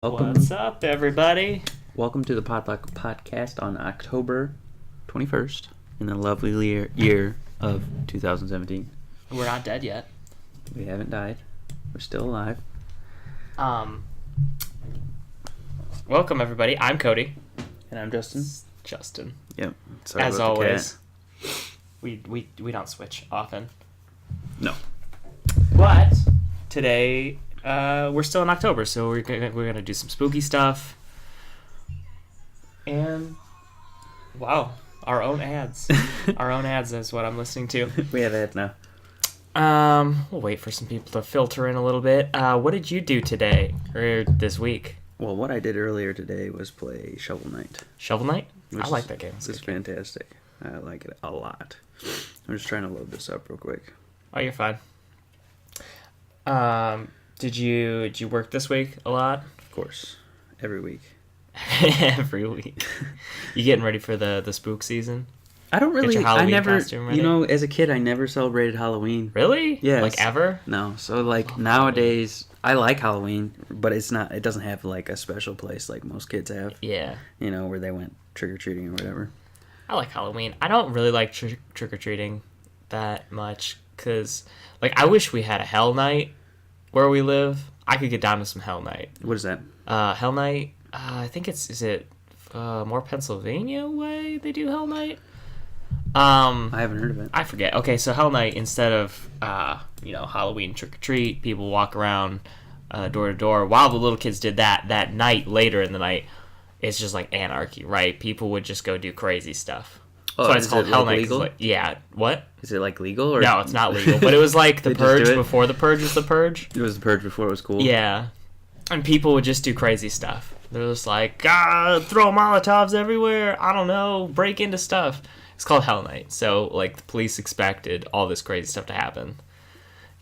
Welcome. What's up, everybody? Welcome to the PodLuck podcast on October 21st in the lovely year of 2017. We're not dead yet. We haven't died. We're still alive. Welcome, everybody. I'm Cody. And I'm Justin. Justin. Yep. Sorry As about always, the cat. we don't switch often. No. But today, we're still in October, so we're gonna do some spooky stuff. And wow, our own ads. Our own ads is what I'm listening to. We have ads now. We'll wait for some people to filter in a little bit. What did you do today or this week? Well, what I did earlier today was play Shovel Knight. Shovel Knight? I like that game. It's fantastic. I like it a lot. I'm just trying to load this up real quick. Oh, you're fine. Did you work this week a lot? Of course. Every week. Every week. You getting ready for the spook season? I don't really. Get your Halloween I never. costume ready? You know, as a kid, I never celebrated Halloween. Really? Yes. Like ever? No. So nowadays, I like Halloween, but it's not. It doesn't have like a special place like most kids have. Yeah. You know, where they went trick or treating or whatever. I like Halloween. I don't really like trick or treating that much because, like, I wish we had a Hell Night where we live. I could get down to some Hell Night. What is that? Hell Night. I think is it more Pennsylvania way they do Hell Night? I haven't heard of it. I forget. Okay, so Hell Night, instead of Halloween trick or treat, people walk around door to door. While the little kids did that night, later in the night, it's just like anarchy, right? People would just go do crazy stuff. Oh, so it's is called it Hell like Night. legal? Like, yeah. What? Is it like legal or No, it's not legal. But it was like the They just do Purge it? before the Purge was the Purge. It was the Purge before it was cool. Yeah, and people would just do crazy stuff. They're just like, throw Molotovs everywhere. I don't know, break into stuff. It's called Hell Night. So, like, the police expected all this crazy stuff to happen.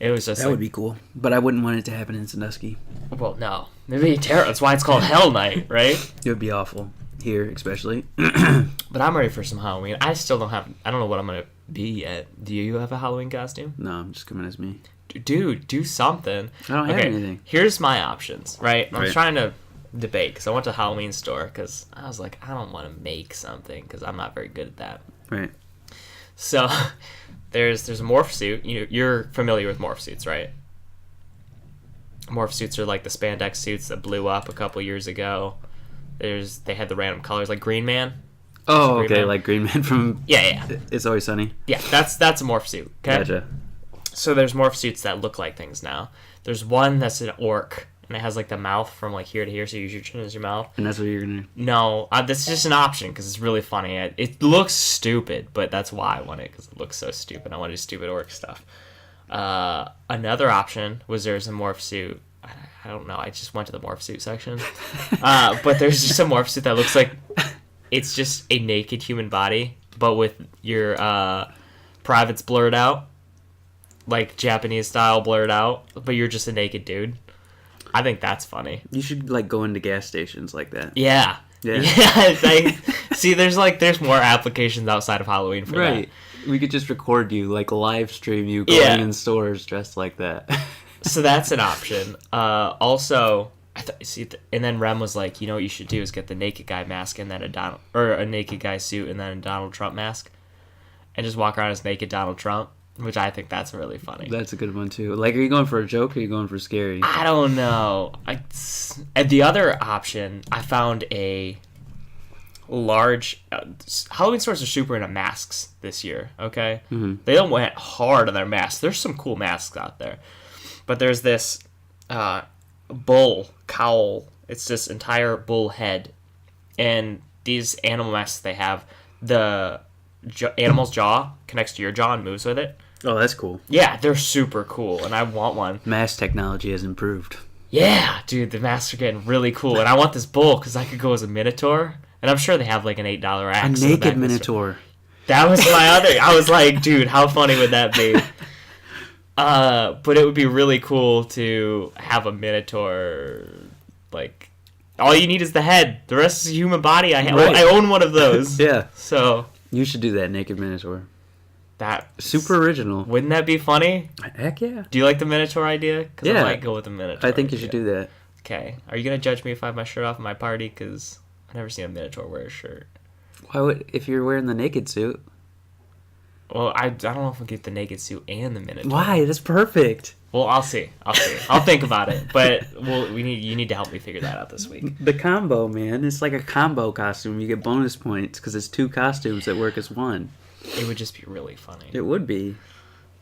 It was just That would be cool, but I wouldn't want it to happen in Sandusky. Well, no. It'd be terrible. That's why it's called Hell Night, right? It would be awful. Here, especially. But I'm ready for some Halloween. I still don't have... I don't know what I'm going to be yet. Do you have a Halloween costume? No, I'm just coming as me. Dude, do something. I don't have anything. Here's my options, right? I'm Right. trying to debate, because I went to the Halloween store, because I was like, I don't want to make something, because I'm not very good at that. Right. So, there's a morph suit. You're familiar with morph suits, right? Morph suits are like the spandex suits that blew up a couple years ago. They had the random colors, like Green Man. Oh, Green okay, Man. like Green Man from Yeah. It's Always Sunny. Yeah, that's a morph suit, okay? Gotcha. So there's morph suits that look like things now. There's one that's an orc, and it has like the mouth from like here to here, so you use your chin as your mouth. And that's what you're gonna... No, this is just an option because it's really funny. It looks stupid, but that's why I want it, because it looks so stupid. I want to do stupid orc stuff. Another option was there's a morph suit. I don't know. I just went to the morph suit section. But there's just a morph suit that looks like it's just a naked human body, but with your privates blurred out. Like Japanese style blurred out, but you're just a naked dude. I think that's funny. You should like go into gas stations like that. Yeah. Yeah. See, there's more applications outside of Halloween for Right. We could just record you, like live stream you going in stores dressed like that. that. So that's an option. Also, and then Rem was like, you know what you should do is get the naked guy mask and then a naked guy suit and then a Donald Trump mask, and just walk around as naked Donald Trump. Which I think that's really funny. That's a good one too. Like, are you going for a joke or are you going for scary? I don't know. And the other option, I found a large... Halloween stores are super into masks this year, okay? Mm-hmm. They don't went hard on their masks. There's some cool masks out there. But there's this bull cowl. It's this entire bull head. And these animal masks they have, the animal's jaw connects to your jaw and moves with it. Oh, that's cool. Yeah, they're super cool, and I want one. Mask technology has improved. Yeah, dude, the masks are getting really cool, and I want this bull because I could go as a minotaur, and I'm sure they have like an $8 axe. A naked minotaur. That was my other. I was like, dude, how funny would that be? But it would be really cool to have a minotaur. Like, all you need is the head. The rest is a human body. I own one of those. Yeah. So you should do that, naked minotaur. That super original. Wouldn't that be funny? Heck yeah. Do you like the Minotaur idea? Because yeah. I might go with the Minotaur. I think you should do that. Okay. Are you gonna judge me if I have my shirt off at my party? Because I've never seen a Minotaur wear a shirt. Why would if you're wearing the naked suit? Well, I don't know if I'll get the naked suit and the Minotaur. Why? That's perfect. Well, I'll see. I'll think about it. But you need to help me figure that out this week. The combo, man. It's like a combo costume. You get bonus points because it's 2 costumes that work as one. It would just be really funny. It would be.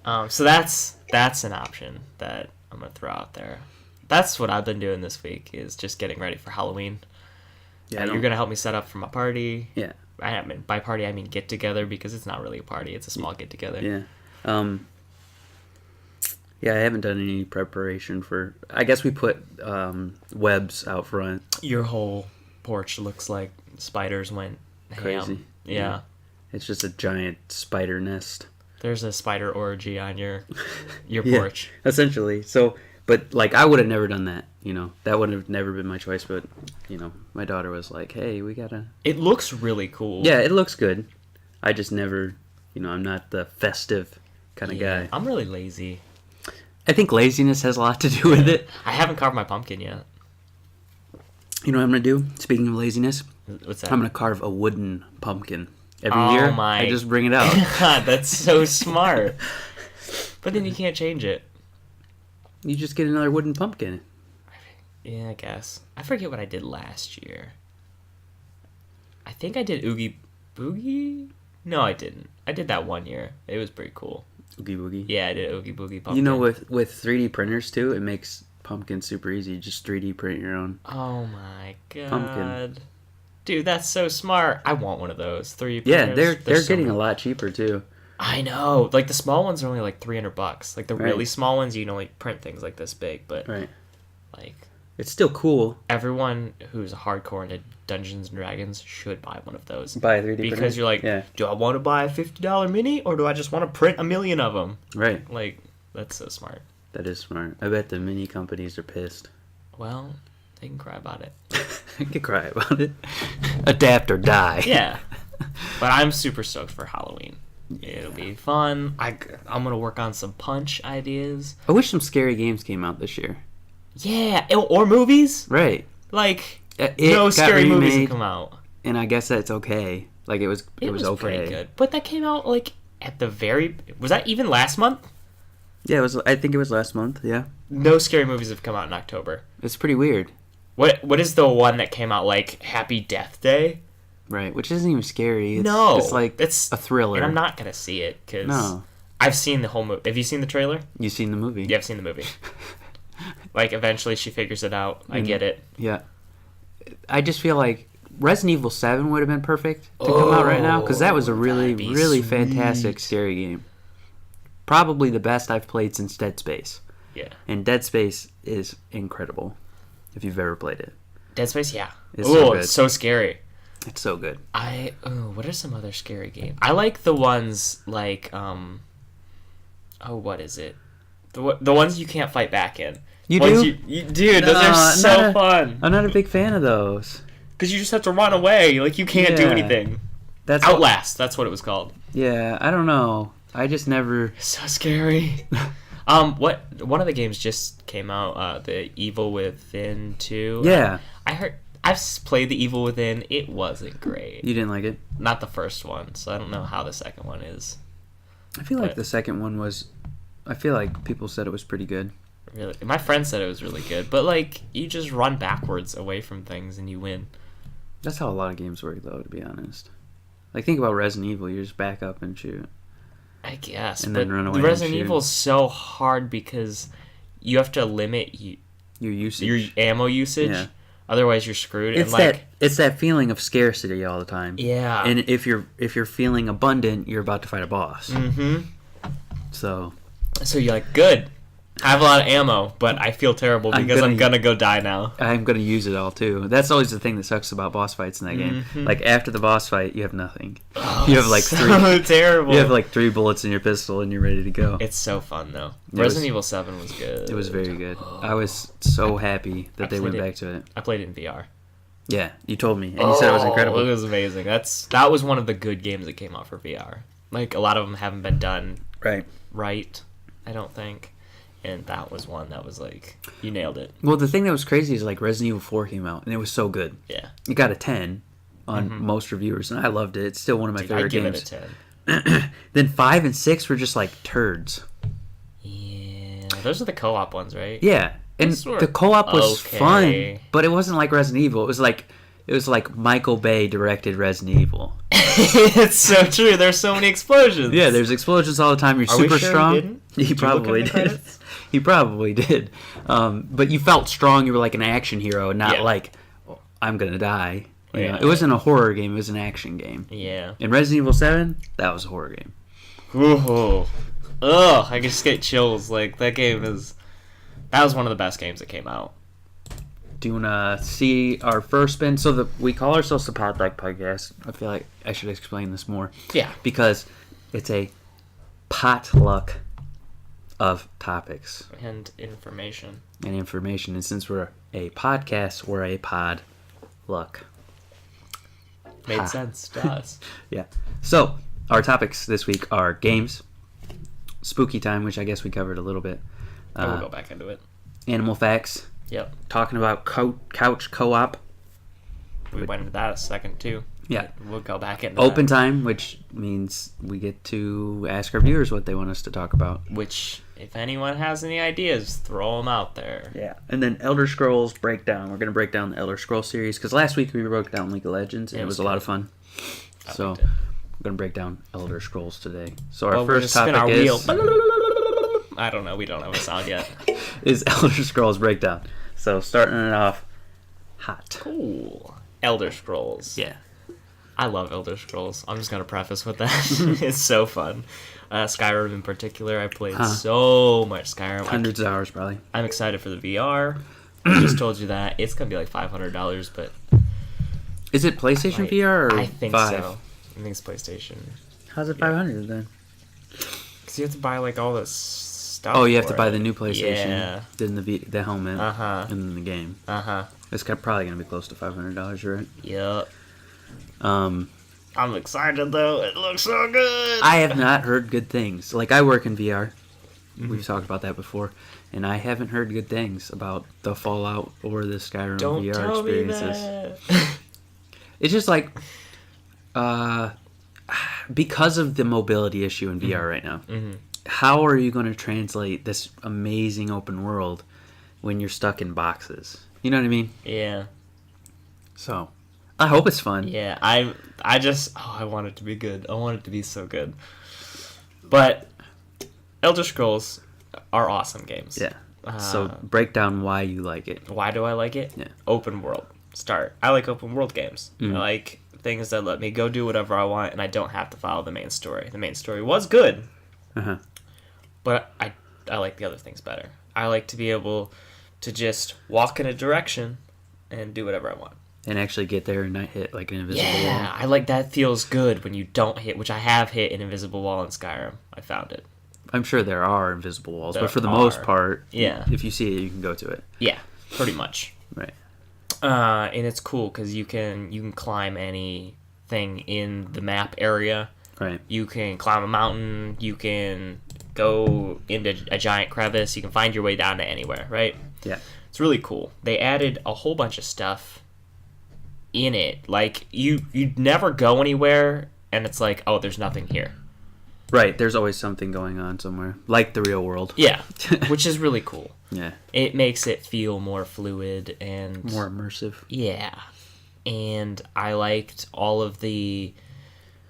So that's an option that I'm gonna throw out there. That's what I've been doing this week, is just getting ready for Halloween. Yeah, you're gonna help me set up for my party. Yeah. By party I mean get together, because it's not really a party; it's a small get together. Yeah. Yeah, I haven't done any preparation for. I guess we put webs out front. Your whole porch looks like spiders went Crazy. ham. Yeah. It's just a giant spider nest. There's a spider orgy on your Yeah, porch. essentially. So, but like I would have never done that. That would have never been my choice. But my daughter was like, "Hey, we gotta." It looks really cool. Yeah, it looks good. I just never, I'm not the festive kind of guy. I'm really lazy. I think laziness has a lot to do with it. I haven't carved my pumpkin yet. You know what I'm gonna do? Speaking of laziness, What's that? I'm gonna carve a wooden pumpkin every year. I just bring it out. God, that's so smart. But then you can't change it. You just get another wooden pumpkin. Yeah, I guess. I forget what I did last year. I think I did Oogie Boogie? No, I didn't. I did that one year. It was pretty cool. Oogie Boogie. Yeah, I did Oogie Boogie pumpkin. With 3D printers too, it makes pumpkin super easy. Just 3D print your own. Oh my god. Pumpkin. Dude, that's so smart. I want one of those. 3D printers. Yeah, they're so getting a lot cheaper too. I know. Like the small ones are only like $300. Like the Right. really small ones, you can only print things like this big. But Right. like It's still cool. everyone who's hardcore into Dungeons and Dragons should buy one of those. Buy a 3D printer. Because you're like, yeah. do I want to buy a $50 mini or do I just want to print 1,000,000 of them? Right. Like, that's so smart. That is smart. I bet the mini companies are pissed. Well, they can cry about it. I could cry about it. Adapt or die. Yeah. But I'm super stoked for Halloween. It'll be fun. I'm going to work on some punch ideas. I wish some scary games came out this year. Yeah. Or movies. Right. Like, It no got scary movies have remade, come out. and I guess that's okay. Like it was okay. Pretty good. But that came out like at the very... Was that even last month? Yeah, it was. I think it was last month. Yeah. No scary movies have come out in October. It's pretty weird. What is the one that came out like Happy Death Day? Right, which isn't even scary. It's like it's a thriller. And I'm not gonna see it because No. I've seen the whole movie. Have you seen the trailer? You've seen the movie. Yeah, I've seen the movie. Like eventually she figures it out. I get it. Yeah. I just feel like Resident Evil 7 would have been perfect to come out right now because that was a really, that'd be really sweet. fantastic scary game. Probably the best I've played since Dead Space. Yeah. And Dead Space is incredible if you've ever played it. Dead Space, yeah. It's so good. It's so scary. It's so good. What are some other scary games? I like the ones like what is it? The ones you can't fight back in. You Ones do? Dude, those are so fun. I'm not a big fan of those. Because you just have to run away. Like, you can't do Yeah. anything. That's Outlast, that's what it was called. Yeah, I don't know. I just never... So scary. One of the games just came out, the Evil Within 2. Yeah. I've played the Evil Within. It wasn't great. You didn't like it? Not the first one, so I don't know how the second one is. I feel like the second one was... I feel like people said it was pretty good. Really, my friend said it was really good, but like you just run backwards away from things and you win. That's how a lot of games work, though, to be honest. Like, think about Resident Evil. You just back up and shoot. I guess, and but then run away Resident and shoot. Evil is so hard because you have to limit your usage, your ammo usage. Yeah. Otherwise, you're screwed. It's and it's that feeling of scarcity all the time. Yeah. And if you're feeling abundant, you're about to fight a boss. Mm-hmm. So you're like, good. I have a lot of ammo, but I feel terrible because I'm gonna go die now. I'm gonna use it all too. That's always the thing that sucks about boss fights in that game. Like after the boss fight, you have nothing. Oh, you have like so terrible. You have like 3 bullets in your pistol and you're ready to go. It's so fun though. Resident Evil 7 was good. It was very good. I was so happy that they went back to it. I played it in VR. Yeah, you told me, and you said it was incredible. It was amazing. That was one of the good games that came out for VR. Like a lot of them haven't been done right. I don't think. and that was one that was like, you nailed it. Well, the thing that was crazy is like Resident Evil 4 came out, and it was so good. Yeah. It got a 10 on most reviewers, and I loved it. It's still one of my favorite I'd give games. it a 10. Then 5 and 6 were just like turds. Yeah. Those are the co-op ones, right? Yeah, and Those were the co-op was okay. fun, but it wasn't like Resident Evil. It was like Michael Bay directed Resident Evil. It's so true. There's so many explosions. Yeah, there's explosions all the time. You're Are we super sure strong. he didn't? He probably Did you look at the did. credits? He probably did. But you felt strong. You were like an action hero, not Yeah. like, oh, I'm gonna die. You Yeah. know? It wasn't a horror game. It was an action game. Yeah. In Resident Evil 7, that was a horror game. Ooh. Ugh, I just get chills. Like, that was one of the best games that came out. Do you want to see our first spin? So we call ourselves the PodLuck podcast. I feel like I should explain this more. Yeah. Because it's a potluck of topics And information. and information. And since we're a podcast, we're a pod luck. Made Ha. sense to us. Yeah. So our topics this week are games, spooky time, which I guess we covered a little bit, I will go back into it. animal facts, Yep. talking about couch co-op, We went into that a second, too. yeah, We'll go back into open that. time, which means we get to ask our viewers what they want us to talk about. Which, if anyone has any ideas, throw them out there. Yeah, and then Elder Scrolls breakdown. We're gonna break down the Elder Scrolls series because last week we broke down League of Legends and Yeah, it it was was a lot good. of fun. I So liked it. we're gonna break down Elder Scrolls today. So our Well, we're first gonna spin topic our wheel. is I don't know. We don't have a sound yet. Elder Scrolls breakdown. So starting it off hot. Cool. Elder Scrolls. Yeah. I love Elder Scrolls. I'm just gonna preface with that. It's so fun. Skyrim in particular, I played so much Skyrim. Hundreds of hours probably. I'm excited for the VR. I just told you that it's gonna be like $500, but Is it PlayStation like, VR or I think 5? so. I think it's PlayStation. How's it 500 then? Because you have to buy like all this stuff. Oh, you have to for buy it. the new PlayStation, Yeah. then the helmet, Uh-huh. and then the game. Uh-huh. It's probably gonna be close to $500, right? Yep. Um, I'm excited though. It looks so good. I have not heard good things. Like I work in VR. Mm-hmm. We've talked about that before, and I haven't heard good things about the Fallout or the Skyrim Don't VR tell me experiences. that. It's just like, because of the mobility issue in VR right now. Mm-hmm. How are you going to translate this amazing open world when you're stuck in boxes? You know what I mean? Yeah. So, I hope it's fun. Yeah, I want it to be good. I want it to be so good. But Elder Scrolls are awesome games. Yeah. So break down why you like it. Why do I like it? Yeah. Open world. Start. I like open world games. Mm. I like things that let me go do whatever I want and I don't have to follow the main story. The main story was good, Uh-huh. but I like the other things better. I like to be able to just walk in a direction and do whatever I want. And actually get there and not hit like an invisible Yeah, wall. I like that. Feels good when you don't hit, which I have hit an invisible wall in Skyrim. I found it. I'm sure there are invisible walls, There but for the most are. part, Yeah. if you see it, you can go to it. Yeah, pretty much. Right. And it's cool because you can climb anything in the map area. Right. You can climb a mountain. You can go into a giant crevice. You can find your way down to anywhere. Right. Yeah. It's really cool. They added a whole bunch of stuff in it. Like you'd never go anywhere, and it's like, oh, there's nothing here. Right. There's always something going on somewhere, like the real world. Yeah, which is really cool. Yeah. It makes it feel more fluid and More immersive. yeah. And I liked all of the,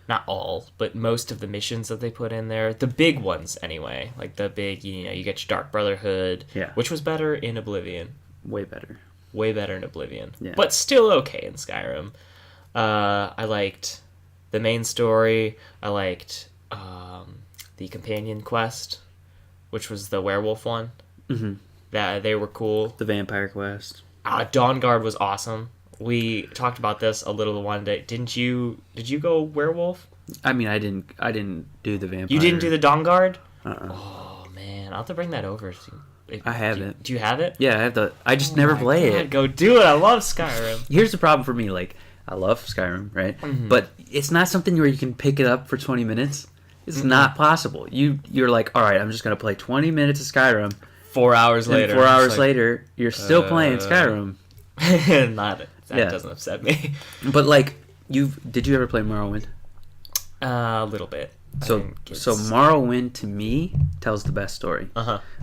not all, but most of the missions that they put in there. The big ones, anyway. Like the big, you get your Dark Brotherhood, Yeah. which was better in Oblivion. Way better. Way better in Oblivion. Yeah. But still okay in Skyrim. I liked the main story. I liked the companion quest, which was the werewolf one. Mm-hmm. That they were cool. The Vampire Quest. Dawn Guard was awesome. We talked about this a little one day. Did you go werewolf? I mean, I didn't do the Vampire. You didn't do the Dawn Guard? Uh-uh. Oh man, I'll have to bring that over. I have it. Do you have it? Yeah, I have the. I just never play God, it. go do it. I love Skyrim. Here's the problem for me. Like, I love Skyrim, right? Mm-hmm. But it's not something where you can pick it up for 20 minutes. It's not possible. You're like, all right, I'm just gonna play 20 minutes of Skyrim. 4 hours later. And 4 hours later, you're still playing Skyrim. That doesn't upset me. But like, did you ever play Morrowind? A little bit. So Morrowind to me tells the best story.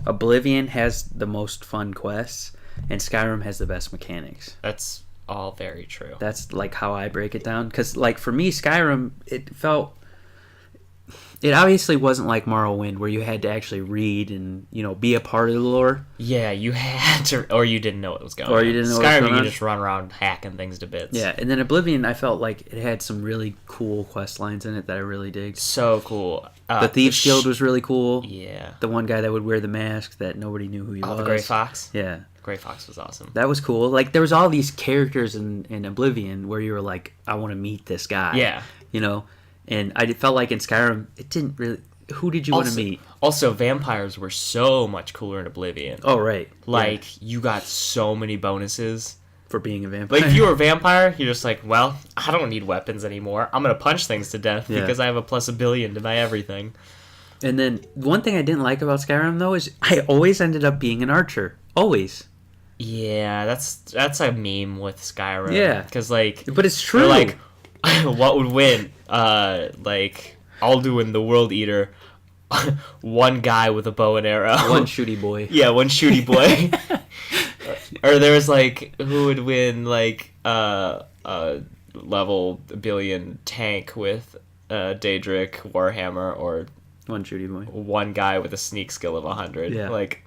Oblivion has the most fun quests, and Skyrim has the best mechanics. That's all very true. That's like how I break it down. Because like for me, Skyrim, it obviously wasn't like Morrowind where you had to actually read and be a part of the lore. Yeah, you had to, or you didn't know what was going on. Or you didn't know Skyrim, what was going you on. just run around hacking things to bits. Yeah, and then Oblivion, I felt like it had some really cool quest lines in it that I really digged. So cool. The Thieves Guild was really cool. Yeah. The one guy that would wear the mask that nobody knew who he was. The Grey Fox? Yeah. Grey Fox was awesome. That was cool. Like, there was all these characters in Oblivion where you were like, I want to meet this guy. Yeah. And I felt like in Skyrim, it didn't really... Who did you want to meet? Also, vampires were so much cooler in Oblivion. Oh, right. Like, you got so many bonuses. For being a vampire. Like, if you were a vampire, you're just like, well, I don't need weapons anymore. I'm going to punch things to death because I have a plus $1 billion to my everything. And then, one thing I didn't like about Skyrim, though, is I always ended up being an archer. Always. Yeah, that's a meme with Skyrim. Yeah. Because, like... But it's true. They're like, what would win? Alduin the World Eater, one guy with a bow and arrow. One shooty boy. Yeah, one shooty boy. Or there was like, who would win like level $1 billion tank with Daedric Warhammer, or one shooty boy. One guy with a sneak skill of 100. Yeah. Like,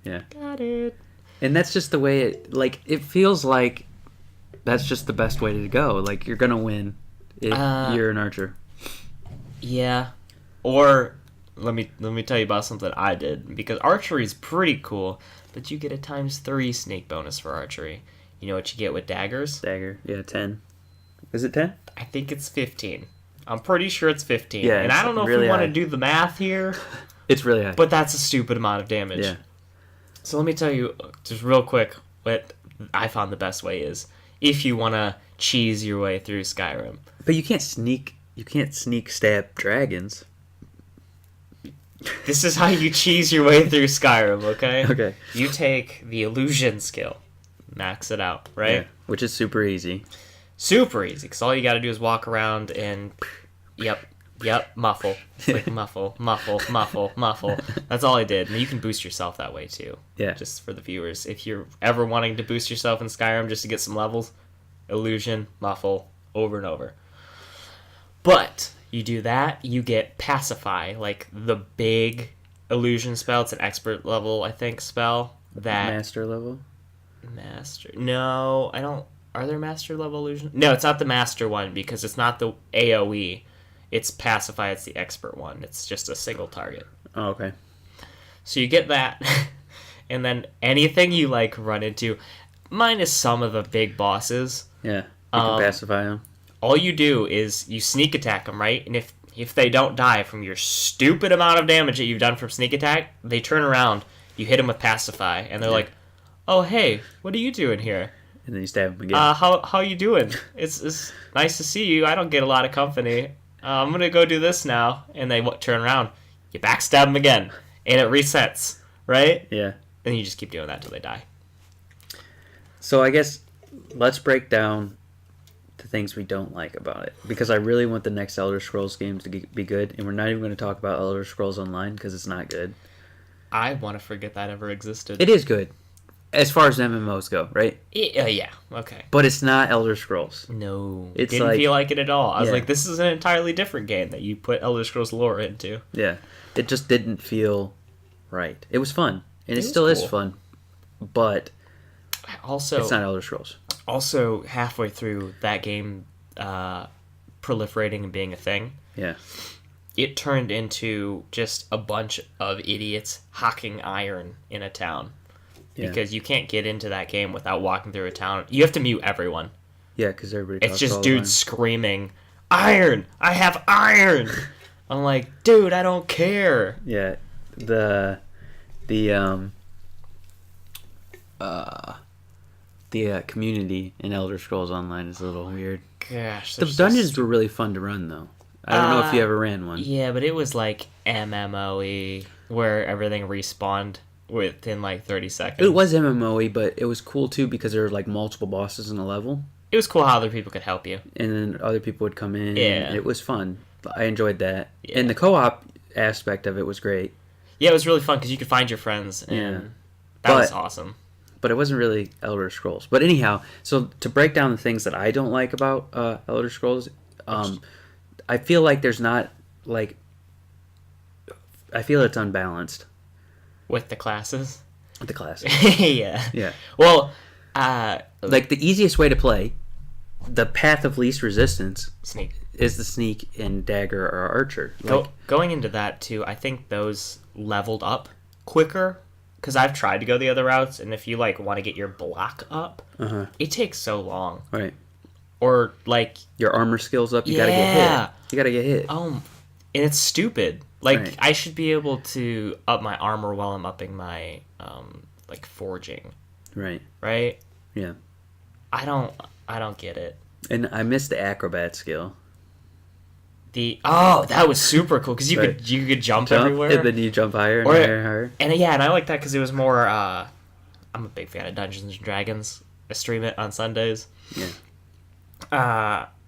yeah. Got it. And that's just the way it feels like that's just the best way to go. Like, you're gonna win if you're an archer. Yeah. Or let me tell you about something I did, because archery is pretty cool, but you get a ×3 sneak bonus for archery. You know what you get with daggers? Dagger. Yeah, 10. Is it 10? I think it's 15. I'm pretty sure it's 15. Yeah, and I don't know really if we want high. to do the math here. It's really high. But that's a stupid amount of damage. Yeah. So let me tell you, just real quick, what I found the best way is, if you want to cheese your way through Skyrim. But you can't sneak stab dragons. This is how you cheese your way through Skyrim, okay? Okay. You take the illusion skill, max it out, right? Yeah, which is super easy. Super easy, because all you got to do is walk around and, yep, muffle. It's like muffle. That's all I did. And you can boost yourself that way, too. Yeah. Just for the viewers. If you're ever wanting to boost yourself in Skyrim just to get some levels, illusion, muffle, over and over. But you do that, you get Pacify, like the big illusion spell. It's an expert level, I think, spell. That Master level? Master. No, I don't. Are there master level illusion? No, it's not the master one, because it's not the AoE. It's Pacify, it's the expert one. It's just a single target. Oh, okay. So you get that, and then anything you like run into, minus some of the big bosses. Yeah, you can pacify them. All you do is you sneak attack them, right? And if they don't die from your stupid amount of damage that you've done from sneak attack, they turn around, you hit them with Pacify, and they're like, oh, hey, what are you doing here? And then you stab them again. How you doing? It's nice to see you. I don't get a lot of company. I'm going to go do this now. And they turn around, you backstab them again, and it resets, right? Yeah. And you just keep doing that till they die. So I guess let's break down the things we don't like about it, because I really want the next Elder Scrolls game to be good, and we're not even going to talk about Elder Scrolls Online because it's not good. I want to forget that ever existed. It is good as far as MMOs go, right? Yeah, okay. But it's not Elder Scrolls. No, It's didn't like- feel like it at all. I was Yeah. like, this is an entirely different game that you put Elder Scrolls lore into. Yeah. It just didn't feel right. It was fun, and it was still is cool. fun, but Also, it's not Elder Scrolls. also halfway through that game proliferating and being a thing, Yeah. it turned into just a bunch of idiots hawking iron in a town. Yeah. Because you can't get into that game without walking through a town. You have to mute everyone. Yeah, because everybody It's talks just all the dudes screaming, iron! I have iron! I'm like, dude, I don't care. time. Yeah. The community in Elder Scrolls Online is a little weird. Gosh. The dungeons were really fun to run, though. I don't know if you ever ran one. Yeah, but it was like MMOE, where everything respawned within like 30 seconds. It was MMOE, but it was cool too because there were like multiple bosses in a level, It was cool how other people could help you. and then other people would come in. Yeah. It was fun. I enjoyed that, Yeah. and the co-op aspect of it was great. Yeah, it was really fun because you could find your friends, and Yeah. that was But- awesome. But it wasn't really Elder Scrolls. But anyhow, so to break down the things that I don't like about Elder Scrolls, I feel like there's not like. I feel it's unbalanced With the classes. with the classes. Yeah. Yeah. Well, Like the easiest way to play, the path of least resistance sneak. is the sneak and dagger or archer. Like, Going into that too, I think those leveled up quicker because I've tried to go the other routes, and if you like want to get your block up, it takes so long. right. Or like, Your armor skills up, you gotta get Yeah. hit. You gotta get hit. and it's stupid. Like Right. I should be able to up my armor while I'm upping my like forging, Right. right? Yeah. I don't get it. And I missed the acrobat skill. That was super cool because you Right. could jump Jump, everywhere. and then you jump higher and Or- higher and higher. And I like that because it was more. I'm a big fan of Dungeons and Dragons. I stream it on Sundays. Yeah.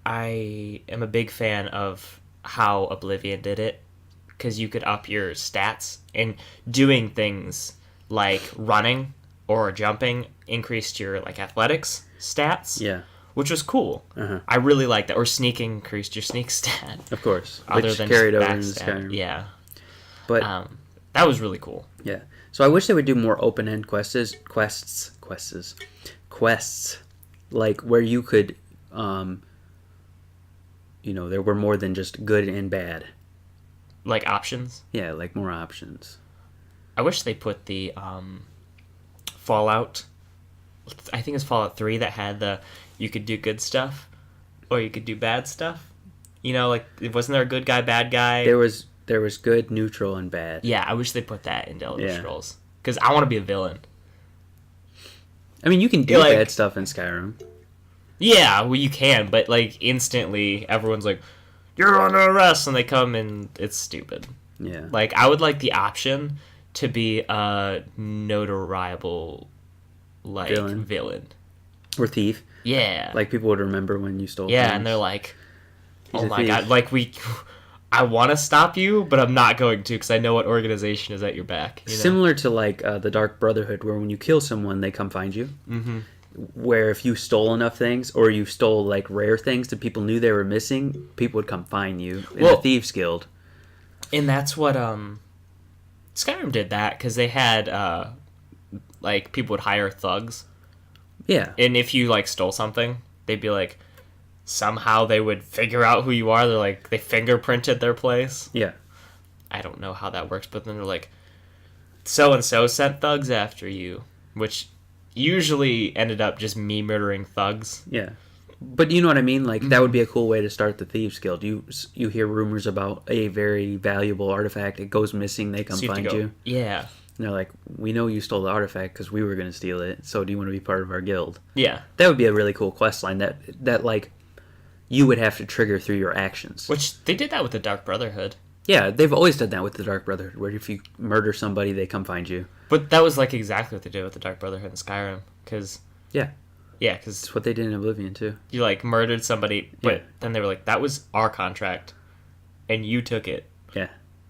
I am a big fan of how Oblivion did it because you could up your stats and doing things like running or jumping increased your like athletics stats. Yeah. Which was cool. I really like that. Or sneaking increased your sneak stat. Of course. Other Which than carried just over into backstab. Skyrim. Yeah. But That was really cool. yeah. So I wish they would do more open-end quests, like where you could, there were more than just good and bad. Like options. Yeah, like more options. I wish they put the Fallout. I think it's Fallout 3 that had you could do good stuff or you could do bad stuff. Like wasn't there a good guy, bad guy? There was good, neutral, and bad. Yeah, I wish they put that into Elder Yeah. Scrolls because I want to be a villain. I mean, you can do You're like- bad stuff in Skyrim. Yeah, well you can, but like instantly everyone's like, "You're under arrest," and they come and it's stupid. Yeah. Like I would like the option to be a notoriable like villain. Or thief. Yeah. Like people would remember when you stole Yeah, things. and they're like, He's "Oh a my thief." god!" Like I want to stop you, but I'm not going to because I know what organization is at your back. Similar to like the Dark Brotherhood, where when you kill someone, they come find you. Mm-hmm. Where if you stole enough things, or you stole like rare things that people knew they were missing, people would come find you in the Thieves Guild. And that's what Skyrim did that because they had like people would hire thugs. Yeah. And if you like stole something, they'd be like, somehow they would figure out who you are. They're like, they fingerprinted their place. Yeah. I don't know how that works, but then they're like, so and so sent thugs after you, which usually ended up just me murdering thugs. Yeah. But you know what I mean? Like, that would be a cool way to start the Thieves Guild. You hear rumors about a very valuable artifact. It goes missing. They come So you have find to go, you. yeah, And they're like, we know you stole the artifact because we were going to steal it. So do you want to be part of our guild? yeah. That would be a really cool quest line that like, you would have to trigger through your actions. Which they did that with the Dark Brotherhood. Yeah, they've always done that with the Dark Brotherhood, where if you murder somebody, they come find you. But that was like exactly what they did with the Dark Brotherhood in Skyrim. Because Yeah. yeah, because That's what they did in Oblivion, too. you like murdered somebody, but Yeah. then they were like, that was our contract, and you took it. Yeah.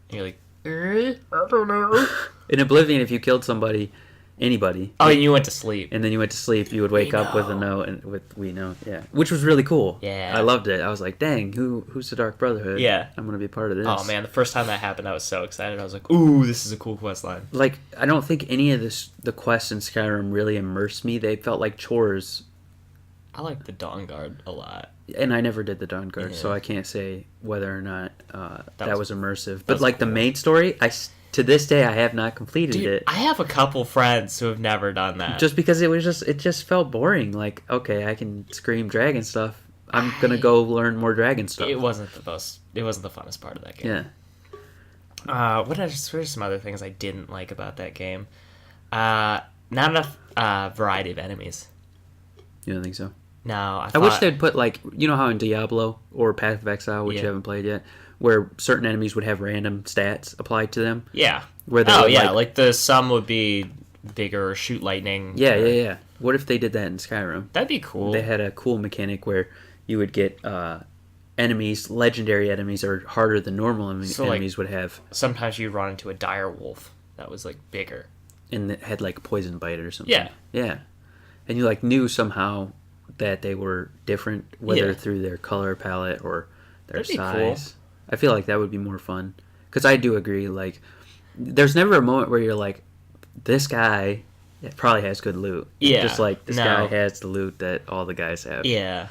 And you're like, I don't know. In Oblivion, if you killed somebody, anybody, Oh, and you went to sleep. and then you went to sleep, you would wake up with a note, and we know, yeah. Which was really cool. Yeah. I loved it. I was like, dang, who's the Dark Brotherhood? Yeah. I'm going to be part of this. Oh man, the first time that happened, I was so excited. I was like, "Ooh, this is a cool quest line." Like, I don't think any of the quests in Skyrim really immersed me. They felt like chores. I like the Dawn Guard a lot. And I never did the Dawn Guard, so Yeah. I can't say whether or not that was immersive. that But was like the cool. main story, to this day I have not completed Dude, it. I have a couple friends who have never done that. Just because it just felt boring. Like, okay, I can scream dragon stuff. I'm gonna go learn more dragon stuff. It wasn't the funnest part of that game. Yeah. What are some other things I didn't like about that game? Not enough variety of enemies. You don't think so? No, I wish they'd put, like, you know how in Diablo or Path of Exile, which Yeah. you haven't played yet, where certain enemies would have random stats applied to them? Yeah. Where they Oh, would, yeah, like the some would be bigger or shoot lightning. Yeah, or- yeah, yeah. What if they did that in Skyrim? That'd be cool. They had a cool mechanic where you would get enemies, legendary enemies, are harder than normal So, like, enemies would have, Sometimes you'd run into a dire wolf that was, like, bigger. and that had like poison bite or something. Yeah. Yeah. And you like knew somehow that they were different, whether Yeah. through their color palette or their That'd be size. I feel like that would be more fun. Because I do agree, like, there's never a moment where you're like, this guy probably has good loot. Yeah, Just like, this no. guy has the loot that all the guys have. Yeah.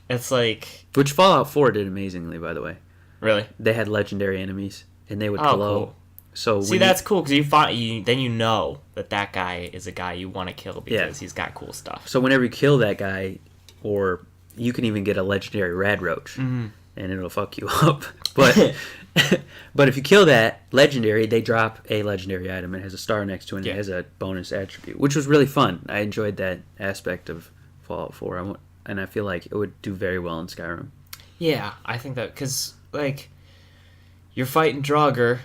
It's like, Which Fallout 4 did amazingly, by the way. really? They had legendary enemies, and they would Oh, glow. cool. So See, that's cool because then you know that guy is a guy you want to kill because he's got cool stuff. So whenever you kill that guy, or you can even get a legendary rad roach, and it'll fuck you up. But but if you kill that legendary, they drop a legendary item. It has a star next to it, and Yeah. it has a bonus attribute, which was really fun. I enjoyed that aspect of Fallout 4. And I feel like it would do very well in Skyrim. Yeah, I think that because like you're fighting Draugr,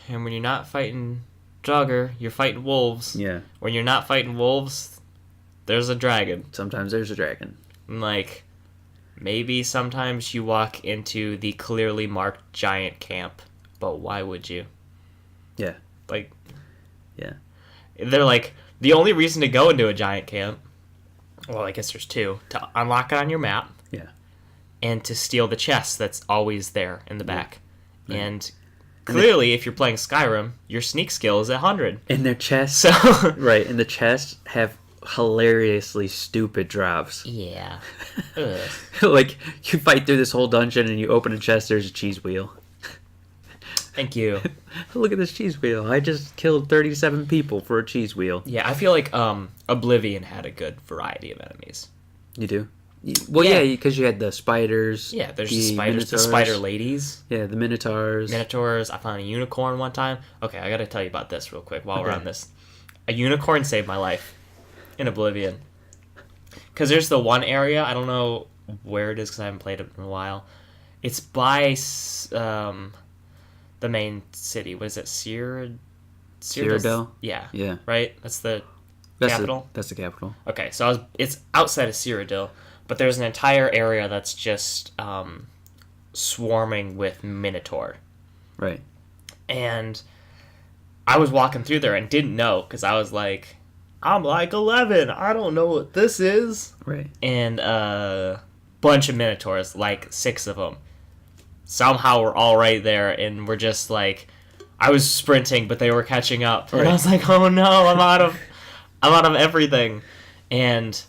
and when you're not fighting Draugr, you're fighting wolves. Yeah. When you're not fighting wolves, there's a dragon. Sometimes there's a dragon. And, like, maybe sometimes you walk into the clearly marked giant camp, but why would you? Yeah. Like, Yeah. they're like, the only reason to go into a giant camp, well, I guess there's two, to unlock it on your map, Yeah. and to steal the chest that's always there in the back. Right. And clearly, if you're playing Skyrim, your sneak skill is 100. And their chests, So, right, and the chests have hilariously stupid drops. yeah. Ugh. Like, you fight through this whole dungeon and you open a chest, there's a cheese wheel. Thank you. Look at this cheese wheel. I just killed 37 people for a cheese wheel. Yeah, I feel like Oblivion had a good variety of enemies. You do? Well, Yeah. yeah, because you had the spiders. Yeah, there's the spiders, the minotaurs. spider ladies, Yeah, the minotaurs. minotaurs. I found a unicorn one time. Okay, I gotta tell you about this real quick while we're Okay. on this. A unicorn saved my life in Oblivion. Because there's the one area, I don't know where it is because I haven't played it in a while. It's by the main city. What is it? Cyrodiil? Yeah. Yeah. Right? That's the That's capital? That's the capital. Okay, so it's outside of Cyrodiil, but there's an entire area that's just swarming with Minotaur. Right. And I was walking through there and didn't know because I was like, I'm like 11. I don't know what this is. Right. And a bunch of Minotaurs, like 6 of them. Somehow we're all right there, and we're just like, I was sprinting, but they were catching up. And I was like, oh no, I'm out of everything. And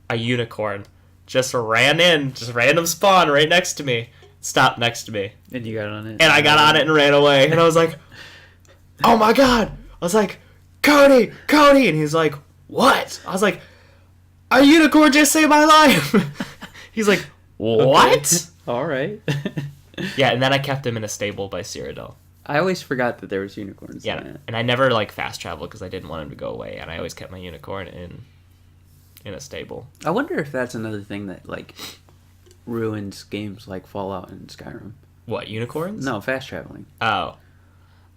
a unicorn just ran in, just random spawn right next to me, stopped next to me. And you got on it. And I got on it and ran away. And I was like, oh my god. I was like, Cody. And he's like, what? I was like, a unicorn just saved my life. He's like, what? All right. Yeah, and then I kept him in a stable by Cyrodiil. I always forgot that there was unicorns. Yeah, in that. and I never like fast traveled because I didn't want him to go away, and I always kept my unicorn in a stable. I wonder if that's another thing that like ruins games like Fallout and Skyrim. What, unicorns? No, fast traveling. Oh.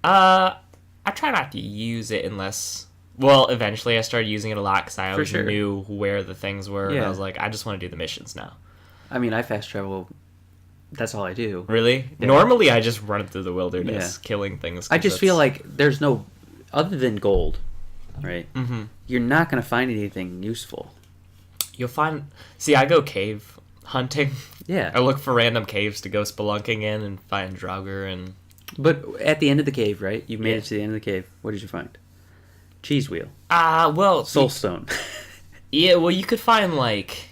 I try not to use it unless... Well, eventually I started using it a lot because I always sure. knew where the things were, and Yeah. I was like, I just want to do the missions now. I mean, I fast travel. That's all I do. Really? Yeah. Normally I just run through the wilderness, Yeah. killing things. I just feel like there's no, other than gold, right? Mm-hmm. You're not going to find anything useful. You'll find... See, I go cave hunting. Yeah. I look for random caves to go spelunking in and find Draugr and... But at the end of the cave, right? You made Yeah. it to the end of the cave. What did you find? Cheese wheel. Well... Soulstone. Yeah, well, you could find, like,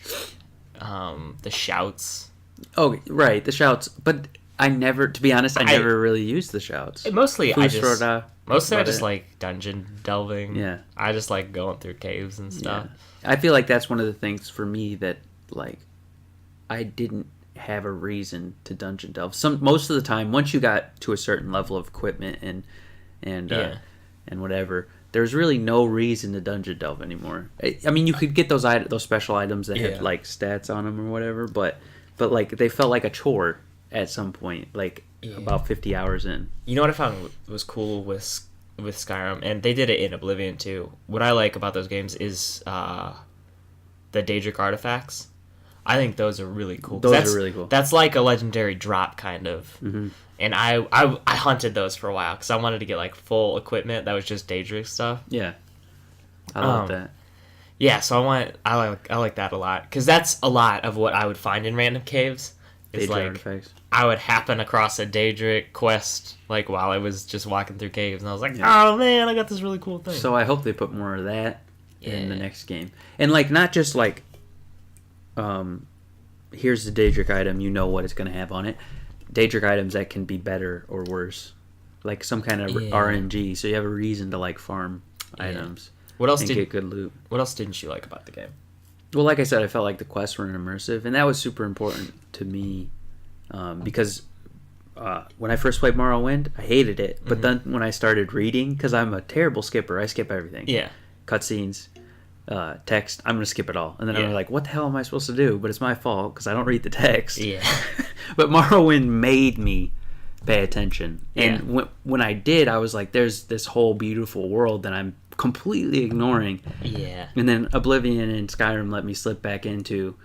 the shouts. Oh, right. The shouts. But I never, to be honest, I I- never really used the shouts. Mostly, I just That's about it. like dungeon delving. Yeah. I just like going through caves and stuff. I feel like that's one of the things for me that, like, I didn't have a reason to dungeon delve. Most of the time, once you got to a certain level of equipment and Yeah. and whatever, there's really no reason to dungeon delve anymore. I mean, you could get those special items that had like stats on them or whatever, but like they felt like a chore at some point, like about 50 hours in. You know what I found was cool with Skyrim, and they did it in Oblivion too. What I like about those games is the Daedric artifacts. I think those are really cool. Those are really cool. That's like a legendary drop kind of. Mm-hmm. And I hunted those for a while because I wanted to get like full equipment that was just Daedric stuff. Yeah, I love that. Yeah, so I like that a lot because that's a lot of what I would find in random caves. Is Daedric like artifacts. I would happen across a Daedric quest like while I was just walking through caves, and I was like, oh man, I got this really cool thing. So I hope they put more of that in the next game, and like not just like, here's the Daedric item, you know what it's going to have on it. Daedric items that can be better or worse, like some kind of RNG, so you have a reason to like farm items. What else get good loot? What else didn't you like about the game? Well, like I said, I felt like the quests weren't immersive, and that was super important to me because when I first played Morrowind, I hated it. But then when I started reading, because I'm a terrible skipper, I skip everything. Yeah. Cutscenes, text, I'm going to skip it all. And then I'm like, what the hell am I supposed to do? But it's my fault because I don't read the text. Yeah. But Morrowind made me pay attention. And when I did, I was like, there's this whole beautiful world that I'm completely ignoring. Yeah. And then Oblivion and Skyrim let me slip back into,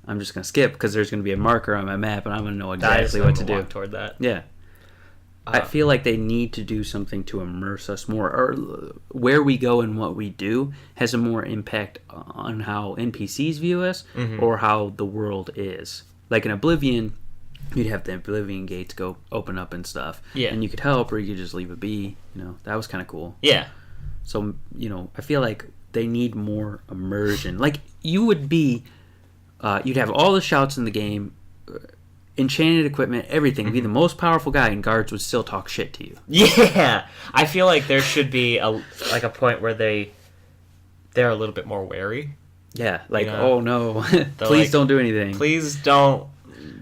I'm just going to skip because there's going to be a marker on my map and I'm going to know exactly what to do. Toward that. Yeah. I feel like they need to do something to immerse us more, or where we go and what we do has a more impact on how NPCs view us or how the world is. Like in Oblivion, you'd have the Oblivion gates go open up and stuff. Yeah. And you could help or you could just leave it be. You know, that was kind of cool. Yeah. So, you know, I feel like they need more immersion. Like, you would be, you'd have all the shouts in the game, enchanted equipment, everything. Be the most powerful guy, and guards would still talk shit to you. Yeah. I feel like there should be a point where they're a little bit more wary. Yeah, like, oh no, please don't do anything. Please don't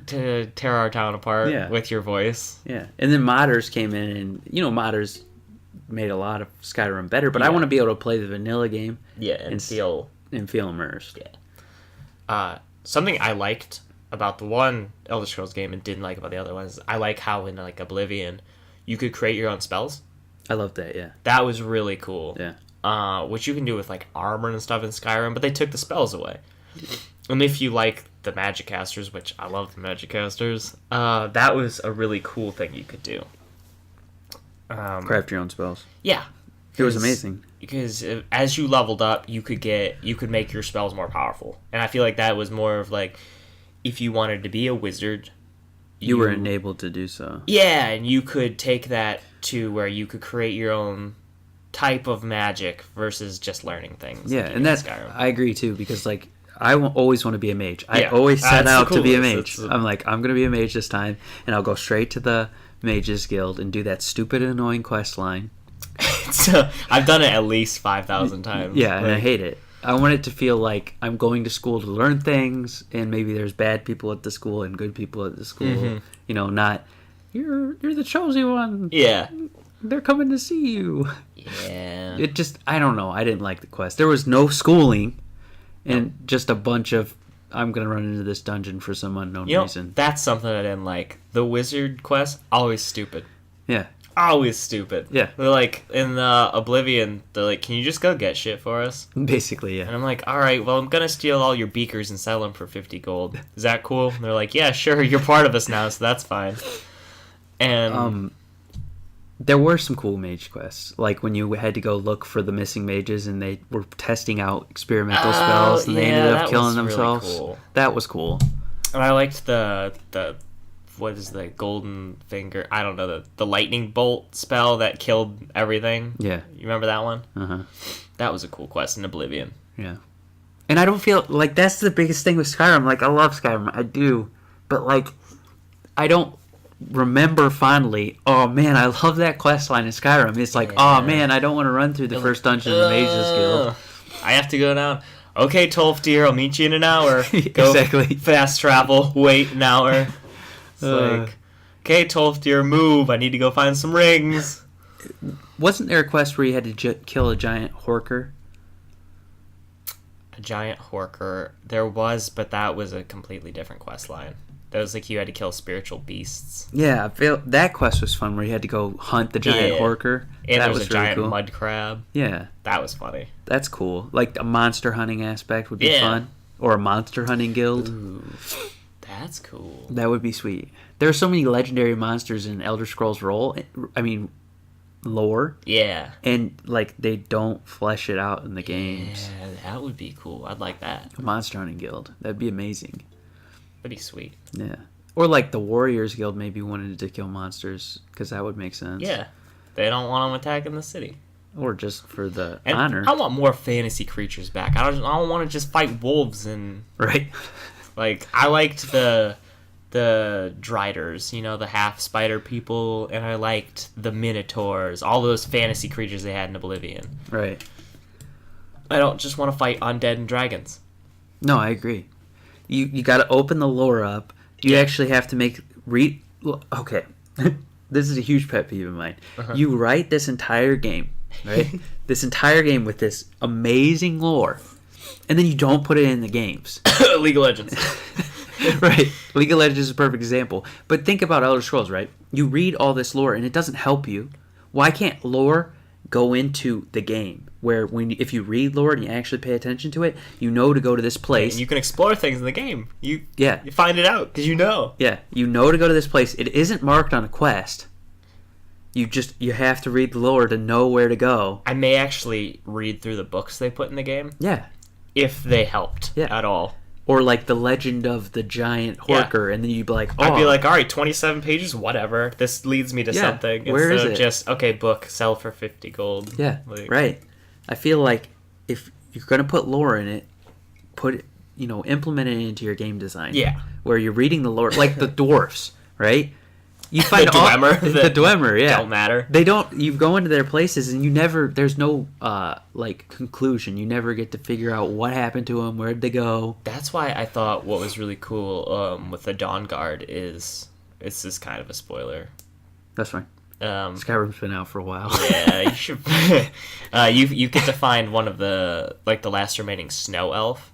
tear our town apart with your voice. Yeah, and then modders came in, and, you know, modders made a lot of Skyrim better, but I want to be able to play the vanilla game. Yeah, and feel immersed. Yeah. Something I liked about the one Elder Scrolls game and didn't like about the other ones, I like how in like Oblivion, you could create your own spells. I love that, yeah. That was really cool. Yeah. Which you can do with like armor and stuff in Skyrim, but they took the spells away. And if you like the magic casters, which I love the magic casters, that was a really cool thing you could do. Craft your own spells. Yeah. It was amazing. Because as you leveled up, you could make your spells more powerful. And I feel like that was more of like, if you wanted to be a wizard, you were enabled to do so. Yeah, and you could take that to where you could create your own type of magic versus just learning things. Yeah, and that's Skyrim. I agree too, because like I always want to be a mage. I always set out to be a mage. I'm like, I'm going to be a mage this time, and I'll go straight to the Mages Guild and do that stupid, annoying quest line. So I've done it at least 5,000 times. Yeah, and I hate it. I want it to feel like I'm going to school to learn things, and maybe there's bad people at the school and good people at the school. Mm-hmm. You know, not you're the chosen one. Yeah, they're coming to see you. Yeah, it just, I don't know. I didn't like the quest. There was no schooling, and just a bunch of, I'm gonna run into this dungeon for some unknown reason. That's something I didn't like. The wizard quest, always stupid. Yeah. Always stupid. Yeah. They're like, in Oblivion, they're like, can you just go get shit for us? Basically, yeah. And I'm like, alright, well, I'm gonna steal all your beakers and sell them for 50 gold. Is that cool? And they're like, yeah, sure, you're part of us now, so that's fine. And there were some cool mage quests, like when you had to go look for the missing mages and they were testing out experimental spells and they ended up killing themselves. Really cool. That was cool. And I liked the what is the golden finger? I don't know, the lightning bolt spell that killed everything. Yeah. You remember that one? Uh-huh. That was a cool quest in Oblivion. Yeah. And I don't feel like that's the biggest thing with Skyrim. Like, I love Skyrim. I do. But, like, I don't remember fondly, oh, man, I love that quest line in Skyrim. It's like, oh, man, I don't want to run through the first dungeon of the Mages Guild. I have to go down. Okay, Tolfdir, I'll meet you in an hour. Go exactly. Fast travel, wait an hour. It's like, okay, Tolfdir, move. I need to go find some rings. wasn't there a quest where you had to kill a giant horker? A giant horker. There was, but that was a completely different quest line. That was like you had to kill spiritual beasts. Yeah, I feel that quest was fun where you had to go hunt the giant horker. And that there was a really giant cool. mud crab. Yeah, That was funny. that's cool. Like a monster hunting aspect would be Yeah. fun, or a monster hunting guild. Ooh, that's cool. That would be sweet. There are so many legendary monsters in Elder Scrolls lore, Yeah. and like they don't flesh it out in the games. Yeah, that would be cool. I'd like that. A monster hunting guild. That'd be amazing. That'd be sweet. Yeah. Or like the Warriors Guild maybe wanted to kill monsters because that would make sense. Yeah. They don't want them attacking the city. Or just for the And honor. I want more fantasy creatures back. I don't want to just fight wolves and Right? like I liked the Driders, you know, the half spider people, and I liked the Minotaurs, all those fantasy creatures they had in Oblivion. Right. I don't just want to fight undead and dragons. No, I agree. You got to open the lore up. You actually have to okay. This is a huge pet peeve of mine. You write this entire game, right? This entire game with this amazing lore, and then you don't put it in the games. League of Legends. Right. League of Legends is a perfect example. But think about Elder Scrolls, right? You read all this lore and it doesn't help you. Why can't lore go into the game? Where if you read lore and you actually pay attention to it, you know to go to this place. And you can explore things in the game. You Yeah. find it out because you know. Yeah, you know to go to this place. It isn't marked on a quest. You have to read the lore to know where to go. I may actually read through the books they put in the game Yeah. if they helped at all. Or like the legend of the giant horker, and then you'd be like, oh. I'd be like, all right, 27 pages, whatever. This leads me to something. Where instead is of it? just, okay, book, sell for 50 gold. Yeah, Like, right. I feel like if you're going to put lore in it, implement it into your game design. Yeah. Where you're reading the lore, like the dwarfs, right? You find The Dwemer the that Dwemer, yeah. don't matter. They don't. You go into their places and there's no conclusion. You never get to figure out what happened to them, where'd they go. That's why I thought what was really cool with the Dawn Guard is, it's just kind of a spoiler. That's fine. Skyrim's been out for a while. Yeah, you should. You get to find one of the last remaining snow elf,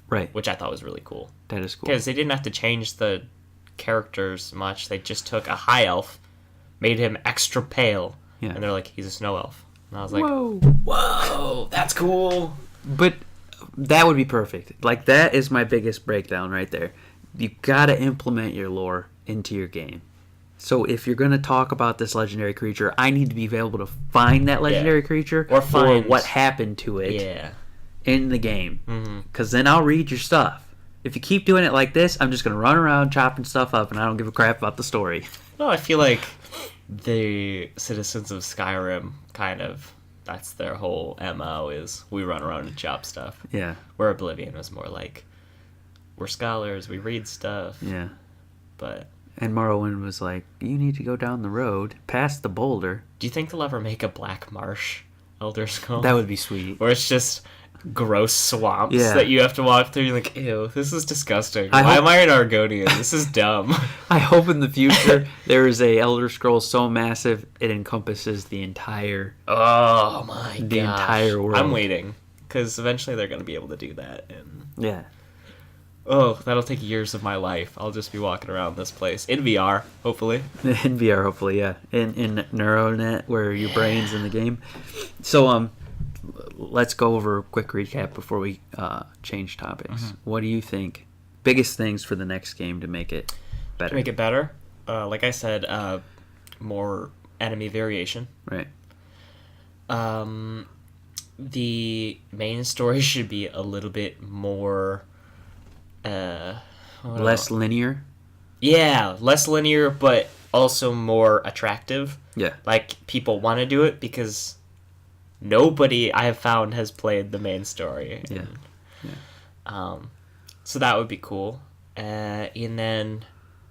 Right. which I thought was really cool That is cool. because they didn't have to change the characters much. They just took a high elf, made him extra pale, Yeah. and they're like, he's a snow elf. And I was like, Whoa. whoa, that's cool. But that would be perfect. Like, that is my biggest breakdown right there. You gotta implement your lore into your game. So if you're gonna talk about this legendary creature, I need to be able to find that legendary creature Or find- what happened to it Yeah. in the game. Because then I'll read your stuff. If you keep doing it like this, I'm just gonna run around chopping stuff up, and I don't give a crap about the story. No, I feel like the citizens of Skyrim that's their whole MO is we run around and chop stuff. Yeah, Where Oblivion was more like, we're scholars, we read stuff. yeah. But And Morrowind was like, you need to go down the road, past the boulder. do you think they'll ever make a Black Marsh Elder Scrolls? That would be sweet. Where it's just gross swamps Yeah. that you have to walk through. You're like, ew, this is disgusting. I Why hope- am I an Argonian? This is dumb. I hope in the future there is a Elder Scrolls so massive it encompasses the entire. Oh my god. The entire world. I'm waiting. Because eventually they're going to be able to do that. And Yeah. oh, that'll take years of my life. I'll just be walking around this place. In VR, hopefully. In VR, hopefully, yeah. In NeuroNet, where your brain's in the game. So, let's go over a quick recap before we change topics. What do you think? Biggest things for the next game to make it better? To make it better, like I said, more enemy variation. Right. The main story should be a little bit more... Less linear? Yeah, less linear, but also more attractive. Yeah. Like, people want to do it because nobody I have found has played the main story. Yeah. So that would be cool. And then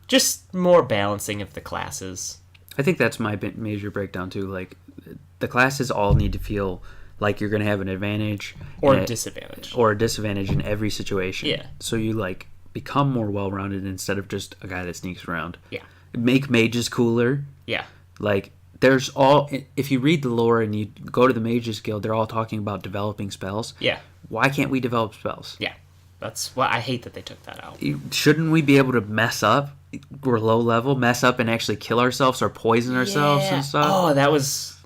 just more balancing of the classes. I think that's my major breakdown, too. Like, the classes all need to feel like you're going to have an advantage. Or and a disadvantage. Or a disadvantage in every situation. Yeah. So you, like, become more well-rounded instead of just a guy that sneaks around. Yeah. Make mages cooler. Yeah. Like, there's all. If you read the lore and you go to the Mages Guild, they're all talking about developing spells. Yeah. Why can't we develop spells? Yeah. That's why I hate that they took that out. Shouldn't we be able to mess up? We're low level, mess up and actually kill ourselves or poison ourselves and stuff. Oh, that was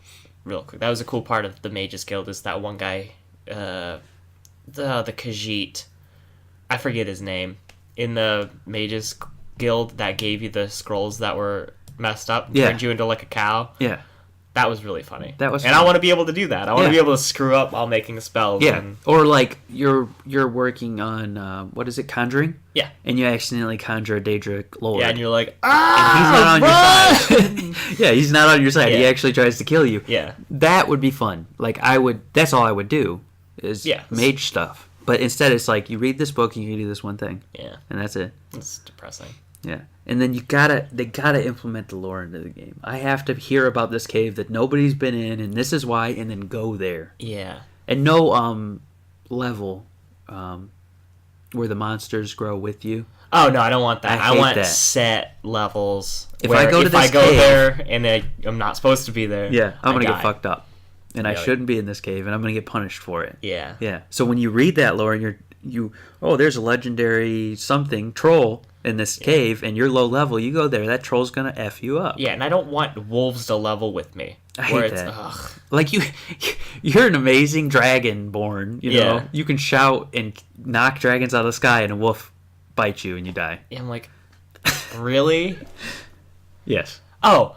real quick. That was a cool part of the Mages Guild. Is that one guy, the Khajiit, I forget his name, in the Mages Guild that gave you the scrolls that were messed up, and turned you into like a cow. Yeah. That was really funny. That was and fun. I want to be able to do that. I want to be able to screw up while making spells. Yeah. And, or like you're working on what is it, conjuring? Yeah. And you accidentally conjure a Daedric Lord. yeah, and you're like, and he's not on your side. Yeah, he's not on your side. Yeah. He actually tries to kill you. Yeah. That would be fun. Like that's all I would do is mage stuff. But instead it's like you read this book and you do this one thing. Yeah. And that's it. It's depressing. Yeah. And then they gotta implement the lore into the game. I have to hear about this cave that nobody's been in and this is why, and then go there. Yeah. And no level where the monsters grow with you. Oh no, I don't want that. I want that. set levels. If I go to this go cave, there and I'm not supposed to be there, I'm gonna die. get fucked up, and I shouldn't be in this cave, and I'm gonna get punished for it. Yeah. Yeah. So when you read that lore and there's a legendary something troll in this cave, and you're low level, you go there, that troll's gonna F you up. Yeah, and I don't want wolves to level with me. I hate that. Ugh. Like you're an amazing dragonborn. You know, you can shout and knock dragons out of the sky, and a wolf bites you, and you die. Yeah, I'm like, really? Yes. Oh,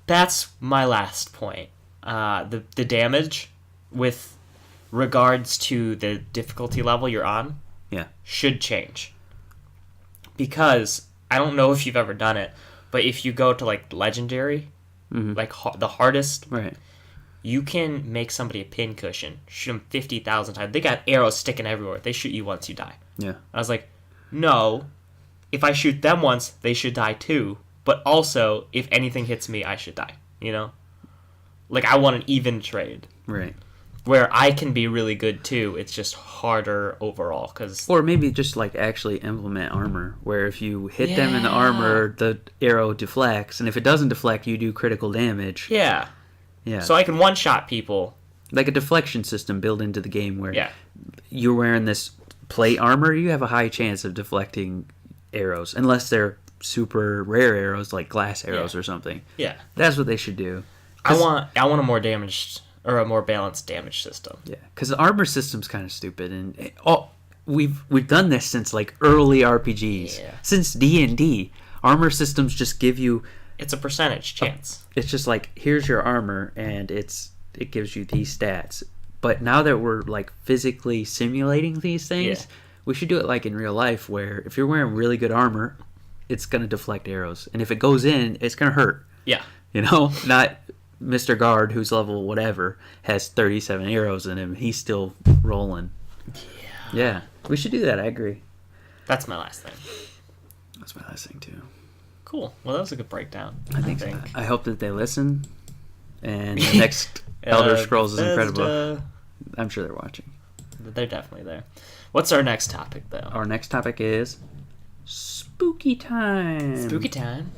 that's my last point. The damage with regards to the difficulty level you're on, should change. Because I don't know if you've ever done it, but if you go to like legendary, like the hardest, right, you can make somebody a pincushion, shoot them 50,000 times. They got arrows sticking everywhere. They shoot you once, you die. Yeah. I was like, no, if I shoot them once, they should die too. But also, if anything hits me, I should die. You know, like I want an even trade. Right. Where I can be really good too. It's just harder overall or maybe just like actually implement armor, where if you hit them in the armor, the arrow deflects, and if it doesn't deflect, you do critical damage. Yeah. Yeah. So I can one shot people. Like a deflection system built into the game where Yeah. you're wearing this plate armor, you have a high chance of deflecting arrows, unless they're super rare arrows like glass arrows or something. Yeah. That's what they should do. I want a more damaged or a more balanced damage system. Yeah, because the armor system's kind of stupid, and we've done this since like early RPGs, since D&D. Armor systems just give you. It's a percentage chance. It's just like, here's your armor, and it gives you these stats. But now that we're like physically simulating these things, we should do it like in real life, where if you're wearing really good armor, it's gonna deflect arrows, and if it goes in, it's gonna hurt. Yeah. You know, not Mr. Guard, who's level whatever, has 37 arrows in him. He's still rolling. Yeah. We should do that. I agree. That's my last thing. That's my last thing, too. Cool. Well, that was a good breakdown. I think so. I hope that they listen. And the next Elder Scrolls is incredible. I'm sure they're watching. They're definitely there. What's our next topic, though? Our next topic is spooky time. Spooky time.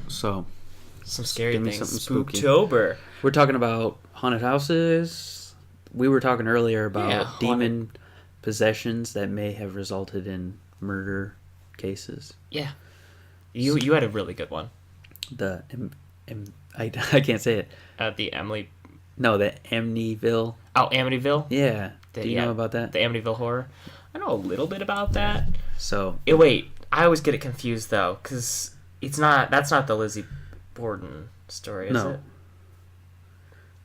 So, some scary give me things. something spooky. Spooktober. We're talking about haunted houses. We were talking earlier about demon possessions that may have resulted in murder cases. Yeah. You had a really good one. I can't say it. The Emily. No, the Amityville. Oh, Amityville? Yeah. Do you know about that? The Amityville horror? I know a little bit about that. So. Wait, I always get it confused though, because that's not the Lizzie Borden story, is it?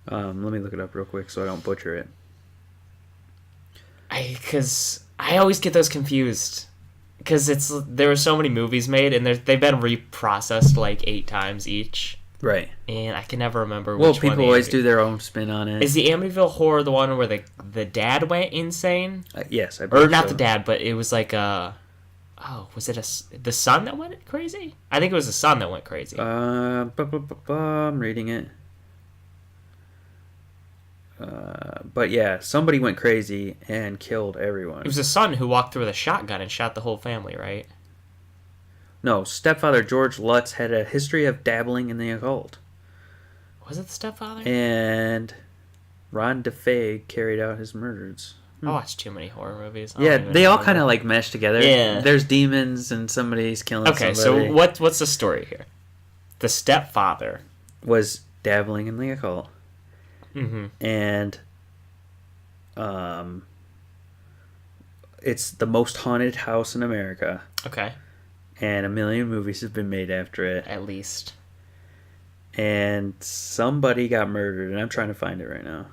Let me look it up real quick so I don't butcher it. Because I always get those confused. Because there were so many movies made, and they've been reprocessed like 8 times each. Right. And I can never remember which one. Well, people always do their own spin on it. Is the Amityville horror the one where the dad went insane? Yes, I believe Or not the dad, but it was like was it the son that went crazy? I think it was the son that went crazy. I'm reading it. But yeah, somebody went crazy and killed everyone. It was the son who walked through with a shotgun and shot the whole family, right? No, stepfather George Lutz had a history of dabbling in the occult. Was it the stepfather? And Ron DeFay carried out his murders. I watch too many horror movies. Yeah, they all kind of like mesh together. Yeah. There's demons and somebody's killing Okay, somebody. so what's the story here? The stepfather was dabbling in the occult. Mm-hmm. And it's the most haunted house in America. Okay. And a million movies have been made after it. At least. And somebody got murdered, and I'm trying to find it right now.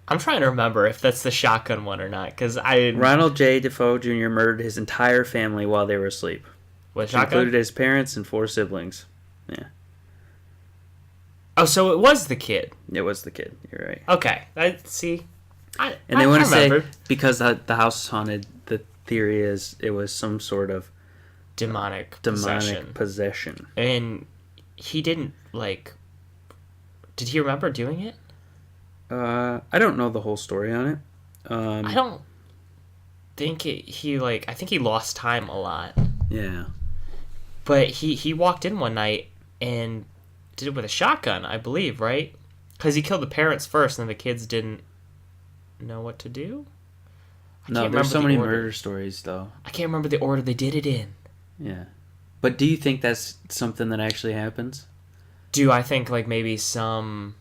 I'm trying to remember if that's the shotgun one or not, because Ronald J. Defoe Jr. murdered his entire family while they were asleep. What, Which shotgun? included his parents and 4 siblings. Yeah. Oh, so it was the kid. It was the kid. You're right. Okay. They want to say, remembered. because the house is haunted, the theory is it was some sort of demonic possession. And he didn't, did he remember doing it? I don't know the whole story on it. I don't think I think he lost time a lot. Yeah. But he walked in one night and did it with a shotgun, I believe, right? Because he killed the parents first, and the kids didn't know what to do. No, there's so many murder stories, though. I can't remember the order they did it in. Yeah. But do you think that's something that actually happens? Do I think maybe some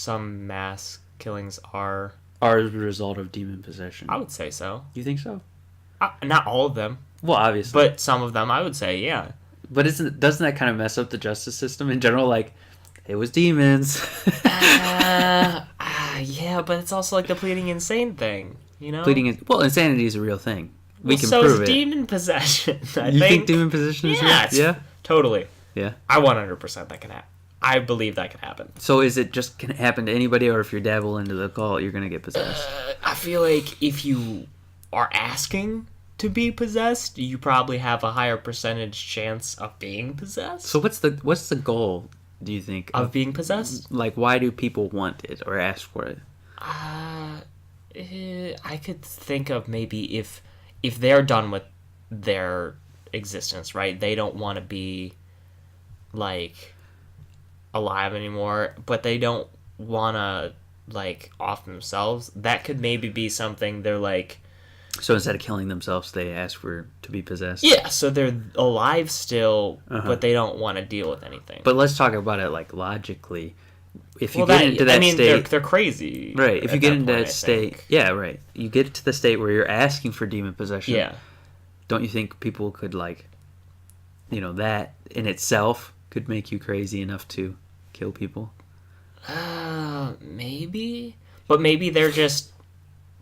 mass killings are a result of demon possession? I would say so. You think so? Not all of them. Well, obviously. But some of them, I would say, yeah. But doesn't that kind of mess up the justice system in general? It was demons. Yeah, but it's also the pleading insane thing, you know? Insanity is a real thing. We can so prove is it. demon possession. You think demon possession is real? Yeah? Totally. Yeah. I 100% that can happen. I believe that can happen. So is it just can happen to anybody, or if you dabble into the cult, you're going to get possessed? I feel like if you are asking to be possessed, you probably have a higher percentage chance of being possessed. So what's the goal, do you think? Of being possessed? Why do people want it or ask for it? I could think of maybe if they're done with their existence, right? They don't want to be alive anymore, but they don't want to off themselves. That could maybe be something they're So instead of killing themselves, they ask for to be possessed. Yeah, so they're alive still, but they don't want to deal with anything. But let's talk about it logically. If you get into that state, they're crazy, right? If you get into that state, yeah, right. You get to the state where you're asking for demon possession. Yeah. Don't you think people could that in itself could make you crazy enough to kill people? Maybe, but maybe they're just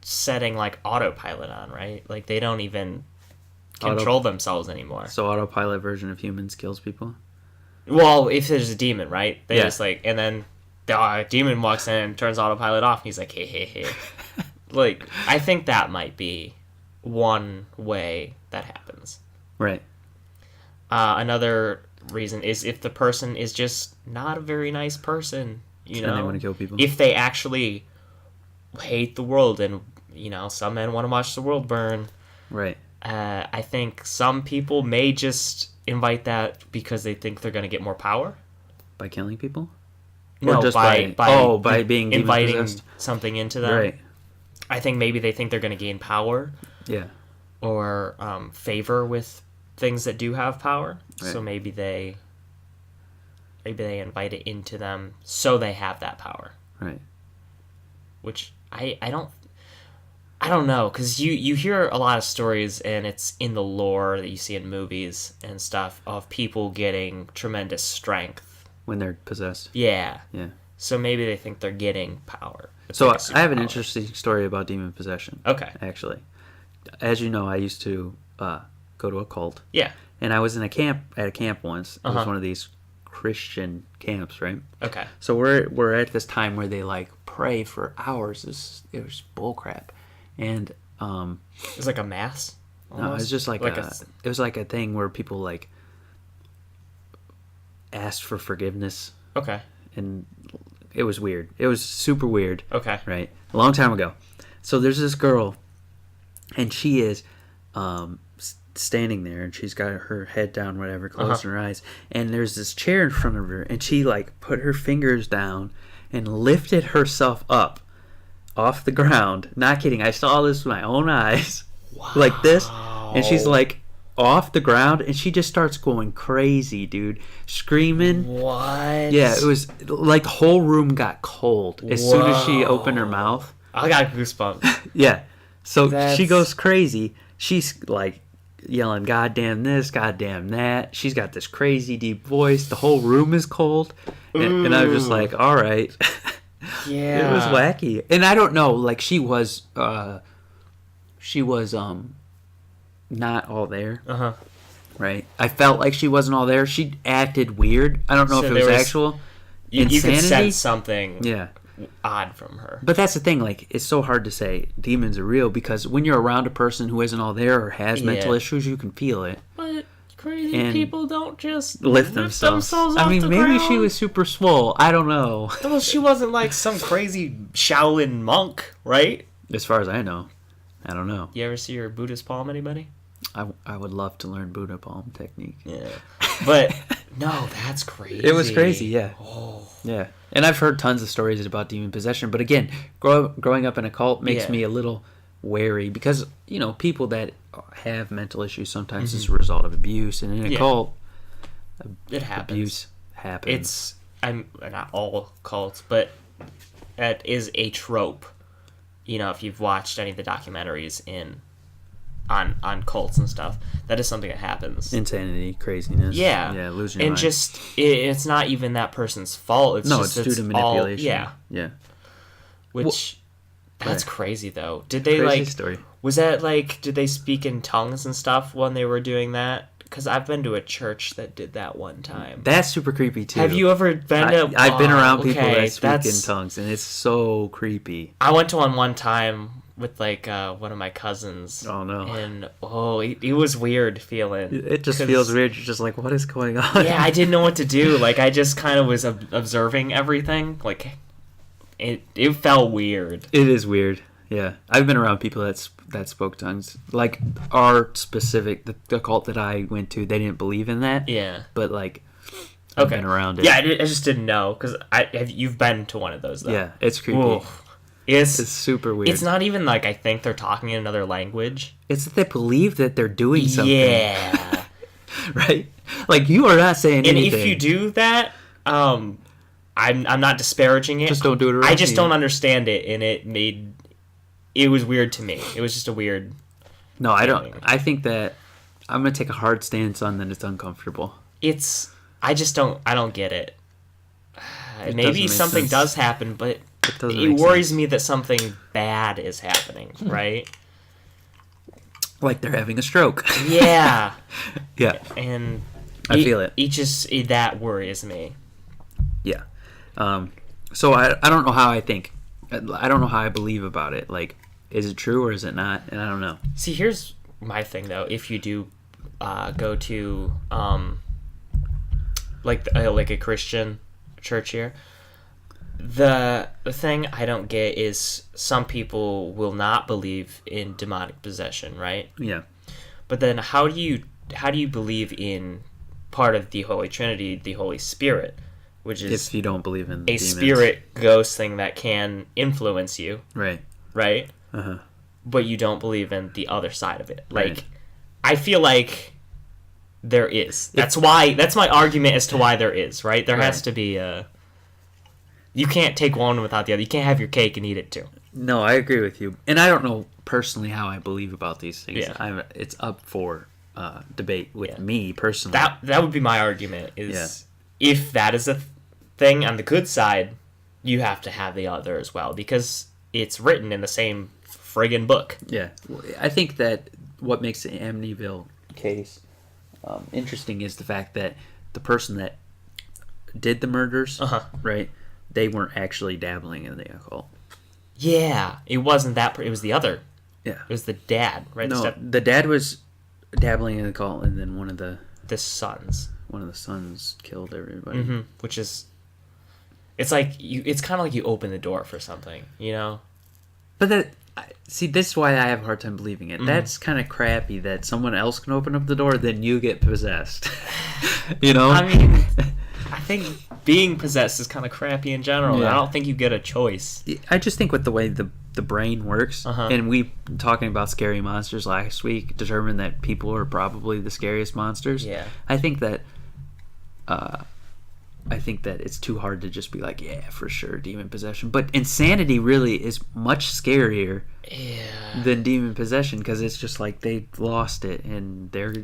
setting autopilot on, right? They don't even control themselves anymore. So autopilot version of humans kills people? Well, if there's a demon, right? They Yeah. just and then the demon walks in and turns autopilot off, and he's like, hey, hey, hey. I think that might be one way that happens. Right. Another reason is if the person is just not a very nice person, you know? And they want to kill people. If they actually hate the world and, some men want to watch the world burn. Right. I think some people may just invite that because they think they're going to get more power. By killing people? No, or just by being inviting demon-possessed? something into them. Right. I think maybe they think they're going to gain power. Yeah. Or favor with things that do have power. Right. So maybe they invite it into them so they have that power. Right. Which I don't know, because you hear a lot of stories, and it's in the lore that you see in movies and stuff of people getting tremendous strength When they're possessed. Yeah. Yeah. So maybe they think they're getting power. It's So a I have an superpower. interesting story about demon possession. Okay. Actually. As you know, I used to go to a cult. Yeah. And I was at a camp once. It was Uh-huh. one of these Christian camps, right? Okay. So we're at this time where they pray for hours. It was bull crap. And It's like a mass. no, it was almost? just Like it was like a thing where people asked for forgiveness, Okay. and it was weird. It was super weird. Okay. Right? A long time ago. So there's this girl, and she is standing there, and she's got her head down, whatever, closing her eyes, and there's this chair in front of her, and she like put her fingers down and lifted herself up off the ground. Not kidding. I saw this with my own eyes. Wow. Like this, and she's like off the ground, and she just starts going crazy, dude, screaming. What? Yeah, it was like the whole room got cold as soon as she opened her mouth. I got goosebumps. Yeah, so That's... she goes crazy. She's like yelling, "Goddamn this, goddamn that." She's got this crazy deep voice. The whole room is cold, and I was just like, "All right." Yeah, it was wacky, and I don't know. Like she was not all there. Right. I felt like she wasn't all there. She acted weird. I don't know if it was actual you could insanity. sense something. Yeah. Odd from her. But that's the thing. Like it's so hard to say demons are real because when you're around a person who isn't all there or has mental issues, you can feel it. But crazy people don't just lift themselves off I mean, the maybe ground. She was super swole. I don't know. Well, she wasn't like some crazy Shaolin monk, right? As far as I know. I don't know. You ever see her Buddhist palm, anybody? I would love to learn Buddha palm technique. Yeah. But, no, that's crazy. It was crazy, yeah. Oh. Yeah. And I've heard tons of stories about demon possession. But again, growing up in a cult makes me a little wary because, you know, people that have mental issues sometimes as a result of abuse. And in a cult, it happens. Abuse happens. I'm not all cults, but it is a trope. You know, if you've watched any of the documentaries on cults and stuff, that is something that happens. Insanity, craziness. Yeah, losing your mind. Just it's not even that person's fault. It's just it's due to manipulation. Yeah. Which that's crazy though. Did they crazy story. Was that like? Did they speak in tongues and stuff when they were doing that? Because I've been to a church that did that one time. That's super creepy too. Have you ever been to? I've been around people that speak in tongues, and it's so creepy. I went to one time with like one of my cousins. Oh no! And it was weird feeling. It just feels weird. You're just like, what is going on? Yeah, I didn't know what to do. Like I just kind of was observing everything. Like it felt weird. It is weird. Yeah, I've been around people that spoke tongues. Like our specific the cult that I went to, they didn't believe in that. Yeah, but like I've been around it. Yeah, I just didn't know because you've been to one of those though. Yeah, it's creepy. Whoa. It's super weird. It's not even like I think they're talking in another language. It's that they believe that they're doing something. Yeah. Right? Like you are not saying anything. And if you do that, I'm not disparaging it. Just don't do it around I just me. don't understand it, and it was weird to me. It was just a weird. No, I don't. I think that I'm gonna take a hard stance on that. It's uncomfortable. I don't get it. Maybe something does happen, but it worries me that something bad is happening, right? Like they're having a stroke. Yeah. Yeah. And I feel it. That worries me. Yeah. So I don't know how I think. I don't know how I believe about it. Like, is it true or is it not? And I don't know. See, here's my thing though. If you do go to like a Christian church here, the thing I don't get is some people will not believe in demonic possession, right? Yeah. But then how do you believe in part of the Holy Trinity, the Holy Spirit, which is if you don't believe in a demons. spirit ghost thing that can influence you, right? Uh-huh. But you don't believe in the other side of it. Like, right. I feel like there is. That's my argument as to why there is. Right? There has to be a. You can't take one without the other. You can't have your cake and eat it too. No, I agree with you, and I don't know personally how I believe about these things. Yeah. It's up for debate with me personally. That would be my argument. If that is a thing on the good side, you have to have the other as well because it's written in the same friggin' book. Yeah, I think that what makes the Amityville case interesting is the fact that the person that did the murders, right? They weren't actually dabbling in the occult. Yeah, it wasn't that. It was the other. Yeah, it was the dad, right? No, the dad was dabbling in the occult, and then one of the sons killed everybody. Mm-hmm. Which is, it's like it's kind of like you open the door for something, you know. But See, this is why I have a hard time believing it. That's kind of crappy that someone else can open up the door, then you get possessed. You know? I mean, I think being possessed is kind of crappy in general. Yeah. I don't think you get a choice. I just think with the way the brain works, and we talking about scary monsters last week determined that people are probably the scariest monsters. Yeah. I think that it's too hard to just be like, yeah, for sure, demon possession. But insanity really is much scarier than demon possession, because it's just like they lost it and they're,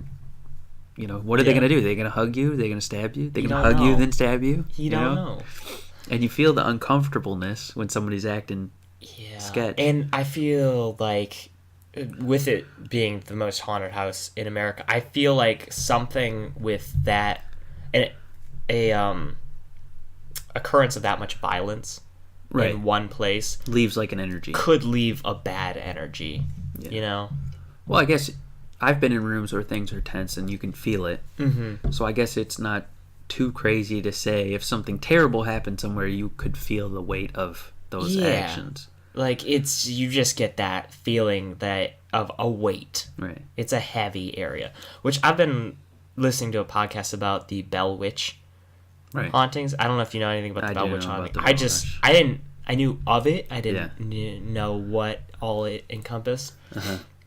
you know, what are they going to do? They're going to hug you? They're going to stab you? They're going to hug you then stab you? You don't know. And you feel the uncomfortableness when somebody's acting sketch. And I feel like with it being the most haunted house in America, I feel like something with that, and occurrence of that much violence in one place leaves like an energy. Could leave a bad energy, you know? Well, I guess I've been in rooms where things are tense and you can feel it. Mm-hmm. So I guess it's not too crazy to say if something terrible happened somewhere, you could feel the weight of those actions. Like, it's, you just get that feeling that of a weight. Right. It's a heavy area, which I've been listening to a podcast about the Bell Witch hauntings. I don't know if you know anything about the Bell Witch haunting. I knew of it. I didn't know what all it encompassed.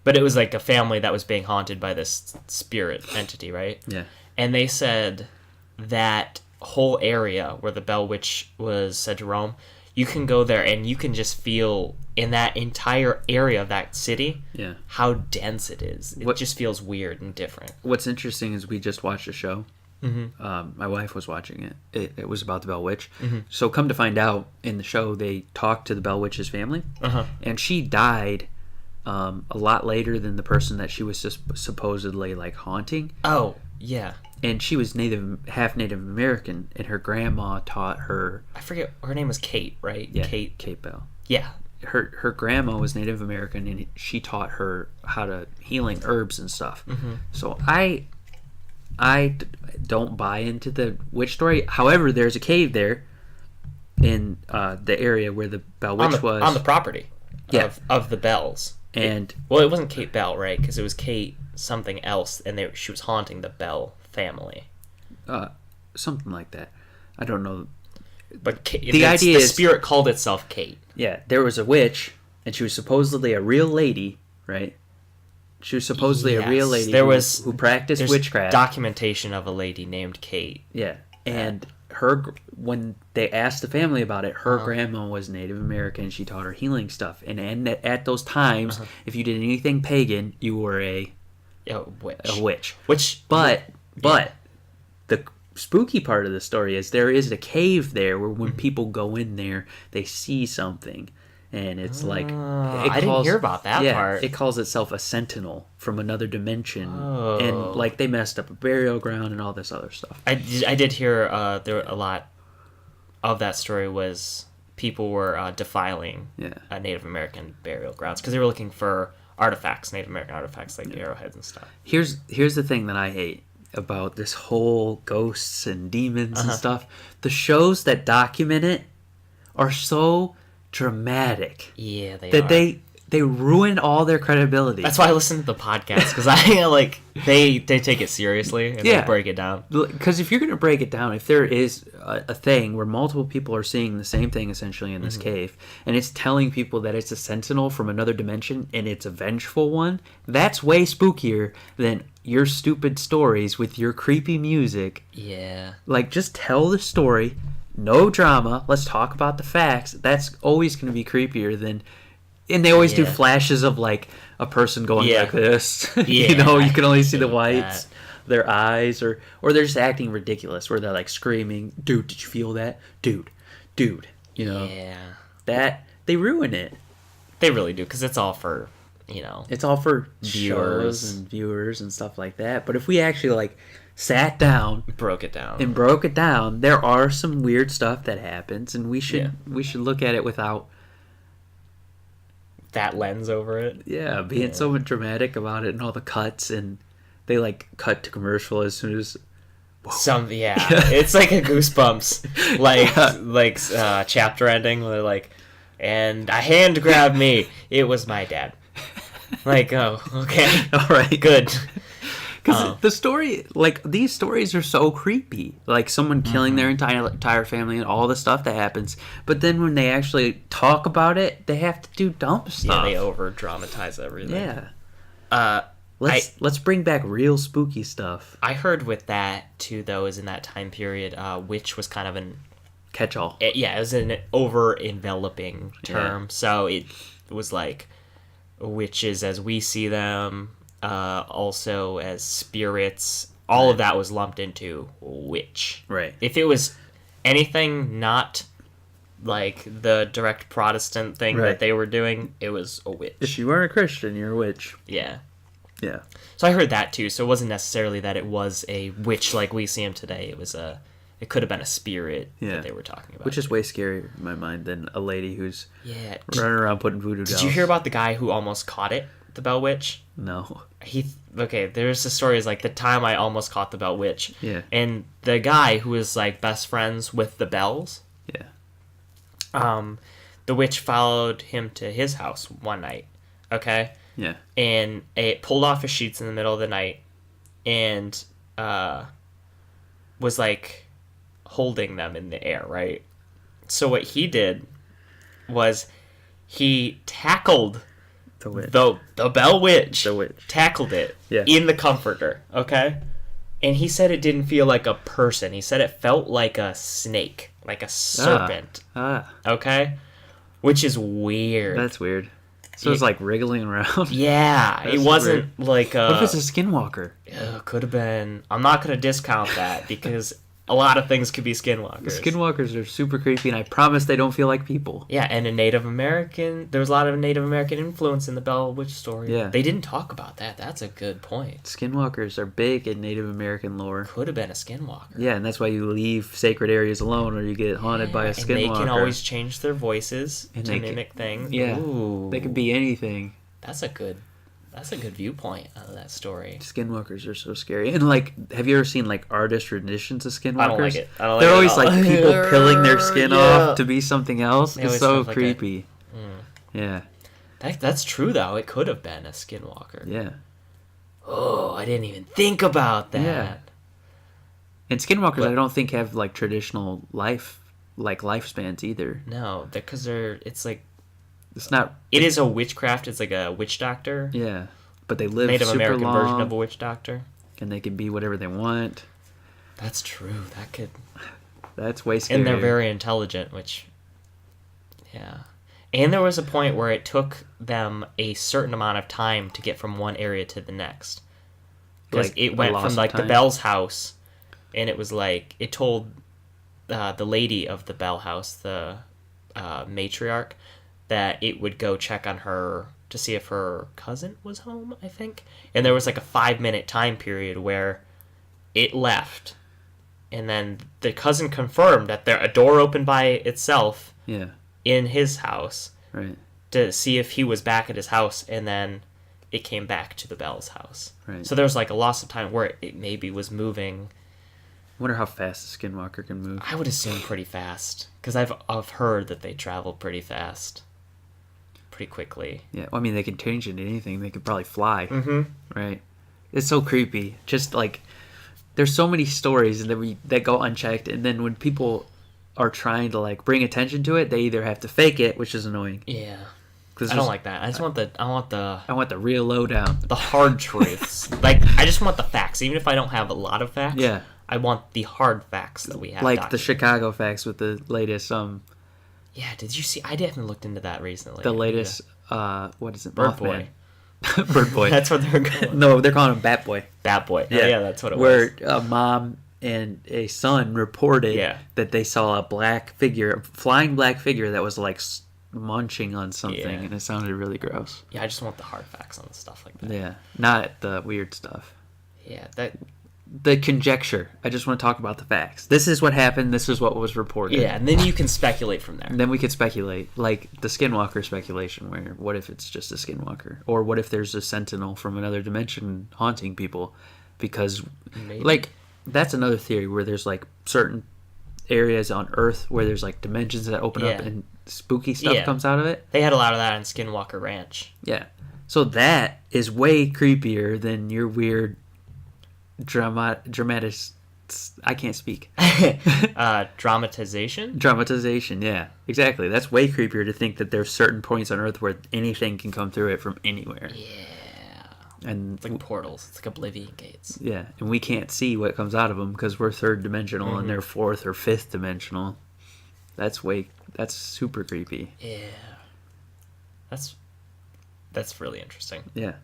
But it was like a family that was being haunted by this spirit entity, right? Yeah. And they said that whole area where the Bell Witch was said to roam, you can go there and you can just feel in that entire area of that city how dense it is. It just feels weird and different. What's interesting is we just watched a show. My wife was watching it. It was about the Bell Witch. So come to find out, in the show they talked to the Bell Witch's family, and she died a lot later than the person that she was supposedly like haunting. Oh, yeah. And she was half Native American, and her grandma taught her. I forget, her name was Kate, right? Yeah, Kate Bell. Yeah. Her grandma was Native American, and she taught her how to healing herbs and stuff. So I don't buy into the witch story. However, there's a cave there in the area where the Bell Witch was on the property of the Bells. And well, it wasn't Kate Bell, right? Because it was Kate something else, and she was haunting the Bell family. Something like that. I don't know. But the spirit called itself Kate. Yeah, there was a witch, and she was supposedly a real lady, right? She was supposedly a real lady who practiced witchcraft. Documentation of a lady named Kate. Yeah, and when they asked the family about it, her grandma was Native American. She taught her healing stuff, and at those times, if you did anything pagan, you were a witch. But the spooky part of the story is there is a cave there where when people go in there, they see something. And it's like... I didn't hear about that part. It calls itself a sentinel from another dimension. And like they messed up a burial ground and all this other stuff. I did hear there a lot of that story was people were defiling Native American burial grounds because they were looking for artifacts, Native American artifacts like arrowheads and stuff. Here's the thing that I hate about this whole ghosts and demons and stuff. The shows that document it are so... dramatic. Yeah, they ruin all their credibility. That's why I listen to the podcast, because I like they take it seriously and they break it down. Because if you're going to break it down, if there is a thing where multiple people are seeing the same thing essentially in this cave, and it's telling people that it's a sentinel from another dimension and it's a vengeful one, that's way spookier than your stupid stories with your creepy music. Yeah. Like, just tell the story. No drama. Let's talk about the facts. That's always going to be creepier than... And they always do flashes of, like, a person going like this. You know, you can only see the whites, their eyes, or they're just acting ridiculous, where they're, like, screaming, dude, did you feel that? Dude. You know? Yeah. That... They ruin it. They really do, because it's all for, you know... It's all for viewers and stuff like that. But if we actually, like... sat down, broke it down, there are some weird stuff that happens, and we should look at it without that lens over it. Being so dramatic about it and all the cuts, and they like cut to commercial as soon as it's like a Goosebumps chapter ending where like and a hand grabbed me. It was my dad. Like, oh, okay. All right. Good. Because the story, like, these stories are so creepy. Like, someone killing their entire family and all the stuff that happens. But then when they actually talk about it, they have to do dumb stuff. Yeah, they over-dramatize everything. Yeah. Let's bring back real spooky stuff. I heard with that, too, though, is in that time period, witch was kind of an... Catch-all. It was an over-enveloping term. Yeah. So it was like witches as we see them, also as spirits. All of that was lumped into witch. Right. If it was anything not like the direct Protestant thing that they were doing, it was a witch. If you weren't a Christian, you're a witch. Yeah. Yeah. So I heard that too. So it wasn't necessarily that it was a witch like we see him today. It could have been a spirit that they were talking about. Which is way scarier in my mind than a lady who's running around putting voodoo dolls. Did you hear about the guy who almost caught it, the Bell Witch? No. There's a story is like the time I almost caught the Bell Witch. Yeah. And the guy who was like best friends with the Bells. Yeah. The witch followed him to his house one night. Okay? Yeah. And it pulled off his sheets in the middle of the night and was like holding them in the air, right? So what he did was he tackled the witch. The Bell Witch. The witch. Tackled it in the comforter, okay? And he said it didn't feel like a person. He said it felt like a snake, like a serpent. Okay? Which is weird. That's weird. So it's like wriggling around? Yeah. It wasn't weird. Like a... What if it's a skinwalker? Could have been. I'm not going to discount that because a lot of things could be skinwalkers. Skinwalkers are super creepy, and I promise they don't feel like people. Yeah, and there was a lot of Native American influence in the Bell Witch story. Yeah. They didn't talk about that. That's a good point. Skinwalkers are big in Native American lore. Could have been a skinwalker. Yeah, and that's why you leave sacred areas alone or you get haunted by a skinwalker. And they can always change their voices to mimic things. Yeah. Ooh. They could be anything. That's a good viewpoint of that story. Skinwalkers are so scary. And, like, have you ever seen, like, artist renditions of skinwalkers? I don't like it. They're always, like, people peeling their skin off to be something else. It's so creepy. Yeah. That's true, though. It could have been a skinwalker. Yeah. Oh, I didn't even think about that. Yeah. And skinwalkers, I don't think, have, like, traditional lifespans either. No, because it's like... It's not... It is a witchcraft. It's like a witch doctor. Yeah. But they live Native super American long, version of a witch doctor. And they can be whatever they want. That's true. That's way scary. And they're very intelligent, which... Yeah. And there was a point where it took them a certain amount of time to get from one area to the next. Because it went from, like, the Bell's house, and it was like... It told the lady of the Bell house, the matriarch, that it would go check on her to see if her cousin was home, I think. And there was like a 5-minute time period where it left. And then the cousin confirmed that a door opened by itself in his house to see if he was back at his house. And then it came back to the Bell's house. Right. So there was like a loss of time where it maybe was moving. I wonder how fast a skinwalker can move. I would assume pretty fast. Because I've heard that they travel pretty fast. Pretty quickly. Yeah, well, I mean, they can change into anything. They could probably fly. Mm-hmm. Right. It's so creepy. Just like, there's so many stories that go unchecked, and then when people are trying to like bring attention to it, they either have to fake it, which is annoying. Yeah. I don't like that. I want the real lowdown. The hard truths. Like, I just want the facts. Even if I don't have a lot of facts. Yeah. I want the hard facts that we have. Like the Chicago facts with the latest Yeah, did you see? I haven't looked into that recently. The latest, what is it? Bird Boy. Bird Boy. That's what they're calling. No, they're calling him Bat Boy. Bat Boy. Yeah, yeah, that's what it was. Where a mom and a son reported that they saw a flying black figure that was like munching on something, and it sounded really gross. Yeah, I just want the hard facts on stuff like that. Yeah, not the weird stuff. Yeah, the conjecture. I just want to talk about the facts. This is what happened. This is what was reported. Yeah, and then you can speculate from there. And then we could speculate, like the Skinwalker speculation, where what if it's just a Skinwalker? Or what if there's a sentinel from another dimension haunting people? Because, like, that's another theory where there's, like, certain areas on Earth where there's, like, dimensions that open up and spooky stuff Yeah. comes out of it. They had a lot of that on Skinwalker Ranch. Yeah. So that is way creepier than your weird dramatic. I can't speak. Dramatization? Dramatization, yeah. Exactly. That's way creepier to think that there's certain points on Earth where anything can come through it from anywhere. Yeah. And It's like portals. It's like oblivion gates. yeah, and we can't see what comes out of them because we're third dimensional and they're fourth or fifth dimensional. That's super creepy. Yeah. That's really interesting. Yeah.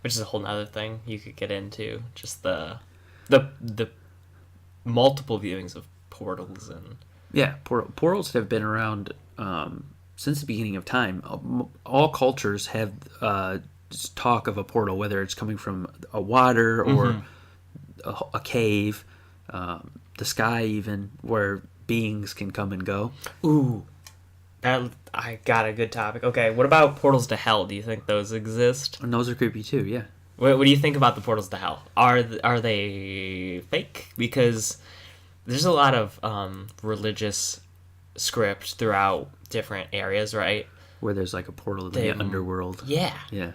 Which is a whole nother thing you could get into. Just the multiple viewings of portals and Yeah, portals have been around since the beginning of time. All cultures have talk of a portal, whether it's coming from a water or a cave, the sky even, where beings can come and go. ooh, that I got a good topic. Okay, what about portals to hell? Do you think those exist? And those are creepy too, yeah. What do you think about the portals to hell? Are they fake? Because there's a lot of religious script throughout different areas, right? Where there's like a portal to the underworld. Yeah. Yeah.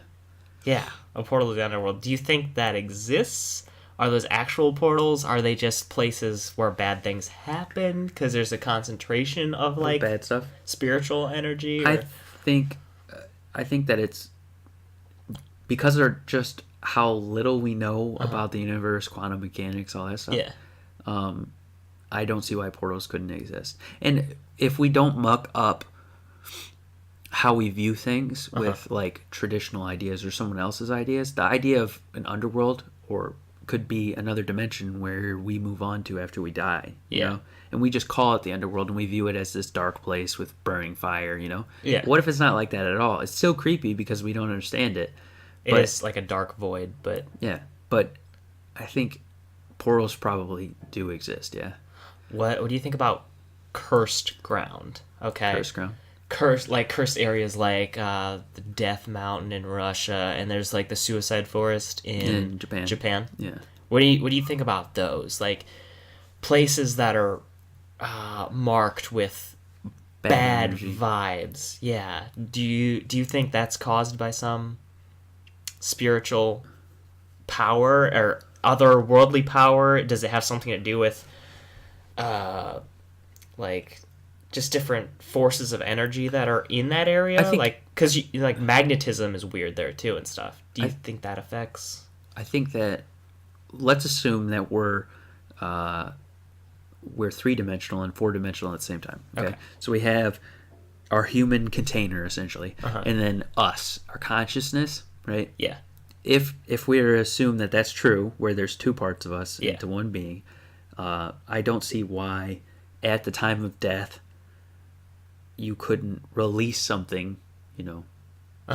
Yeah, a portal to the underworld. Do you think that exists? Are those actual portals? Are they just places where bad things happen because there's a concentration of like Bad stuff. spiritual energy? Or... I think that it's because they're just how little we know about the universe, quantum mechanics, all that stuff. Yeah. I don't see why portals couldn't exist. And if we don't muck up how we view things with like traditional ideas or someone else's ideas, the idea of an underworld or could be another dimension where we move on to after we die. You know? And we just call it the underworld and we view it as this dark place with burning fire, you know? Yeah. What if it's not like that at all? It's still creepy because we don't understand it. It is like a dark void, but... Yeah, but I think portals probably do exist, yeah. What do you think about cursed ground? Okay. Cursed ground. Cursed areas like the Death Mountain in Russia, and there's like the Suicide Forest in Japan. Yeah. What do you think about those? Like places that are marked with bad energy. vibes. Yeah. Do you think that's caused by some spiritual power or otherworldly power? Does it have something to do with like just different forces of energy that are in that area? I think, like because like magnetism is weird there too and stuff. Do you think that affects? I think that let's assume that we're 3-dimensional and 4-dimensional at the same time. Okay? So we have our human container essentially, and then us, our consciousness, right? Yeah. If we were to assume that that's true, where there's two parts of us into one being, I don't see why at the time of death you couldn't release something, you know,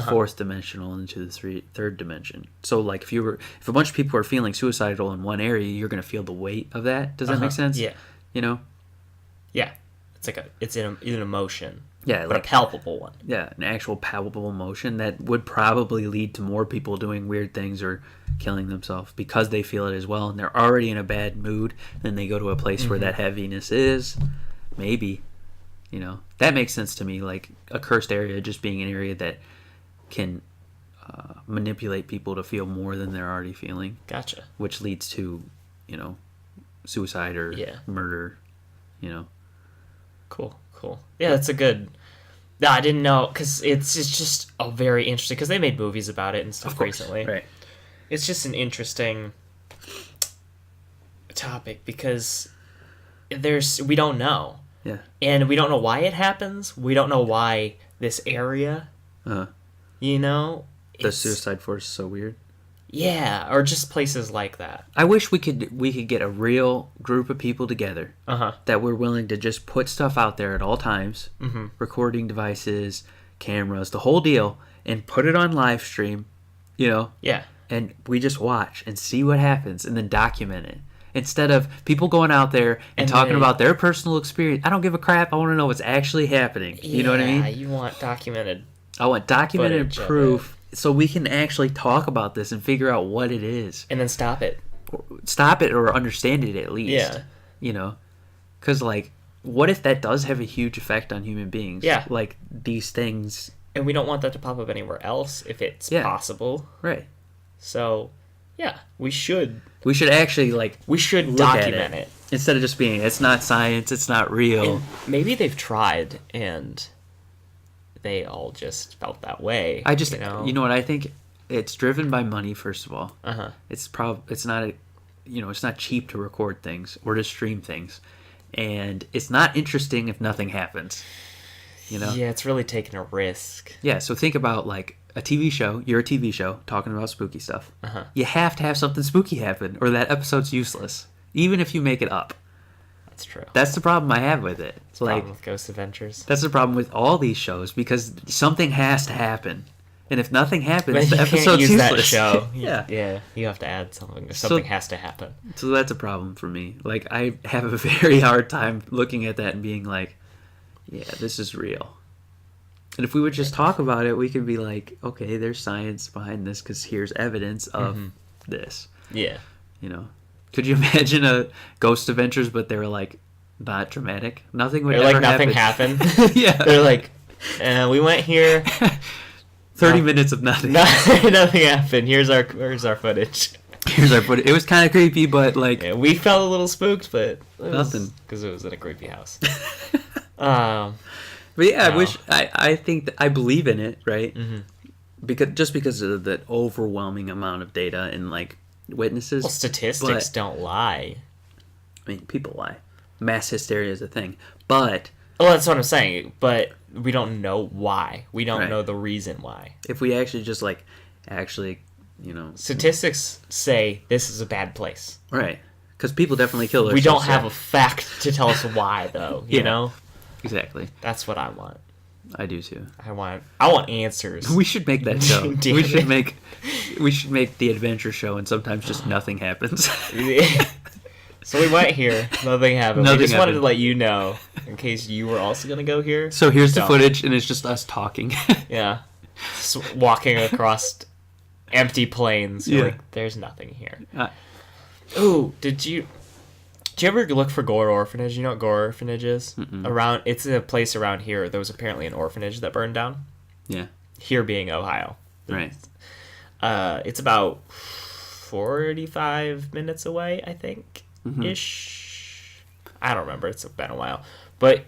fourth dimensional into the third dimension. So like if a bunch of people are feeling suicidal in one area, you're going to feel the weight of that. Does that make sense? Yeah. You know? Yeah. It's an emotion. Yeah, But like a palpable one. Yeah, an actual palpable emotion that would probably lead to more people doing weird things or killing themselves because they feel it as well and they're already in a bad mood. Then they go to a place where that heaviness is. Maybe, you know, that makes sense to me. Like a cursed area just being an area that can manipulate people to feel more than they're already feeling. Gotcha. Which leads to, you know, suicide or murder, you know. Cool. Yeah, that's a good... No, I didn't know, because it's just a very interesting... Because they made movies about it and stuff recently. Right. It's just an interesting topic, because we don't know. Yeah. And we don't know why it happens. We don't know why this area, you know... The Suicide Force is so weird. Yeah, or just places like that. I wish we could get a real group of people together that were willing to just put stuff out there at all times, recording devices, cameras, the whole deal, and put it on live stream, you know? Yeah. And we just watch and see what happens and then document it. Instead of people going out there and talking about their personal experience. I don't give a crap. I want to know what's actually happening. You know what I mean? Yeah, you want documented. I want documented proof so we can actually talk about this and figure out what it is. And then stop it. Stop it or understand it at least. Yeah. You know? Because, like, what if that does have a huge effect on human beings? Yeah. Like, these things... And we don't want that to pop up anywhere else if it's Yeah. possible. Right. So, yeah, we should actually, like... We should look document at it. Instead of just being, it's not science, it's not real. And maybe they've tried, and they all just felt that way. I just... You know what I think? It's driven by money, first of all. Uh-huh. It's not it's not cheap to record things or to stream things. And it's not interesting if nothing happens. You know? Yeah, it's really taking a risk. Yeah, so think about, like, a TV show. You're a TV show talking about spooky stuff. Uh-huh. You have to have something spooky happen, or that episode's useless. Even if you make it up. That's true. That's the problem I have with it. That's the problem with Ghost Adventures. That's the problem with all these shows, because something has to happen. And if nothing happens, the you episode's can't use useless. that show. Yeah. Yeah, you have to add something. Something has to happen. So that's a problem for me. Like, I have a very hard time looking at that and being like, yeah, this is real. And if we would just talk about it, we could be like, okay, there's science behind this because here's evidence of this. Yeah. You know? Could you imagine a Ghost Adventures, but they were, like, not dramatic? Nothing would They're ever like nothing happen. happened. Yeah. They're like, we went here. 30 minutes of nothing. Nothing happened. Here's our footage. Here's our footage. It was kind of creepy, but, like... Yeah, we felt a little spooked, but... Nothing. Because it was in a creepy house. But yeah, No. I think that I believe in it, right? Mm-hmm. Because of the overwhelming amount of data and, like, witnesses. Well, statistics don't lie. I mean, people lie. Mass hysteria is a thing, but Well, that's what I'm saying. But we don't know why. We don't Right. know the reason why. if we actually just Statistics say this is a bad place. right? Because people definitely kill themselves. We don't have there. a fact to tell us why, though. You Yeah. know, exactly. that's what I want. I do too. I want answers. We should make that show. Damn we it. should make the adventure show, and sometimes just nothing happens. So we went here. Nothing happened. Nothing We just wanted to happened. let you know in case you were also gonna go here. So here's the Don't. footage, and it's just us talking. Yeah, just walking across empty plains. You're Yeah. like, there's nothing here. Uh, Ooh, did you ever look for Gore Orphanage? You know what Gore Orphanage is? It's a place around here. There was apparently an orphanage that burned down. yeah. Here being Ohio. Right. It's about 45 minutes away, I think, ish. I don't remember. It's been a while. But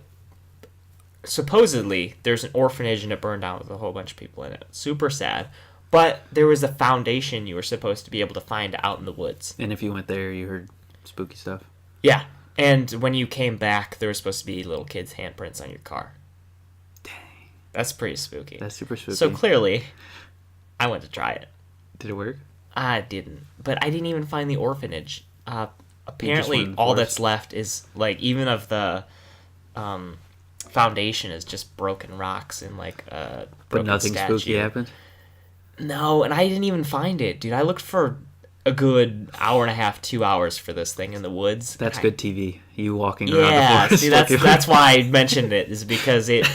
supposedly, there's an orphanage and it burned down with a whole bunch of people in it. Super sad. But there was a foundation you were supposed to be able to find out in the woods. And if you went there, you heard spooky stuff. Yeah. And when you came back, there were supposed to be little kids' handprints on your car. Dang. That's pretty spooky. That's super spooky. So clearly, I went to try it. Did it work? I didn't. But I didn't even find the orphanage. Apparently, went in the all forest. that's left is, like, even of the foundation is just broken rocks and, like, a But broken nothing statue. spooky happened? No, and I didn't even find it, dude. I looked for a good hour and a half, 2 hours for this thing in the woods. That's I- good TV. You walking around the Yeah, forest. see, that's looking- that's why I mentioned it, is because it...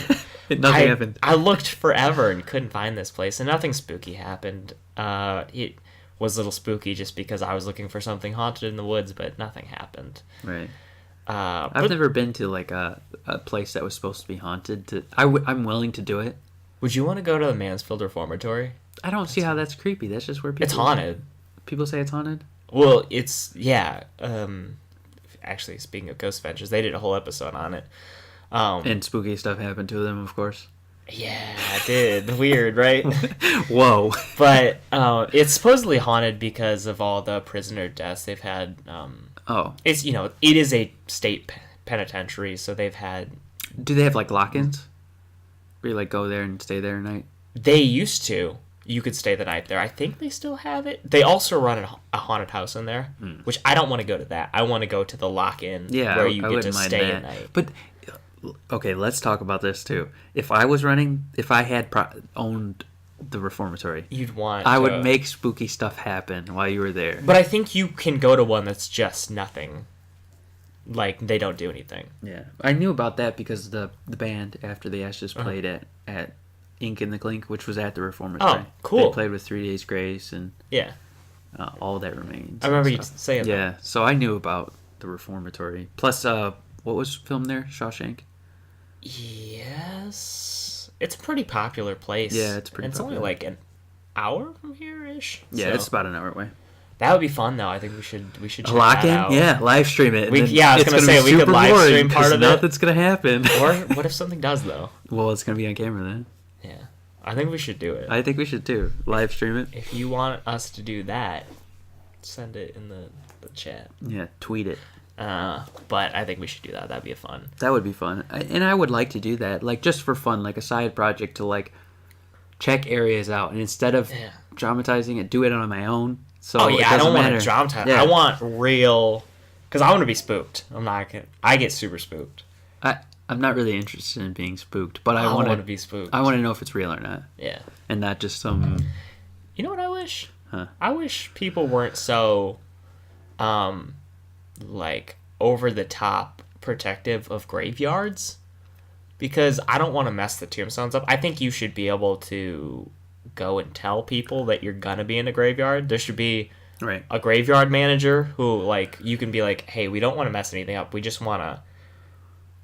Nothing happened. I looked forever and couldn't find this place, and nothing spooky happened. It was a little spooky just because I was looking for something haunted in the woods, but nothing happened. Right. But I've never been to, like, a place that was supposed to be haunted. I'm willing to do it. would you want to go to the Mansfield Reformatory? I don't see how that's creepy. That's just where people... It's haunted. People say it's haunted? Well, it's... Yeah. Actually, speaking of Ghost Adventures, they did a whole episode on it. And spooky stuff happened to them, of course. Yeah, it did. Weird, right? Whoa. But it's supposedly haunted because of all the prisoner deaths they've had. Oh. It's, it is a state penitentiary, so they've had... Do they have, like, lock-ins? Where you, like, go there and stay there at night? They used to. You could stay the night there. I think they still have it. They also run a haunted house in there, which I don't want to go to that. I want to go to the lock-in Yeah, where I you get wouldn't to mind stay that. at night. But, okay, let's talk about this, too. If I had owned the reformatory, You'd want I to... would make spooky stuff happen while you were there. But I think you can go to one that's just nothing. Like, they don't do anything. Yeah, I knew about that because the band After the Ashes played at Ink and the Clink, which was at the Reformatory. Oh, cool. They played with 3 Days Grace and Yeah. All That Remains. I remember and you stuff. saying that. Yeah, so I knew about the Reformatory. Plus, what was filmed there? Shawshank. Yes, it's a pretty popular place. Yeah, it's pretty. It's popular. only like an hour from here ish. Yeah, it's about an hour away. That would be fun though. I think we should check Lock that in, out. yeah, live stream it. I was gonna say we could live stream part of it. Nothing's gonna happen. Or what if something does though? Well, it's gonna be on camera then. Yeah, I think we should do it. I think we should too. Live stream it. If you want us to do that, send it in the chat. Yeah, tweet it. But I think we should do that. That'd be fun. That would be fun, and I would like to do that, like just for fun, like a side project to like check areas out, and instead of dramatizing it, do it on my own. So I don't want to dramatize. Yeah. I want real, because I want to be spooked. I get super spooked. I'm not really interested in being spooked, but I want to be spooked. I want to know if it's real or not. Yeah. And not just some. You know what I wish? Huh. I wish people weren't so, like over the top protective of graveyards, because I don't want to mess the tombstones up. I think you should be able to go and tell people that you're gonna be in a graveyard. There should be a graveyard manager who, like, you can be like, hey, we don't want to mess anything up. We just want to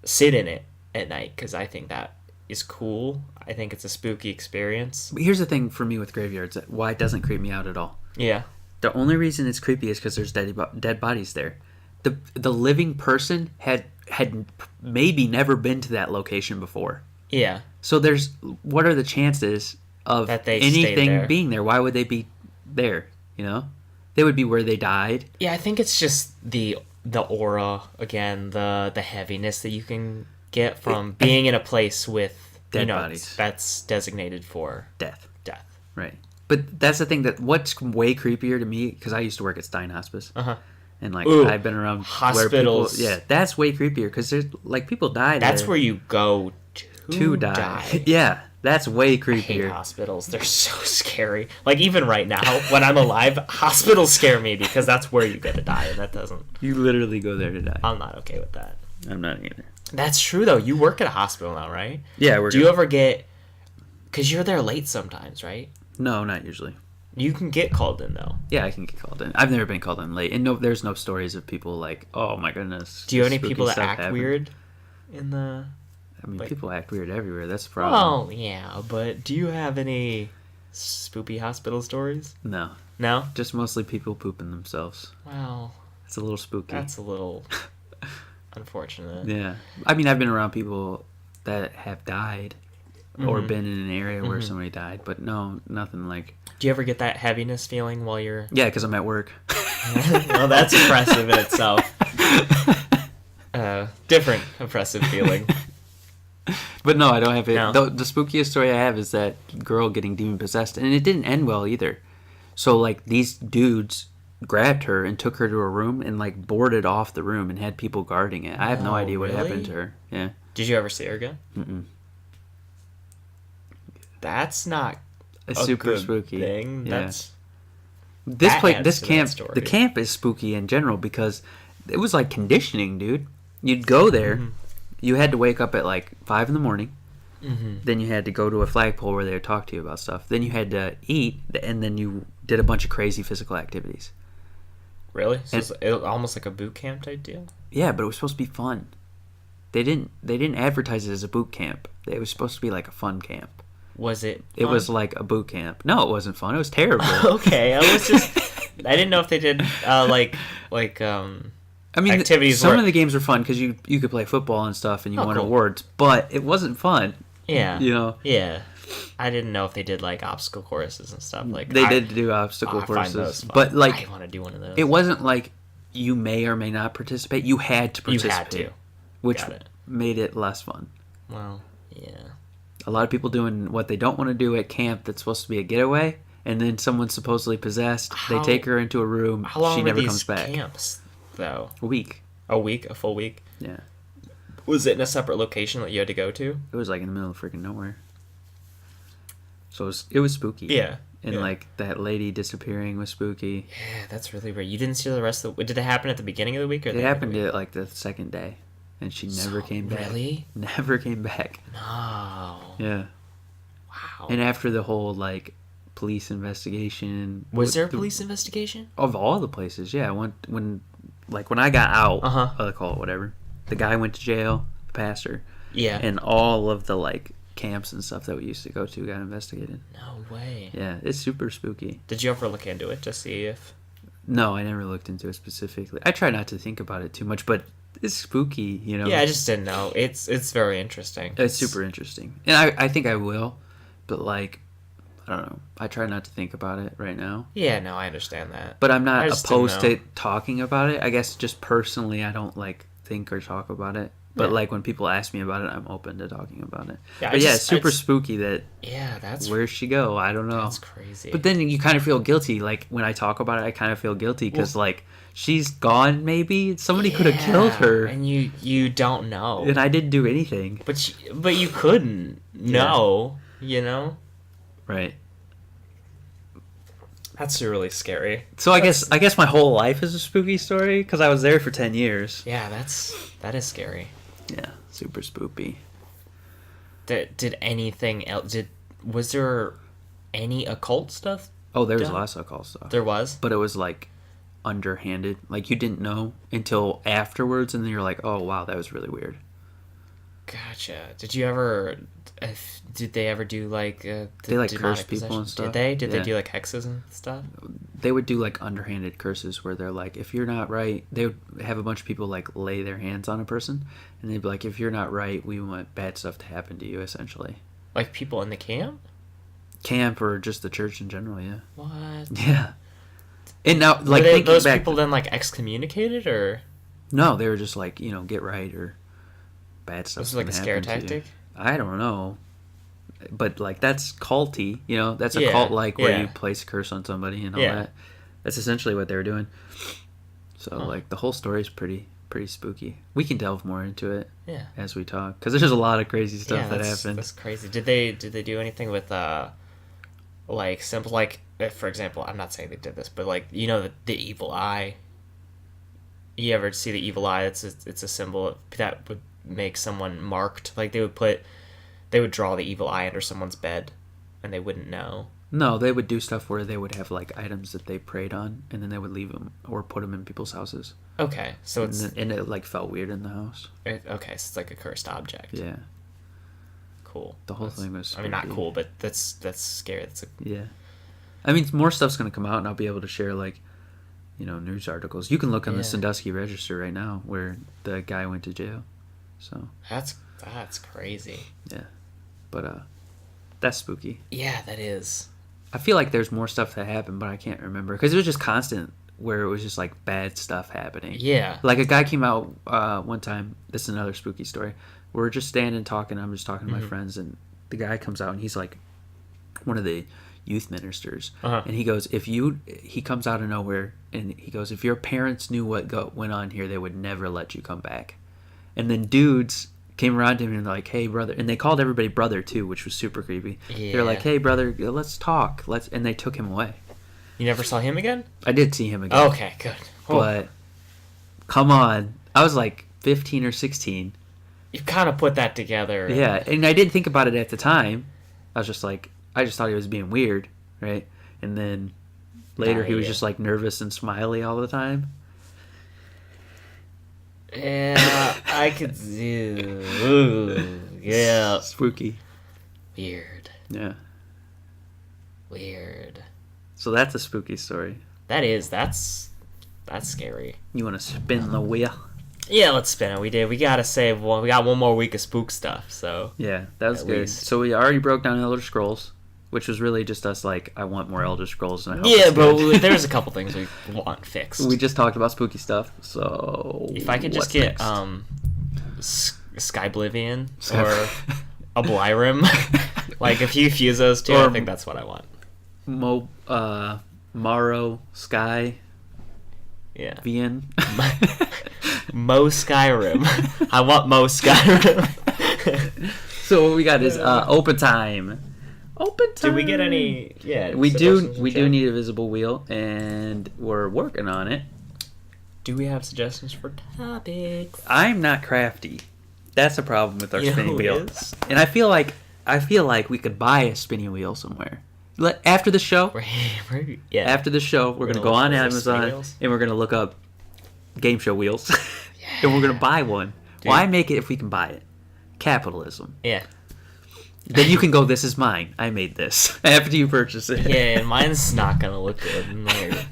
sit in it at night because I think that is cool. I think it's a spooky experience. But here's the thing for me with graveyards: why it doesn't creep me out at all. Yeah. The only reason it's creepy is because there's dead bodies there. The living person had maybe never been to that location before. Yeah. So what are the chances of that they anything being there? Why would they be there? You know, they would be where they died. Yeah, I think it's just the aura again, the heaviness that you can get from being in a place with dead bodies that's designated for death. Right. But that's the thing that what's way creepier to me, because I used to work at Stein Hospice. And like I've been around hospitals. Where people, that's way creepier because there's like people die. That's there where you go to die. Yeah, that's way creepier. I hate hospitals. They're so scary. Like even right now, when I'm alive, hospitals scare me because that's where you get to die, and that doesn't. You literally go there to die. I'm not okay with that. I'm not either. That's true though. You work at a hospital now, right? Yeah. Do you ever get? Because you're there late sometimes, right? No, not usually. You can get called in though. Yeah, I can get called in. I've never been called in late, and there's no stories of people like, oh my goodness. Do you have any people that act weird? In the. I mean, people act weird everywhere. That's the problem. Well, yeah, but do you have any spoopy hospital stories? No. No? Just mostly people pooping themselves. Well, it's a little spooky. That's a little unfortunate. Yeah, I mean, I've been around people that have died. Or been in an area where somebody died, but no, nothing like. Do you ever get that heaviness feeling while you're? Yeah, because I'm at work. Well, that's impressive in itself. Different impressive feeling. But no, I don't have it. No. The spookiest story I have is that girl getting demon possessed, and it didn't end well either. So like these dudes grabbed her and took her to a room and like boarded off the room and had people guarding it. I have no idea what happened to her. Yeah. Did you ever see her again? Mm-mm. That's not a super good spooky thing. Yeah. That's this camp. The camp is spooky in general because it was like conditioning, dude. You'd go there, you had to wake up at like 5 a.m. Then you had to go to a flagpole where they would talk to you about stuff. Then you had to eat, and then you did a bunch of crazy physical activities. Really? So it's almost like a boot camp type deal. Yeah, but it was supposed to be fun. They didn't advertise it as a boot camp. It was supposed to be like a fun camp. Was it fun? It was like a boot camp. No, it wasn't fun. It was terrible. Okay, I didn't know if they did like I mean, activities. Some of the games were fun because you could play football and stuff, and you won awards. But it wasn't fun. Yeah, you know. Yeah, I didn't know if they did like obstacle courses and stuff. Like they did do obstacle courses, but like I want to do one of those. It wasn't like you may or may not participate. You had to participate. You had to, which made it less fun. Well, yeah. A lot of people doing what they don't want to do at camp that's supposed to be a getaway, and then someone's supposedly possessed. They take her into a room. How long she were never these comes back. Camps, though? A week. A week? A full week? Yeah. Was it in a separate location that you had to go to? It was like in the middle of freaking nowhere. So it was spooky. Yeah. And like that lady disappearing was spooky. Yeah, that's really weird. You didn't see the rest of the... Did it happen at the beginning of the week? Or it happened at like the second day. And she never came back. Really? Never came back. No. Yeah. Wow. And after the whole like police investigation, was there a police investigation of all the places? Yeah, when I got out, I'll call it whatever. the guy went to jail, the pastor, Yeah. and all of the like camps and stuff that we used to go to got investigated. No way. Yeah, it's super spooky. Did you ever look into it to see if? No, I never looked into it specifically. I try not to think about it too much, but it's spooky, you know. Yeah, I just didn't know. It's very interesting. It's super interesting, and I think I will, but like, I don't know. I try not to think about it right now. Yeah, no, I understand that. But I'm I not just opposed didn't to talking about it. I guess just personally, I don't like think or talk about it. But Yeah. like when people ask me about it, I'm open to talking about it. Yeah, But it's super spooky that Yeah, that's where'd she go? I don't know. that's crazy. But then you kind of feel guilty. Like when I talk about it, I kind of feel guilty because like she's gone. Maybe somebody could have killed her, and you don't know. and I didn't do anything. But you couldn't know. You know. Right. That's really scary. So I guess my whole life is a spooky story because I was there for 10 years. Yeah, that is scary. Yeah, super spooky. Did anything else? Was there any occult stuff? Oh, there was Done? lots of occult stuff. There was. But it was like underhanded. Like you didn't know until afterwards, and then you're like, oh wow, that was really weird. Gotcha. Did you ever? Did they ever do like? They like demonic curse people possession? and stuff. Did they? Did Yeah. they do like hexes and stuff? They would do like underhanded curses where they're like, if you're not right, they would have a bunch of people like lay their hands on a person, and they'd be like, if you're not right, we want bad stuff to happen to you, essentially. Like people in the camp? Camp or just the church in general, yeah. What? Yeah. And now, Were like, thinking those back, people then like excommunicated or? no, they were just like, get right or bad stuff. Was it like a scare tactic? I don't know, but like that's culty, that's a Yeah, cult like where yeah. you place a curse on somebody and all Yeah. that. That's essentially what they were doing. So Huh. like the whole story is pretty spooky. We can delve more into it Yeah. as we talk because there's a lot of crazy stuff Yeah, that that's, happened. That's crazy. Did they do anything with like simple like for example, I'm not saying they did this, but like the evil eye. You ever see the evil eye? It's a symbol that would make someone marked. Like they would draw the evil eye under someone's bed, and they wouldn't know. No, they would do stuff where they would have like items that they prayed on, and then they would leave them or put them in people's houses. Okay, so it's And it like felt weird in the house. okay. So it's like a cursed object. Yeah, Cool. the whole thing was. I mean, not spooky. cool, but that's scary. That's Yeah, I mean, more stuff's gonna come out, and I'll be able to share like, news articles. You can look on the Yeah. Sandusky Register right now where the guy went to jail. So that's crazy. yeah, but that's spooky. Yeah, that is. I feel like there's more stuff that happened, but I can't remember because it was just constant where it was just like bad stuff happening. Yeah. Like a guy came out one time. This is another spooky story. We're just standing talking. I'm just talking to my friends, and the guy comes out and he's like one of the youth ministers, and he goes, he comes out of nowhere and he goes, if your parents knew what went on here, they would never let you come back. And then dudes came around to him and they're like, hey brother, and they called everybody brother too, which was super creepy. Yeah. They're like, hey brother, let's talk, and they took him away. You never saw him again? I did see him again. Okay, good. Oh, But come on, I was like 15 or 16. you kind of put that together. Yeah, and I didn't think about it at the time. I was just like, I just thought he was being weird, right? And then later he was yeah. just like nervous and smiley all the time. Yeah, I could do. Ooh, yeah. Spooky. Weird. Yeah. Weird. So that's a spooky story. That's scary. You want to spin the wheel? Yeah, let's spin it. We gotta save one. We got one more week of spook stuff. So Yeah, that was At good. least. So we already broke down Elder Scrolls, which was really just us like, I want more Elder Scrolls. And I hope yeah, it's but good. there's a couple things we want fixed. We just talked about spooky stuff, so If I could just what's get next? Skyblivion or Oblivion, like if you fuse those two, I Or- think that's what I want. Morrow Sky Yeah. Vian. Mo Skyrim. I want Mo Skyrim. So what we got is open time. Open time. Do we get any? Yeah. We suggestions do. in We chat? do need a visible wheel, and we're working on it. Do we have suggestions for topics? I'm not crafty. That's a problem with our You know spinning who wheel. is? And I feel like we could buy a spinning wheel somewhere. After the show, Yeah. after the show, we're gonna go look on for spinning Amazon wheels? and we're gonna look up game show wheels, and we're gonna buy one. Why make it if we can buy it? Capitalism. Yeah. Then you can go, this is mine. I made this. After you purchase it. Yeah, and mine's not gonna look good. Like,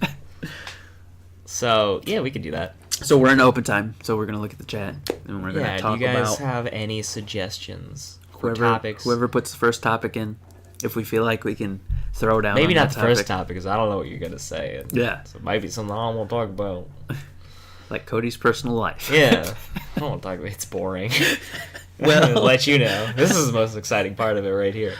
so, yeah, we could do that. So we're in open time. So we're going to look at the chat. And we're going to talk do you guys about have any suggestions for whoever, topics? whoever puts the first topic in. If we feel like we can throw down Maybe on not that the first topic, because I don't know what you're gonna say. And Yeah. so it might be something I don't want to talk about. Like Cody's personal life. Yeah. I don't want to talk about it. It's boring. Well. Let you know. This is the most exciting part of it right here.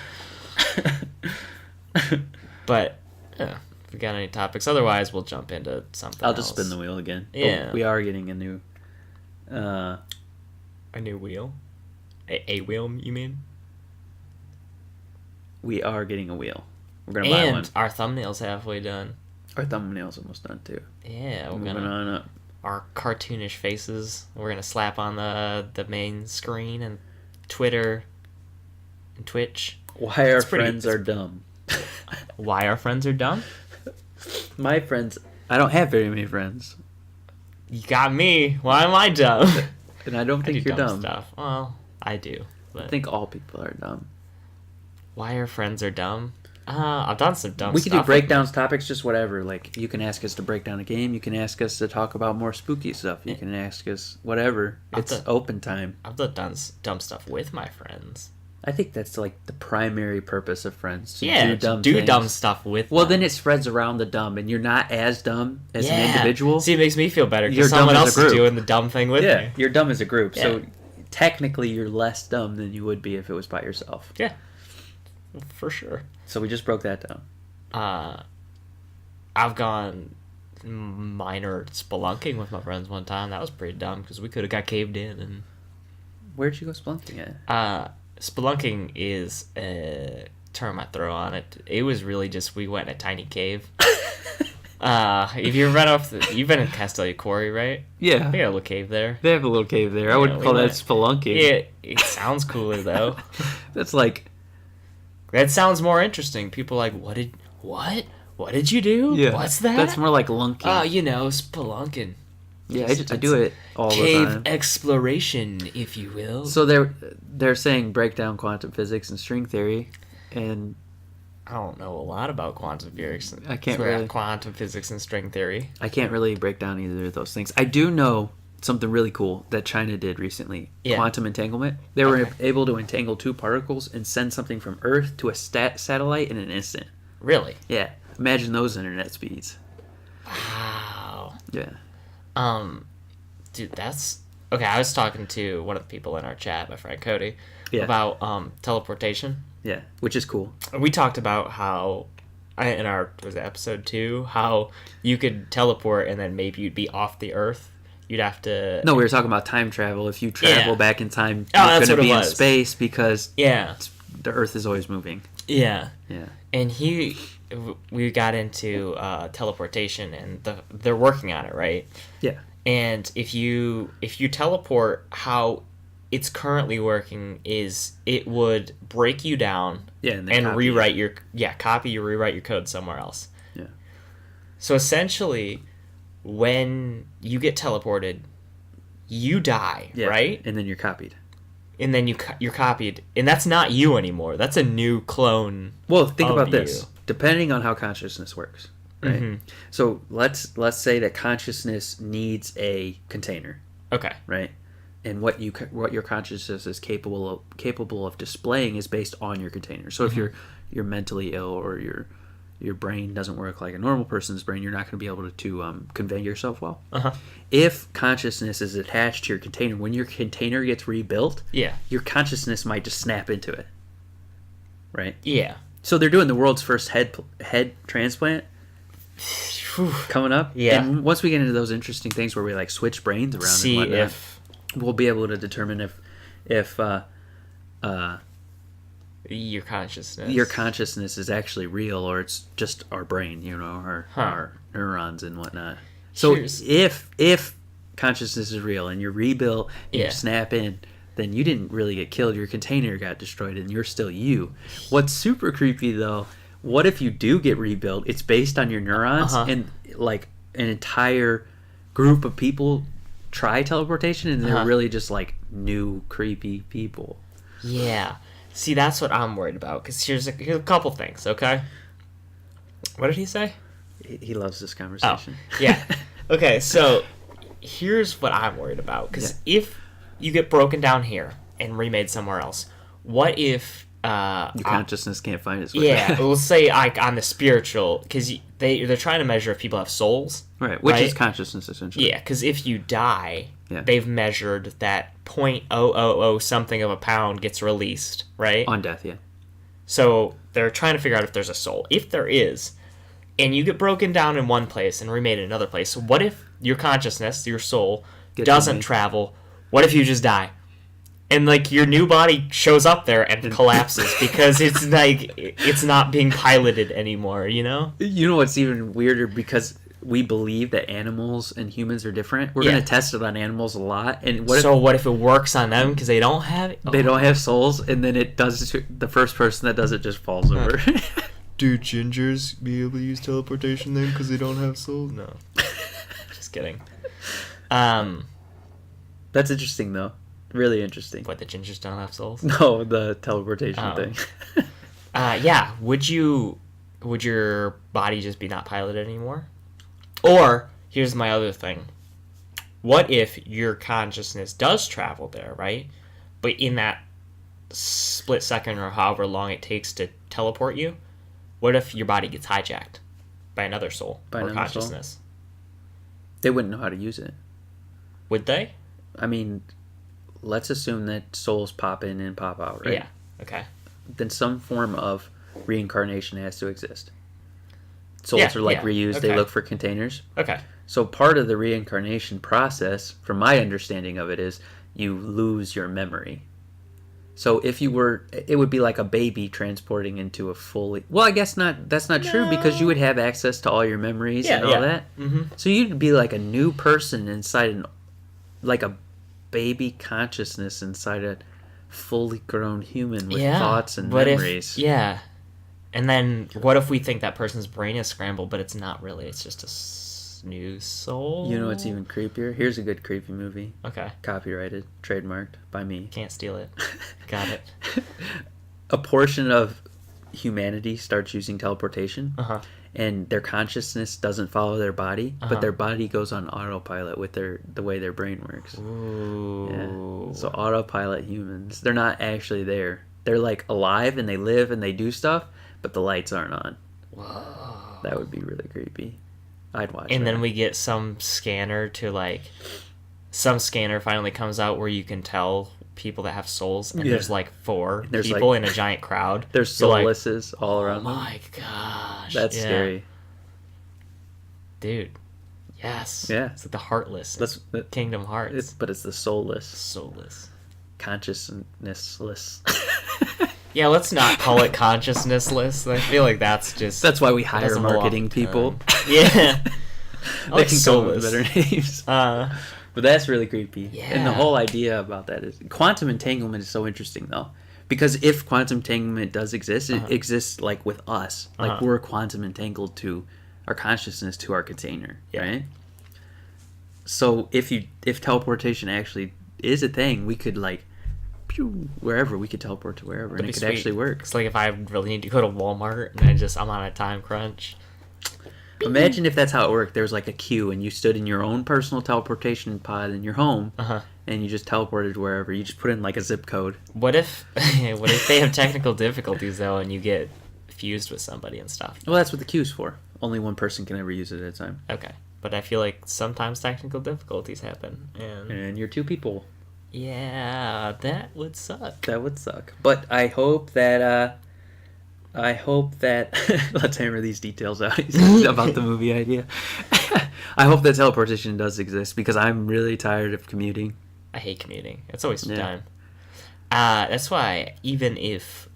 But, yeah, if we got any topics. Otherwise, we'll jump into something I'll just else. spin the wheel again. Yeah. Oh, we are getting a new... A new wheel? A wheel, you mean? We are getting a wheel. We're going to buy one. And our thumbnail's halfway done. Our thumbnail's almost done, too. Yeah, we're Moving gonna... on up. Our cartoonish faces, we're going to slap on the main screen, and Twitter and Twitch. Why our friends are dumb. Why our friends are dumb? My friends... I don't have very many friends. You got me. Why am I dumb? And I don't I think do you're dumb. stuff. Well, I do. But I think all people are dumb. why our friends are dumb? I've done some dumb We stuff. could do breakdowns, topics, just whatever. Like, you can ask us to break down a game. You can ask us to talk about more spooky stuff. You can ask us whatever. It's open time. I've done dumb stuff with my friends. I think that's like the primary purpose of friends. To Yeah, do dumb do things. dumb stuff with Well, them. then it spreads around the dumb, and you're not as dumb as an individual. See, it makes me feel better You're because dumb someone as a else is group. doing the dumb thing with Yeah, me. you're dumb as a group. Yeah. So technically, you're less dumb than you would be if it was by yourself. Yeah, for sure. So we just broke that down. I've gone minor spelunking with my friends one time. That was pretty dumb because we could have got caved in. And Where'd you go spelunking at? spelunking is a term I throw on it. It was really just we went in a tiny cave. If you run off, you've been in Castelli Quarry, right? Yeah. They got a little cave there. They have a little cave there. I Yeah, wouldn't we call that went- spelunking. Yeah, it sounds cooler though. That's like... That sounds more interesting. People are like, what did you do? Yeah. What's that? That's more like lunking. Spelunking. Yeah, I do it all the Cave time. exploration, if you will. So they're saying break down quantum physics and string theory, and I don't know a lot about quantum physics. I can't really- Quantum physics and string theory. I can't really break down either of those things. I do know something really cool that China did recently. Yeah. Quantum entanglement. They were Okay. able to entangle two particles and send something from Earth to a satellite in an instant. Really? Yeah. Imagine those internet speeds. Wow. Yeah. Dude, that's okay. I was talking to one of the people in our chat, my friend Cody, Yeah. about teleportation. Yeah. Which is cool. We talked about how in our was it episode 2 how you could teleport and then maybe you'd be off the Earth. You'd have to. No, we were talking about time travel. If you travel Yeah. back in time, Oh, you're that's going to what it be in was. space because Yeah. the Earth is always moving. Yeah. Yeah. And we got into teleportation, and they're working on it, right? Yeah. And if you teleport, how it's currently working is it would break you down Yeah, and then and copy rewrite rewrite your code somewhere else. Yeah. So essentially, when you get teleported, you die, Yeah. right? And then you're copied. And then you're copied, and that's not you anymore. That's a new clone. Well, think of about this. you. Depending on how consciousness works, right? Mhm. So let's say that consciousness needs a container, Okay. right? And what your consciousness is capable of displaying is based on your container. So if you're mentally ill or your brain doesn't work like a normal person's brain, you're not going to be able to convey yourself well. Uh-huh. If consciousness is attached to your container, when your container gets rebuilt, Yeah. your consciousness might just snap into it, right? Yeah. So they're doing the world's first head transplant coming up. Yeah. And once we get into those interesting things where we like switch brains around See and whatnot, if we'll be able to determine if your consciousness. your consciousness is actually real or it's just our brain, our neurons and whatnot. So Cheers. if consciousness is real and you're rebuilt and Yeah. you snap in, then you didn't really get killed. Your container got destroyed and you're still you. What's super creepy though, what if you do get rebuilt? It's based on your neurons and like an entire group of people try teleportation and they're really just like new creepy people. Yeah. See, that's what I'm worried about. Because here's a couple things, okay? What did he say? He loves this conversation. Oh, yeah. Okay, so here's what I'm worried about. Because if you get broken down here and remade somewhere else, what if... your consciousness can't find its way. Yeah, we'll say like on the spiritual, because they're trying to measure if people have souls. Right, which is consciousness, essentially. Yeah, because if you die, they've measured that 0.000 something of a pound gets released, right? On death, yeah. So they're trying to figure out if there's a soul. If there is, and you get broken down in one place and remade in another place, what if your consciousness, your soul, doesn't travel? What if you just die? And like your new body shows up there and collapses because it's like it's not being piloted anymore, you know? You know what's even weirder, because we believe that animals and humans are different. We're going to test it on animals a lot. And what if it works on them because they don't have they don't have souls, and then it does the first person that does it just falls over. Do gingers be able to use teleportation then because they don't have souls? No. Just kidding. That's interesting though. Really interesting. What, the gingers don't have souls? No, the teleportation thing. Yeah. Would your body just be not piloted anymore? Or, here's my other thing. What if your consciousness does travel there, right? But in that split second or however long it takes to teleport you, what if your body gets hijacked by another soul or consciousness? They wouldn't know how to use it. Would they? I mean, let's assume that souls pop in and pop out, right? Yeah. Okay. Then some form of reincarnation has to exist. Souls are reused. Okay. They look for containers. Okay. So part of the reincarnation process, from my understanding of it, is you lose your memory. So if you were, it would be like a baby transporting into a fully... Well, I guess not. That's not true, because you would have access to all your memories and all that. Mm-hmm. So you'd be like a new person inside like a baby consciousness inside a fully grown human with thoughts and memories. And then what if we think that person's brain is scrambled, but it's not really? It's just a new soul? You know what's even creepier? Here's a good creepy movie. Okay. Copyrighted, trademarked by me. Can't steal it. Got it. A portion of humanity starts using teleportation, and their consciousness doesn't follow their body, but their body goes on autopilot with the way their brain works. Ooh. Yeah. So autopilot humans, they're not actually there. They're like alive and they live and they do stuff, but the lights aren't on. Whoa. That would be really creepy. I'd watch And that. then we get some scanner finally comes out where you can tell people that have souls, and there's like four people in a giant crowd. There's soullesses all around them. Oh my gosh. That's scary. Dude. Yes. Yeah. It's like the Heartless. Kingdom Hearts. But it's the soulless. Soulless. Consciousnessless. Yeah, let's not call it consciousnessless. I feel like that's why we hire marketing people. Yeah. They can come up with better names. But that's really creepy. Yeah. And the whole idea about that is quantum entanglement is so interesting though. Because if quantum entanglement does exist, it exists like with us. Like we're quantum entangled to our consciousness, to our container, right? So if teleportation actually is a thing, we could like wherever, we could teleport to wherever, and it could actually work. It's like if I really need to go to Walmart and I'm on a time crunch. Imagine if that's how it worked. There was like a queue, and you stood in your own personal teleportation pod in your home, and you just teleported wherever. You just put in like a zip code. What if they have technical difficulties though, and you get fused with somebody and stuff? Well, that's what the queue's for. Only one person can ever use it at a time. Okay, but I feel like sometimes technical difficulties happen, and you're two people. Yeah, that would suck. That would suck. But I hope that let's hammer these details out about the movie idea. I hope that teleportation does exist, because I'm really tired of commuting. I hate commuting. It's always time. That's why even if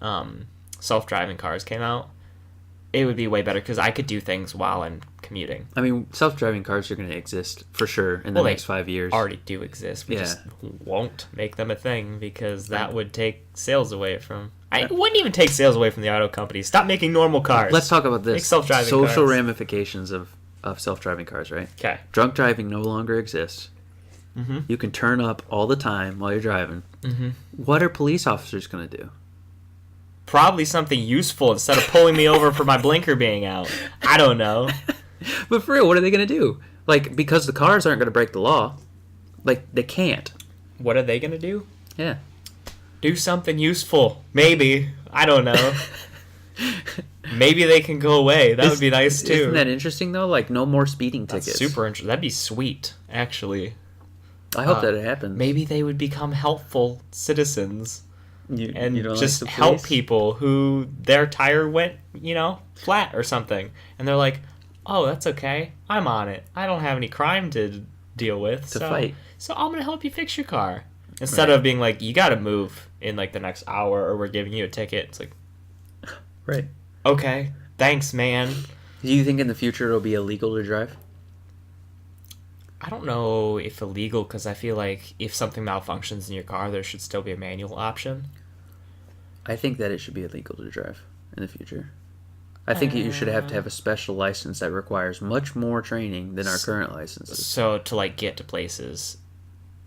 self-driving cars came out, it would be way better, because I could do things while I'm commuting. I mean, self-driving cars are going to exist for sure in the next 5 years. Already do exist. We just won't make them a thing, because that would take sales away from... It wouldn't even take sales away from the auto companies. Stop making normal cars. Let's talk about this. Make self-driving social cars. ramifications of self-driving cars, right? Okay. Drunk driving no longer exists. Mm-hmm. You can turn up all the time while you're driving. Mm-hmm. What are police officers going to do? Probably something useful instead of pulling me over for my blinker being out. I don't know. But for real, what are they going to do? Like, because the cars aren't going to break the law. Like, they can't. What are they going to do? Yeah. Do something useful. Maybe. I don't know. Maybe they can go away. That would be nice, too. Isn't that interesting, though? Like, no more speeding tickets. That's super interesting. That'd be sweet, actually. I hope that it happens. Maybe they would become helpful citizens and you don't just like the help police? people who their tire went, flat or something. And they're like, oh, that's okay. I'm on it. I don't have any crime to deal with. To fight. So I'm going to help you fix your car. Instead of being like, you got to move in like the next hour or we're giving you a ticket. It's like, Right. okay, thanks, man. Do you think in the future it'll be illegal to drive? I don't know if illegal, because I feel like if something malfunctions in your car, there should still be a manual option. I think that it should be illegal to drive in the future. I think you should have to have a special license that requires much more training than our current licenses. So to like get to places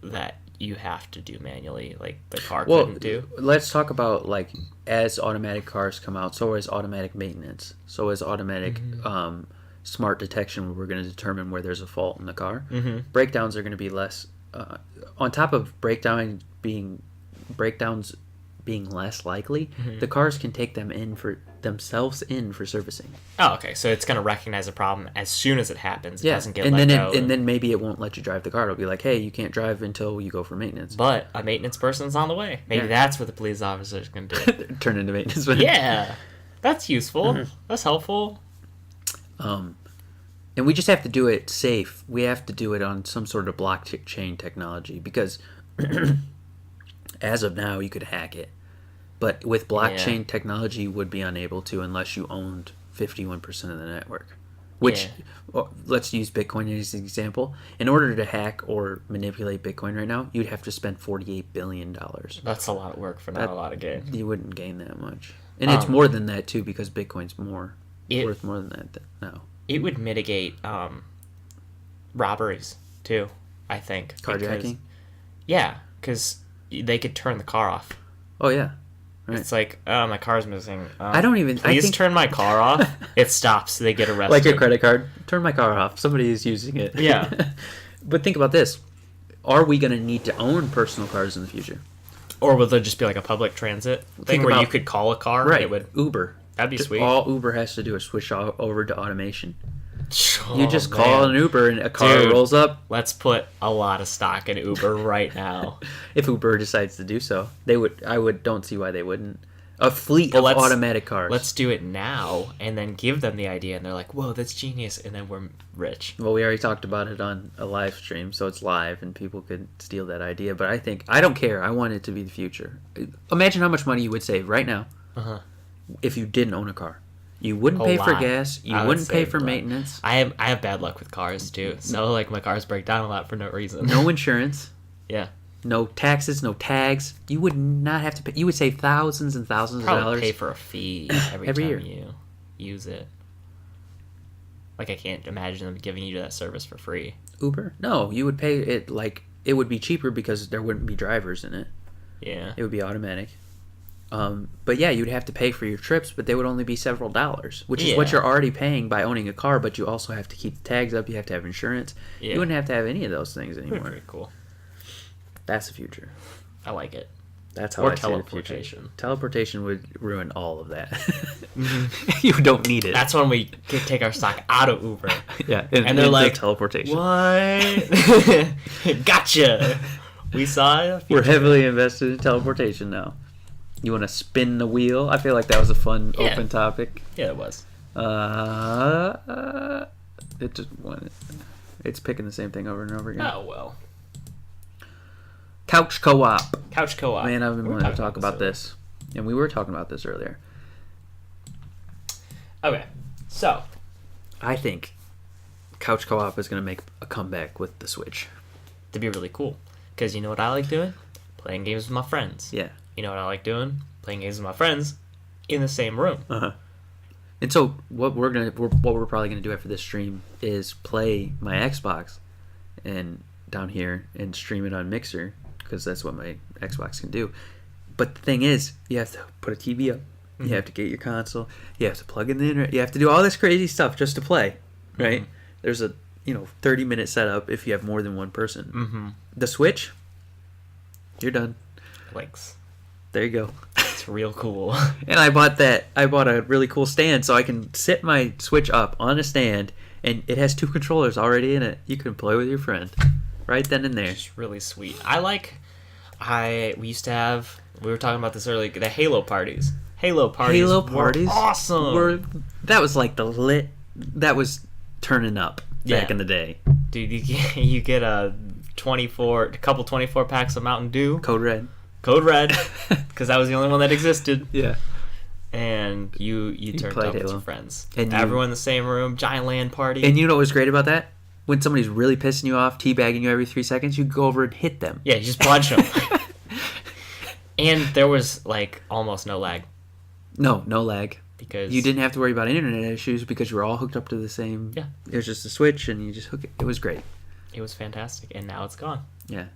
that you have to do manually, like the car Well, couldn't do. let's talk about like as automatic cars come out, so is automatic maintenance, so is automatic smart detection, where we're going to determine where there's a fault in the car. Mm-hmm. Breakdowns are going to be less. On top of breakdowns being less likely, the cars can take themselves in for servicing. Oh, okay. So it's gonna recognize a problem as soon as it happens. It doesn't get and let then go. and then maybe it won't let you drive the car. It'll be like, hey, you can't drive until you go for maintenance. But a maintenance person's on the way. Maybe Yeah. that's what the police officer's gonna do. Turn into maintenance. Man. Yeah, that's useful. That's helpful. And we just have to do it safe. We have to do it on some sort of blockchain technology, because as of now, you could hack it. But with blockchain technology, you would be unable to unless you owned 51% of the network. Which, let's use Bitcoin as an example. In order to hack or manipulate Bitcoin right now, you'd have to spend $48 billion. That's a lot of work for not a lot of gain. You wouldn't gain that much. And it's more than that, too, because Bitcoin's worth more than that now. It would mitigate robberies, too, I think. Carjacking? Yeah, because they could turn the car off. Oh, yeah. Right. It's like, oh, my car's missing. I don't even... Please turn my car off. It stops. They get arrested. Like your credit card. Turn my car off. Somebody is using it. Yeah. But think about this. Are we going to need to own personal cars in the future? Or will there just be like a public transit thing where you could call a car? Right. And it would... Uber. That'd be sweet. All Uber has to do is switch over to automation. Oh, You just call an Uber and a car rolls up. Let's put a lot of stock in Uber right now. If Uber decides to do so, they would. Don't see why they wouldn't. A fleet of automatic cars. Let's do it now and then give them the idea, and they're like, "Whoa, that's genius!" And then we're rich. Well, we already talked about it on a live stream, so it's live and people could steal that idea. But I don't care. I want it to be the future. Imagine how much money you would save right now if you didn't own a car. You wouldn't pay for gas. You wouldn't pay for maintenance. I have bad luck with cars too. So like my cars break down a lot for no reason. No insurance. Yeah. No taxes. No tags. You would not have to pay. You would save thousands and thousands of dollars. Pay for a fee every time year. you use it. Like I can't imagine them giving you that service for free. Uber? No, you would pay it like it would be cheaper because there wouldn't be drivers in it. Yeah. It would be automatic. But yeah, you'd have to pay for your trips, but they would only be several dollars, which is what you're already paying by owning a car, but you also have to keep the tags up, you have to have insurance. Yeah. You wouldn't have to have any of those things anymore. Pretty cool. That's the future. I like it. That's how or I teleportation. See the future. Teleportation would ruin all of that. You don't need it. That's when we could take our stock out of Uber. Yeah, and they're like, teleportation. What? Gotcha. We saw it. We're heavily invested in teleportation now. You want to spin the wheel? I feel like that was a fun open topic. Yeah, it was. It just it's picking the same thing over and over again. Oh well. Couch co-op. Couch co-op. Man, I've been wanting to talk about this, and we were talking about this earlier. Okay, so I think couch co-op is going to make a comeback with the Switch. That'd be really cool, because you know what I like doing? Playing games with my friends. Yeah. You know what I like doing? Playing games with my friends in the same room. Uh-huh. And so what we're probably gonna do after this stream is play my Xbox and down here and stream it on Mixer because that's what my Xbox can do. But the thing is, you have to put a TV up. You have to get your console. You have to plug in the internet. You have to do all this crazy stuff just to play, right? There's a 30-minute setup if you have more than one person. The Switch, you're done. Links. There you go. It's real cool. And I bought a really cool stand so I can sit my Switch up on a stand, and it has 2 controllers already in it. You can play with your friend right then and there. It's really sweet. We used to have, we were talking about this earlier, the Halo parties. Halo parties were awesome. That was like that was turning up back in the day. Dude, you get a couple 24 packs of Mountain Dew. Code Red. Because that was the only one that existed. Yeah. And you turned up with your friends. And everyone in the same room, giant LAN party. And you know what was great about that? When somebody's really pissing you off, teabagging you every 3 seconds, you go over and hit them. Yeah, you just punch them. And there was like almost no lag. No lag. Because you didn't have to worry about internet issues because you were all hooked up to the same. Yeah. It was just a switch and you just hook it. It was great. It was fantastic, and now it's gone. Yeah.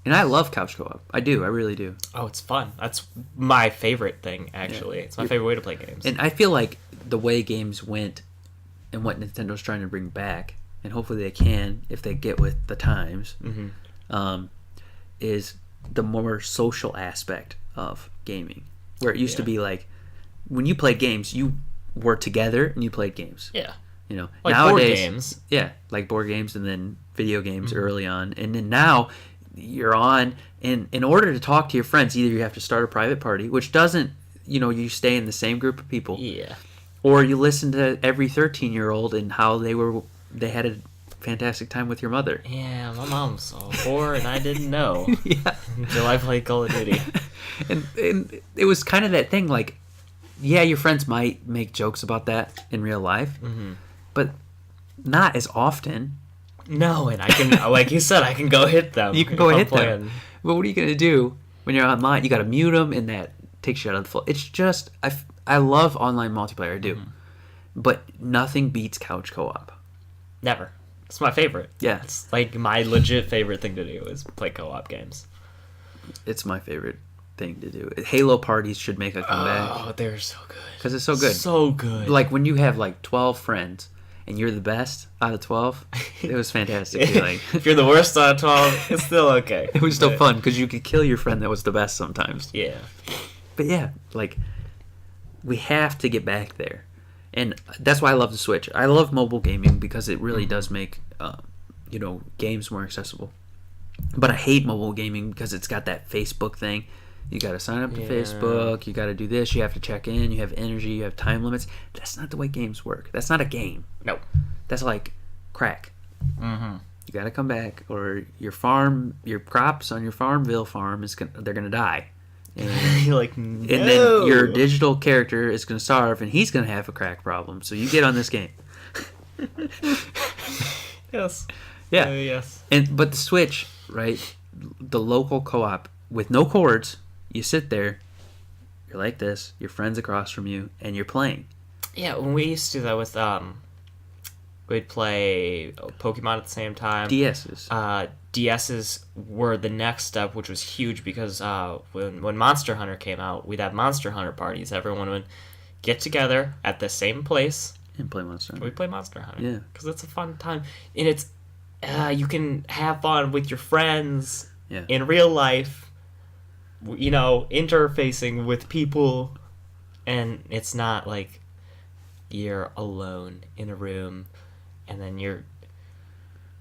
And I love couch co-op. I do. I really do. Oh, it's fun. That's my favorite thing, actually. Yeah. It's my favorite way to play games. And I feel like the way games went and what Nintendo's trying to bring back, and hopefully they can if they get with the times, is the more social aspect of gaming. Where it used to be like, when you played games, you were together and you played games. Yeah. Like nowadays, board games. Yeah, like board games and then video games early on. And then now you're on, and in order to talk to your friends, either you have to start a private party, which doesn't, you stay in the same group of people. Yeah. Or you listen to every 13-year-old and how they had a fantastic time with your mother. Yeah, my mom's so poor and I didn't know. Yeah. Until I played Call of Duty. and it was kind of that thing, like, yeah, your friends might make jokes about that in real life, but not as often. No, and I can, like you said, I can go hit them. You can go hit them. But what are you going to do when you're online? You got to mute them, and that takes you out of the flow. It's just, I love online multiplayer, I do. But nothing beats couch co-op. Never. It's my favorite. Yeah. It's like my legit favorite thing to do is play co-op games. It's my favorite thing to do. Halo parties should make a comeback. Oh, they're so good. Because it's so good. So good. Like when you have like 12 friends and you're the best out of 12, it was fantastic. If you're the worst out of 12, it's still okay. It was still fun because you could kill your friend that was the best sometimes. Yeah. But yeah, like we have to get back there. And that's why I love the Switch. I love mobile gaming because it really does make, games more accessible. But I hate mobile gaming because it's got that Facebook thing. You got to sign up to Facebook. You got to do this. You have to check in. You have energy. You have time limits. That's not the way games work. That's not a game. No. That's like crack. You got to come back, or your crops on your Farmville farm they're gonna die. And, you're like, no. And then your digital character is gonna starve, and he's gonna have a crack problem. So you get on this game. Yes. Yeah. Yes. But the Switch, right? The local co-op with no cords. You sit there. You're like this. Your friend's across from you, and you're playing. Yeah, when we used to do that with we'd play Pokemon at the same time. DS's. DS's were the next step, which was huge because when Monster Hunter came out, we'd have Monster Hunter parties. Everyone would get together at the same place and play Monster Hunter. We'd play Monster Hunter. Yeah. Because it's a fun time. And it's you can have fun with your friends in real life, interfacing with people, and it's not like you're alone in a room and then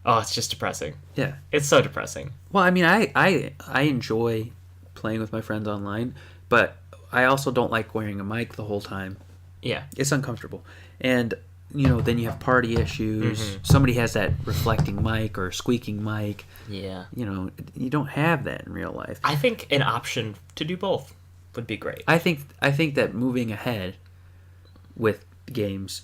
it's just depressing. Yeah. It's so depressing. Well, I mean, I enjoy playing with my friends online, but I also don't like wearing a mic the whole time. Yeah. It's uncomfortable. And, then you have party issues. Somebody has that reflecting mic or squeaking mic. Yeah. You don't have that in real life. I think an option to do both would be great. I think that moving ahead with games,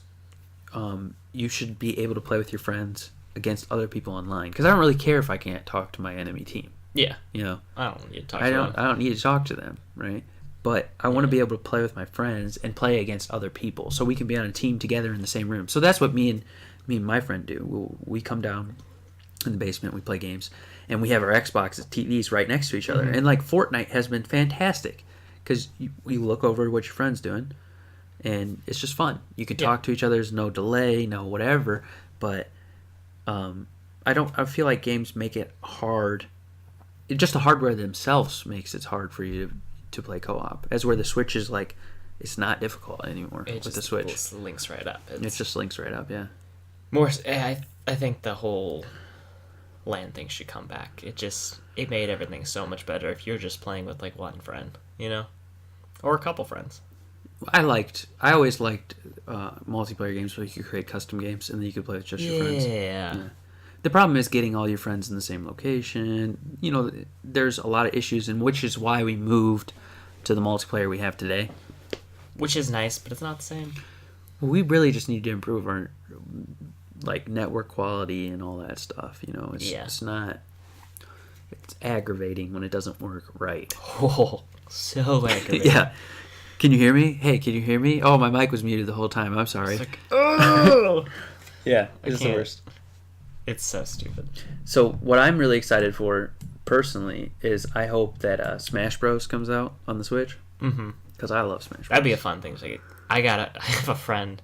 you should be able to play with your friends against other people online. Because I don't really care if I can't talk to my enemy team. Yeah. I don't need to talk to them. I don't need to talk to them, right? But I want to be able to play with my friends and play against other people, so we can be on a team together in the same room. So that's what me and my friend do. We come down in the basement. We play games, and we have our Xbox TVs right next to each other. Mm-hmm. And like Fortnite has been fantastic because you look over what your friend's doing, and it's just fun. You can talk to each other. There's no delay, no whatever. But I feel like games make it hard. Just the hardware themselves makes it hard for you to play co-op. As where the Switch is like, it's not difficult anymore with the Switch. It links right up. It just links right up, yeah. More, I think the whole LAN thing should come back. It made everything so much better if you're just playing with like one friend, or a couple friends. I always liked multiplayer games where you could create custom games and then you could play with just your friends. Yeah. The problem is getting all your friends in the same location. There's a lot of issues, and which is why we moved to the multiplayer we have today. Which is nice, but it's not the same. We really just need to improve our like network quality and all that stuff. It's not. It's aggravating when it doesn't work right. Oh, so aggravating. Yeah. Can you hear me? Hey, can you hear me? Oh, my mic was muted the whole time. I'm sorry. It's like, oh! Yeah, it's the worst. It's so stupid. So what I'm really excited for, personally, is I hope that Smash Bros. Comes out on the Switch. Mm-hmm. Because I love Smash Bros. That'd be a fun thing to get. I have a friend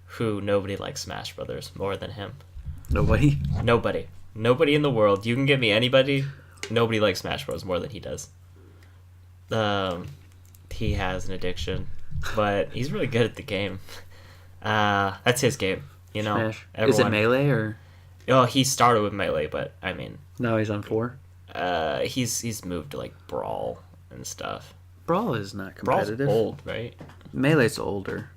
who nobody likes Smash Brothers more than him. Nobody? Nobody in the world. You can give me anybody. Nobody likes Smash Bros. More than he does. He has an addiction, but he's really good at the game. That's his game, Smash. Is it Melee or? Oh, he started with Melee, but I mean. Now he's on 4. He's moved to like Brawl and stuff. Brawl is not competitive. Brawl's old, right? Melee's older.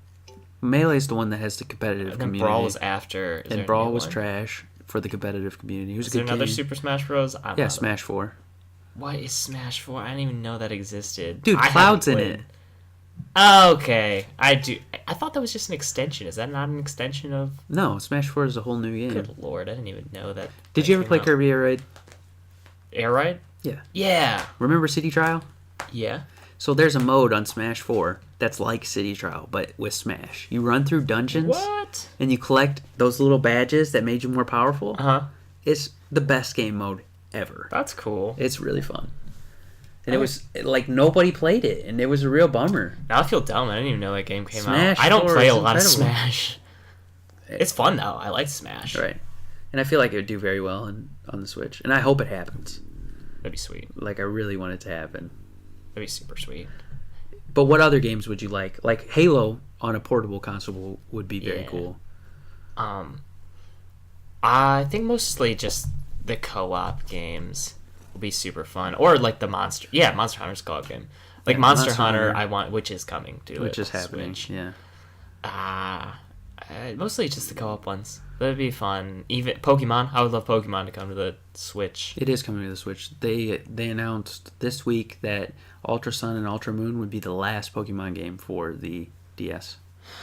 Melee's the one that has the competitive And then community. Brawl was after. And Brawl was trash for the competitive community. It was Is a there good another game. Super Smash Bros? Yeah, Smash 4. What is Smash 4? I didn't even know that existed. Dude, Cloud's in it. Okay, I do. I thought that was just an extension. Is that not an extension of? No, Smash 4 is a whole new game. Good lord, I didn't even know that. Did you ever play Kirby Air Raid? Air Ride? Yeah. Yeah. Remember City Trial? Yeah. So there's a mode on Smash 4 that's like City Trial, but with Smash. You run through dungeons. What? And you collect those little badges that made you more powerful. Uh-huh. It's the best game mode ever. That's cool. It's really fun. And it was like nobody played it, and it was a real bummer. Now I feel dumb. I didn't even know that game came Smash out. I don't 4 play is a lot incredible. of Smash. It's fun though. I like Smash. Right. And I feel like it would do very well on the Switch. And I hope it happens. That'd be sweet. Like, I really want it to happen. That'd be super sweet. But what other games would you like? Like, Halo on a portable console would be very cool. I think mostly just the co-op games will be super fun. Or like the Monster Hunter's co-op game. Like Monster Hunter, I want, which is coming to Which it, is happening, Switch. yeah. Mostly just the co-op ones. That'd be fun. Even Pokemon. I would love Pokemon to come to the Switch. It is coming to the Switch. They announced this week that Ultra Sun and Ultra Moon would be the last Pokemon game for the DS.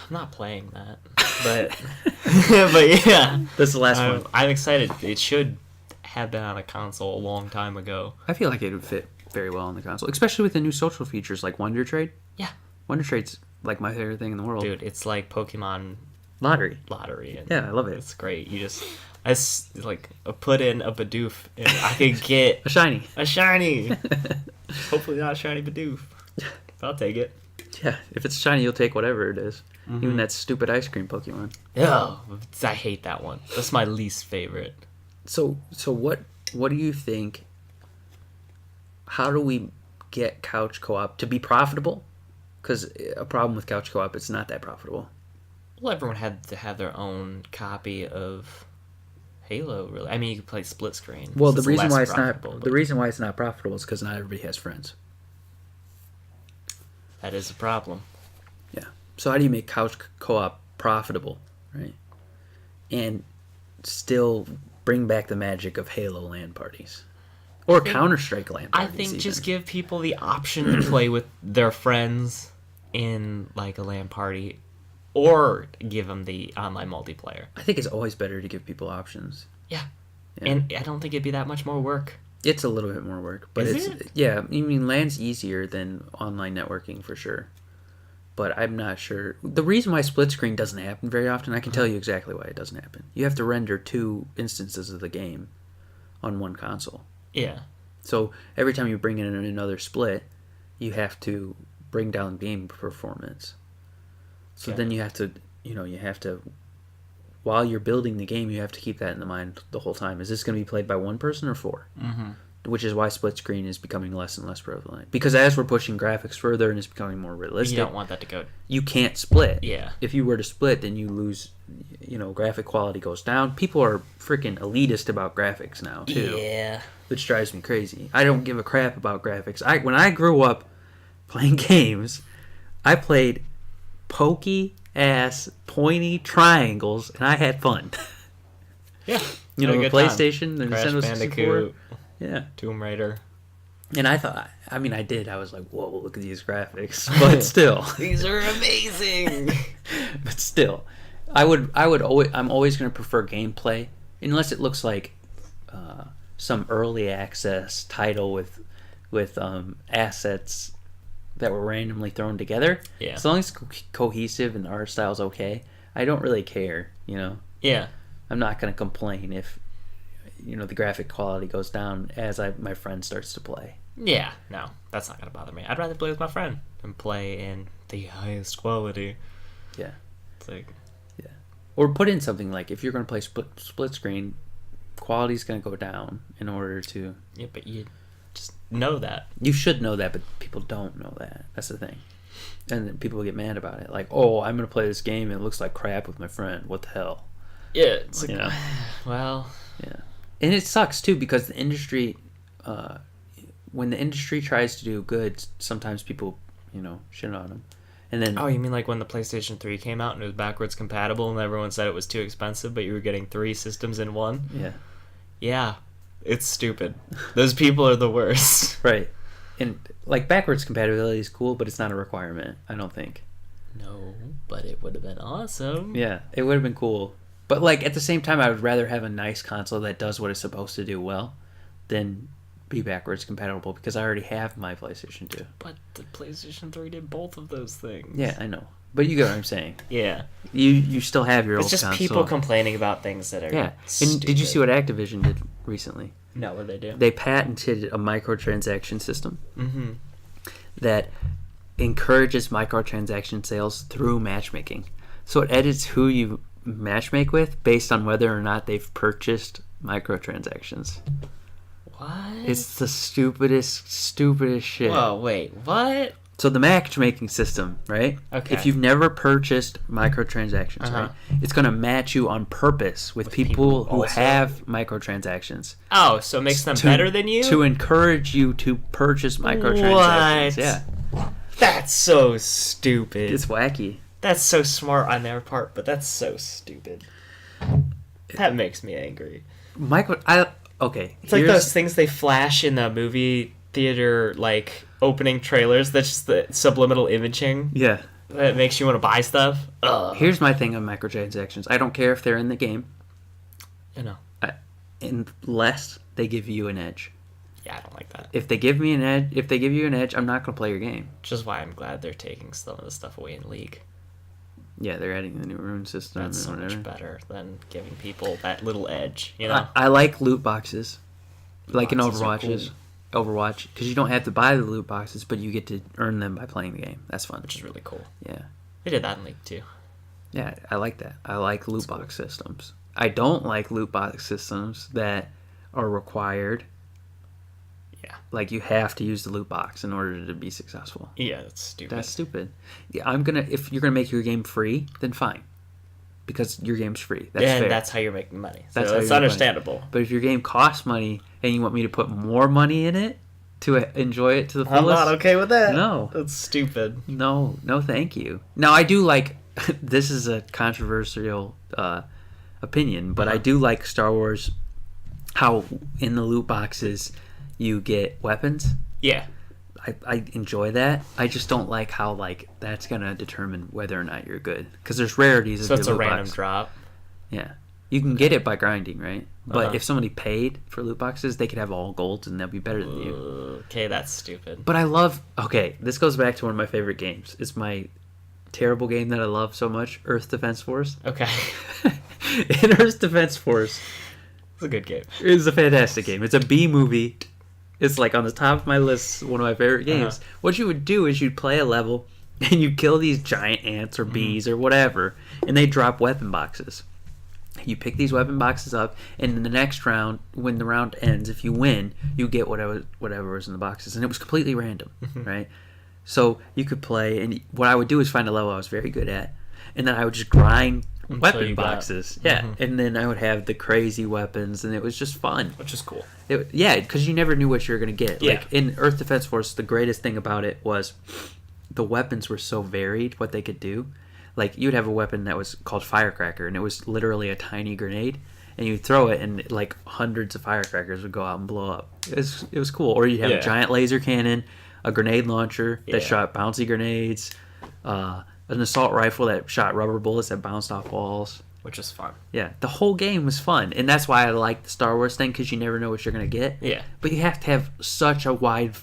I'm not playing that, but but yeah, That's the last one. I'm excited. It should have been on a console a long time ago. I feel like it would fit very well on the console, especially with the new social features like Wonder Trade. Yeah, Wonder Trade's like my favorite thing in the world. dude, it's like Pokemon Lottery. And Yeah, I love it. It's great. I like put in a Bidoof and I could get A shiny. a shiny. Hopefully not a shiny Bidoof. I'll take it. Yeah, if it's shiny, you'll take whatever it is. Even that stupid ice cream Pokemon. Oh, I hate that one. That's my least favorite. So what do you think? How do we get couch co-op to be profitable? Because a problem with couch co-op, it's not that profitable. Well, everyone had to have their own copy of Halo. Really, I mean, you could play split screen. Well, so the reason less why it's profitable, not but the reason why it's not profitable is because not everybody has friends. that is a problem. Yeah. So how do you make couch co-op profitable, right? And still bring back the magic of Halo LAN parties, or Counter-Strike LAN I parties. think even. just give people the option to play with their friends in like a LAN party, or give them the online multiplayer. I think it's always better to give people options. Yeah. Yeah. And I don't think it'd be that much more work. It's a little bit more work, but Is it's it? yeah. I mean, LAN's easier than online networking for sure. But I'm not sure. The reason why split screen doesn't happen very often, I can tell you exactly why it doesn't happen. You have to render 2 instances of the game, on one console. Yeah. So every time you bring in another split, you have to bring down game performance. So then you have to, while you're building the game, you have to keep that in the mind the whole time. Is this going to be played by one person or four? Mm-hmm. Which is why split screen is becoming less and less prevalent. Because as we're pushing graphics further and it's becoming more realistic, You don't want that to go. you can't split. Yeah. If you were to split, then you lose, graphic quality goes down. People are freaking elitist about graphics now, too. Yeah. Which drives me crazy. I don't give a crap about graphics. When I grew up playing games, I played pokey ass pointy triangles and I had fun. Yeah. The Had a good PlayStation, the Crash Nintendo 64. Bandicoot, Yeah. Tomb Raider. And I thought, I did. I was like, whoa, look at these graphics. But still. These are amazing. But still. I'm always going to prefer gameplay unless it looks like some early access title with assets that were randomly thrown together. Yeah. As long as it's cohesive and the art style's okay, I don't really care, Yeah. I'm not going to complain if the graphic quality goes down as my friend starts to play. Yeah. No, that's not going to bother me. I'd rather play with my friend than play in the highest quality. Yeah. It's like... Or put in something like, if you're going to play split screen, quality's going to go down in order to... Yeah, but you just know that. You should know that, but people don't know that. That's the thing. And then people get mad about it. Like, oh, I'm going to play this game and it looks like crap with my friend. What the hell? Yeah, it's like, well... Yeah. And it sucks, too, because the industry... when the industry tries to do good, sometimes people, shit on them. And then... Oh, you mean like when the PlayStation 3 came out and it was backwards compatible and everyone said it was too expensive, but you were getting 3 systems in one? Yeah. Yeah. It's stupid. Those people are the worst. Right. And, backwards compatibility is cool, but it's not a requirement, I don't think. No, but it would have been awesome. Yeah, it would have been cool. But, at the same time, I would rather have a nice console that does what it's supposed to do well than be backwards compatible, because I already have my PlayStation 2. But the PlayStation 3 did both of those things. Yeah, I know. But you get what I'm saying. Yeah. You still have your It's old just console. people complaining about things that are Yeah. stupid. And did you see what Activision did recently? No, what did they do? They patented a microtransaction system Mm-hmm. that encourages microtransaction sales through matchmaking. So it edits who you matchmake with based on whether or not they've purchased microtransactions. What? It's the stupidest shit. Whoa, wait, what? So the matchmaking system, right? Okay. If you've never purchased microtransactions, Uh-huh. right, it's going to match you on purpose with people who also? have microtransactions. Oh, so it makes them better than you? To encourage you to purchase microtransactions. What? Yeah. That's so stupid. It's wacky. That's so smart on their part, but that's so stupid. That makes me angry. Okay. It's like those things they flash in the movie theater, opening trailers. That's just the subliminal imaging Yeah. that makes you want to buy stuff. Ugh. Here's my thing on microtransactions. I don't care if they're in the game, unless they give you an edge. Yeah, I don't like that. If they give you an edge, I'm not going to play your game. Which is why I'm glad they're taking some of the stuff away in League. Yeah, they're adding the new rune system. That's so and whatever. much better than giving people that little edge, you know? I like loot boxes. Like in boxes are Overwatch, because you don't have to buy the loot boxes, but you get to earn them by playing the game. That's fun. Which is really cool. Yeah. They did that in League too. Yeah, I like that. I like loot box systems. I don't like loot box systems that are required. Yeah. Like you have to use the loot box in order to be successful. Yeah, that's stupid. That's stupid. Yeah, if you're gonna make your game free, then fine. Because your game's free. That's fair. that's how you're making money. So That's how it's you're making understandable. money. But if your game costs money and you want me to put more money in it to enjoy it to the fullest, I'm not okay with that. No. That's stupid. No, thank you. Now I do like. This is a controversial opinion, but I do like Star Wars. How in the loot boxes you get weapons. Yeah. I enjoy that. I just don't like how that's gonna determine whether or not you're good, because there's rarities. So of it's the a loot random box. drop. Yeah, you can get it by grinding, right? But Uh-huh. if somebody paid for loot boxes, they could have all golds and they'll be better than you. Okay, that's stupid. But I love. Okay, this goes back to one of my favorite games. It's my terrible game that I love so much, Earth Defense Force. Okay. In Earth Defense Force, It's a good game. It's a fantastic game. It's a B movie. It's like on the top of my list, one of my favorite games. What you would do is you'd play a level and you'd kill these giant ants or bees or whatever, and they drop weapon boxes. You pick these weapon boxes up, and in the next round, when the round ends, if you win, you get whatever was in the boxes. And it was completely random, right? So you could play, and what I would do is find a level I was very good at, and then I would just grind weapon boxes. Yeah, and then I would have the crazy weapons, and it was just fun. Which is cool. Yeah, because you never knew what you were going to get. Yeah. Like in Earth Defense Force, the greatest thing about it was the weapons were so varied, what they could do. Like, you'd have a weapon that was called Firecracker, and it was literally a tiny grenade, and you'd throw it, and like hundreds of firecrackers would go out and blow up. It was cool. Or you'd have a giant laser cannon, a grenade launcher that shot bouncy grenades, an assault rifle that shot rubber bullets that bounced off walls. Which is fun. Yeah, the whole game was fun, and that's why I like the Star Wars thing, because you never know what you're going to get. Yeah. But you have to have such a wide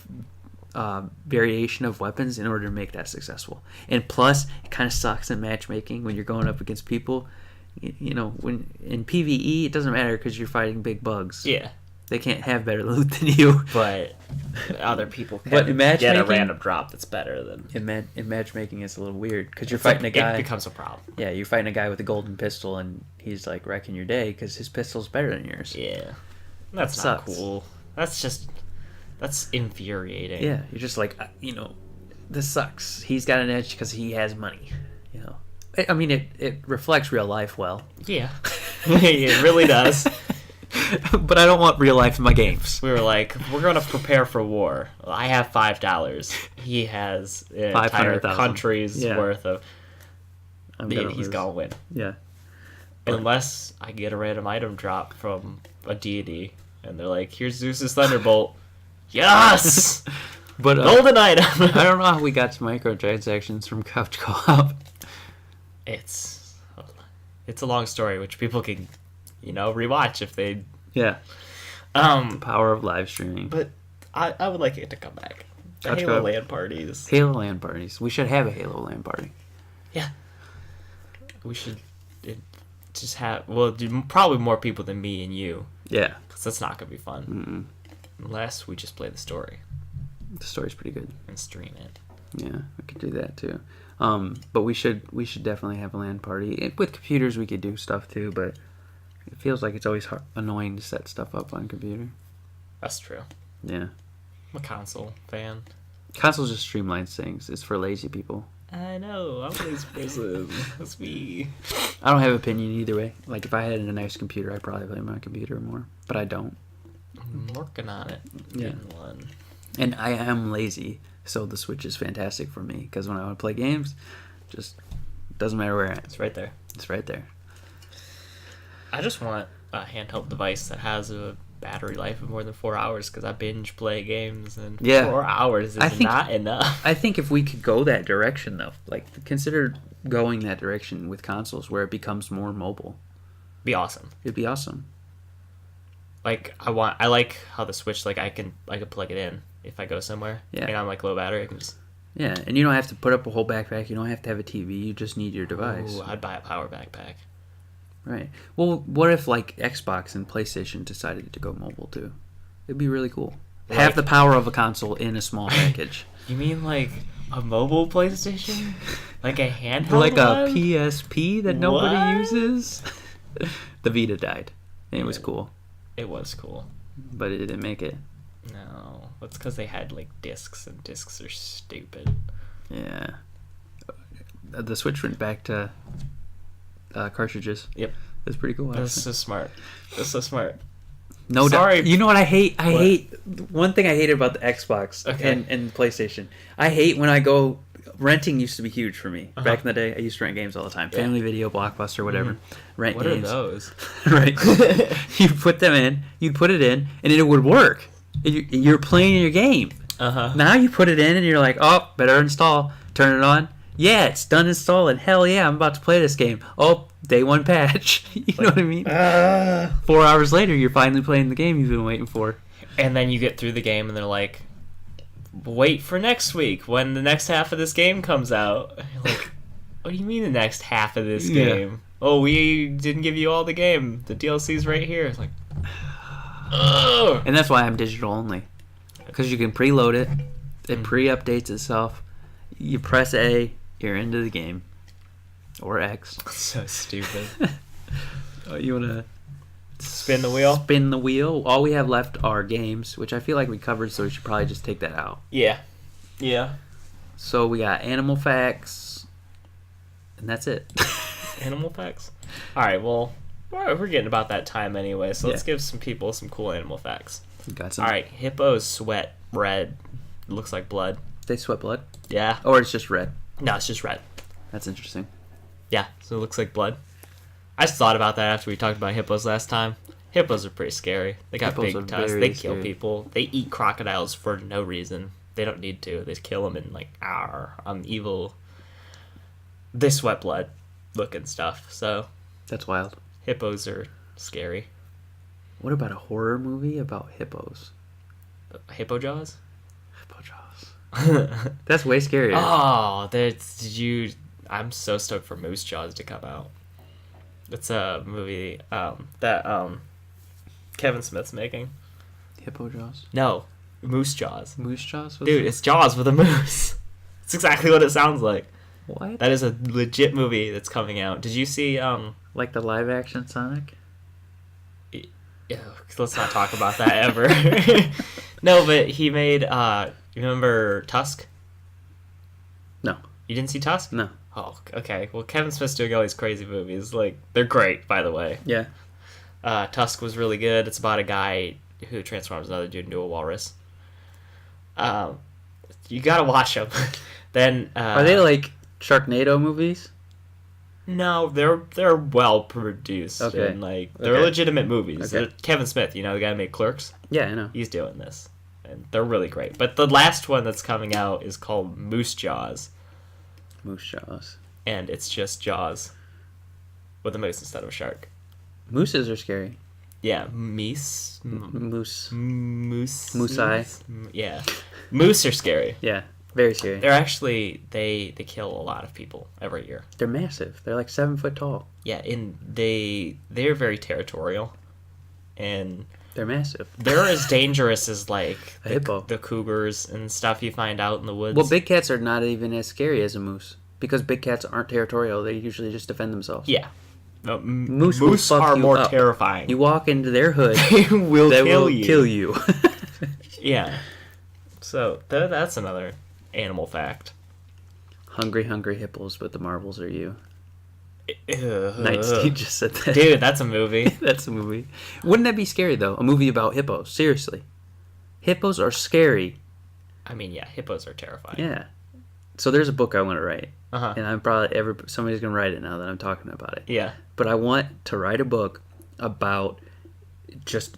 variation of weapons in order to make that successful. And plus, it kind of sucks in matchmaking when you're going up against people. You know, when in PvE, it doesn't matter because you're fighting big bugs. Yeah. They can't have better loot than you. But other people But can in get a matchmaking- random drop that's better than... In matchmaking, it's a little weird because you're fighting a guy. It becomes a problem. Yeah, you're fighting a guy with a golden pistol, and he's like wrecking your day because his pistol's better than yours. Yeah. That's Sucks. not cool. That's infuriating. Yeah, you're just like, this sucks. He's got an edge because he has money. You know, I mean, it reflects real life well. Yeah. It really does. But I don't want real life in my games. We were like, we're going to prepare for war. Well, I have $5. He has an entire 500,000. country's worth of... He's lose. going to win. Yeah. Unless I get a random item drop from a deity, and they're like, here's Zeus's Thunderbolt. Yes! But Golden item! I don't know how we got to microtransactions from Couch Co-op. It's a long story, which people can, rewatch if they... Yeah. The power of live streaming. But I would like it to come back. The Couch Halo Co-op. LAN parties. Halo LAN parties. We should have a Halo LAN party. Yeah. We should just have... Well, probably more people than me and you. Yeah. Because that's not going to be fun. Mm-mm. Unless we just play the story. The story's pretty good. And stream it. Yeah, we could do that too. But we should definitely have a LAN party. With computers, we could do stuff too, but it feels like it's always annoying to set stuff up on a computer. That's true. Yeah. I'm a console fan. Consoles just streamlines things. It's for lazy people. I know. I'm a lazy person. That's me. I don't have an opinion either way. Like, if I had a nice computer, I'd probably play my computer more. But I don't. I'm working on it. Yeah. Getting one. And I am lazy, so the Switch is fantastic for me. Because when I want to play games, just doesn't matter where I am. It's right there. It's right there. I just want a handheld device that has a battery life of more than 4 hours because I binge play games and 4 hours is not enough. I think if we could go that direction, though, like, consider going that direction with consoles where it becomes more mobile. Be awesome. It'd be awesome. Like, I like how the Switch, like, I can plug it in if I go somewhere. Yeah. And I'm like low battery. I can just... Yeah, and you don't have to put up a whole backpack. You don't have to have a TV. You just need your device. Ooh, I'd buy a power backpack. Right. Well, what if, like, Xbox and PlayStation decided to go mobile, too? It'd be really cool. Like, have the power of a console in a small package. You mean, like, a mobile PlayStation? Like a handheld Like a one? PSP that nobody What? uses? The Vita died. And it was cool. It was cool. But it didn't make it. No. That's because they had, like, discs, and discs are stupid. Yeah. The Switch went back to cartridges. Yep. That's pretty cool. That's so smart. That's so smart. No Sorry. doubt. You know what I hate? I What? hate one thing I hated about the Xbox and PlayStation. I hate when I go renting used to be huge for me. Back in the day, I used to rent games all the time. Family Video, Blockbuster, whatever. Rent What games. are those? Right. You put them in, you'd put it in, and it would work. You're playing your game. Uh-huh. Now you put it in and you're like, oh, better install. Turn it on. Yeah, it's done installing. Hell yeah, I'm about to play this game. Oh, day one patch. You know what I mean? 4 hours later, you're finally playing the game you've been waiting for. And then you get through the game and they're like, wait for next week when the next half of this game comes out. And you're like, what do you mean the next half of this Yeah. game? Oh, we didn't give you all the game. The DLC's right here. It's like, Ugh. And that's why I'm digital only. Because you can preload it. It pre-updates itself. You press A, you're into the game. Or X. So stupid. You want to Spin the wheel? spin the wheel? All we have left are games, which I feel like we covered, so we should probably just take that out. Yeah. Yeah. So we got animal facts, and that's it. Animal facts? Alright, well, we're getting about that time anyway, so let's Yeah. give some people some cool animal facts. Got some. Alright, hippos sweat red. It looks like blood. They sweat blood? Yeah. Or it's just red. No, it's just red. That's interesting. Yeah, so it looks like blood. I just thought about that after we talked about hippos last time. Hippos are pretty scary. They got Hippos are big tusks. very They kill scary. people. They eat crocodiles for no reason. They don't need to. They just kill them and like, I'm evil. They sweat blood looking stuff. So That's wild. hippos are scary. What about a horror movie about hippos? Hippo jaws? Hippo jaws. That's way scarier. Oh, I'm so stoked for Moose Jaws to come out. It's a movie that Kevin Smith's making. Hippo jaws? No, Moose Jaws. Moose jaws? Dude, it's Jaws with a moose. It's exactly what it sounds like. What? That is a legit movie that's coming out. Did you see Like the live action Sonic? yeah, let's not talk about that ever. No, but he made you remember Tusk? No. You didn't see Tusk? No. Oh, okay. Well, Kevin Smith's doing all these crazy movies. Like, they're great, by the way. Yeah. Tusk was really good. It's about a guy who transforms another dude into a walrus. You gotta watch them. Then Are they like Sharknado movies? No, they're well produced. Okay. And like they're Okay. legitimate movies. Okay. Kevin Smith, the guy who made Clerks, Yeah, I know. he's doing this, and they're really great. But the last one that's coming out is called Moose Jaws, Moose jaws. and it's just Jaws with a moose instead of a shark. Mooses are scary. Yeah, moose. Moose. Moose. Moose-eye. Yeah. Moose are scary. Yeah, very scary. They're actually, they kill a lot of people every year. They're massive. They're like 7 foot tall. Yeah, and they're very territorial. And They're massive. they're as dangerous as like A hippo. the cougars and stuff you find out in the woods. Well, big cats are not even as scary as a moose. Because big cats aren't territorial. They usually just defend themselves. Yeah. No, Moose will fuck are you more up. terrifying. You walk into their hood, They will they kill will you. kill you. Yeah. So that's another animal fact. Hungry, hungry hippos, but the marbles are you. Ugh. Night Steve just said that. Dude, that's a movie. That's a movie. Wouldn't that be scary, though? A movie about hippos. Seriously. Hippos are scary. I mean, yeah, hippos are terrifying. Yeah. So there's a book I want to write. Uh-huh. And I'm probably somebody's going to write it now that I'm talking about it. Yeah. But I want to write a book about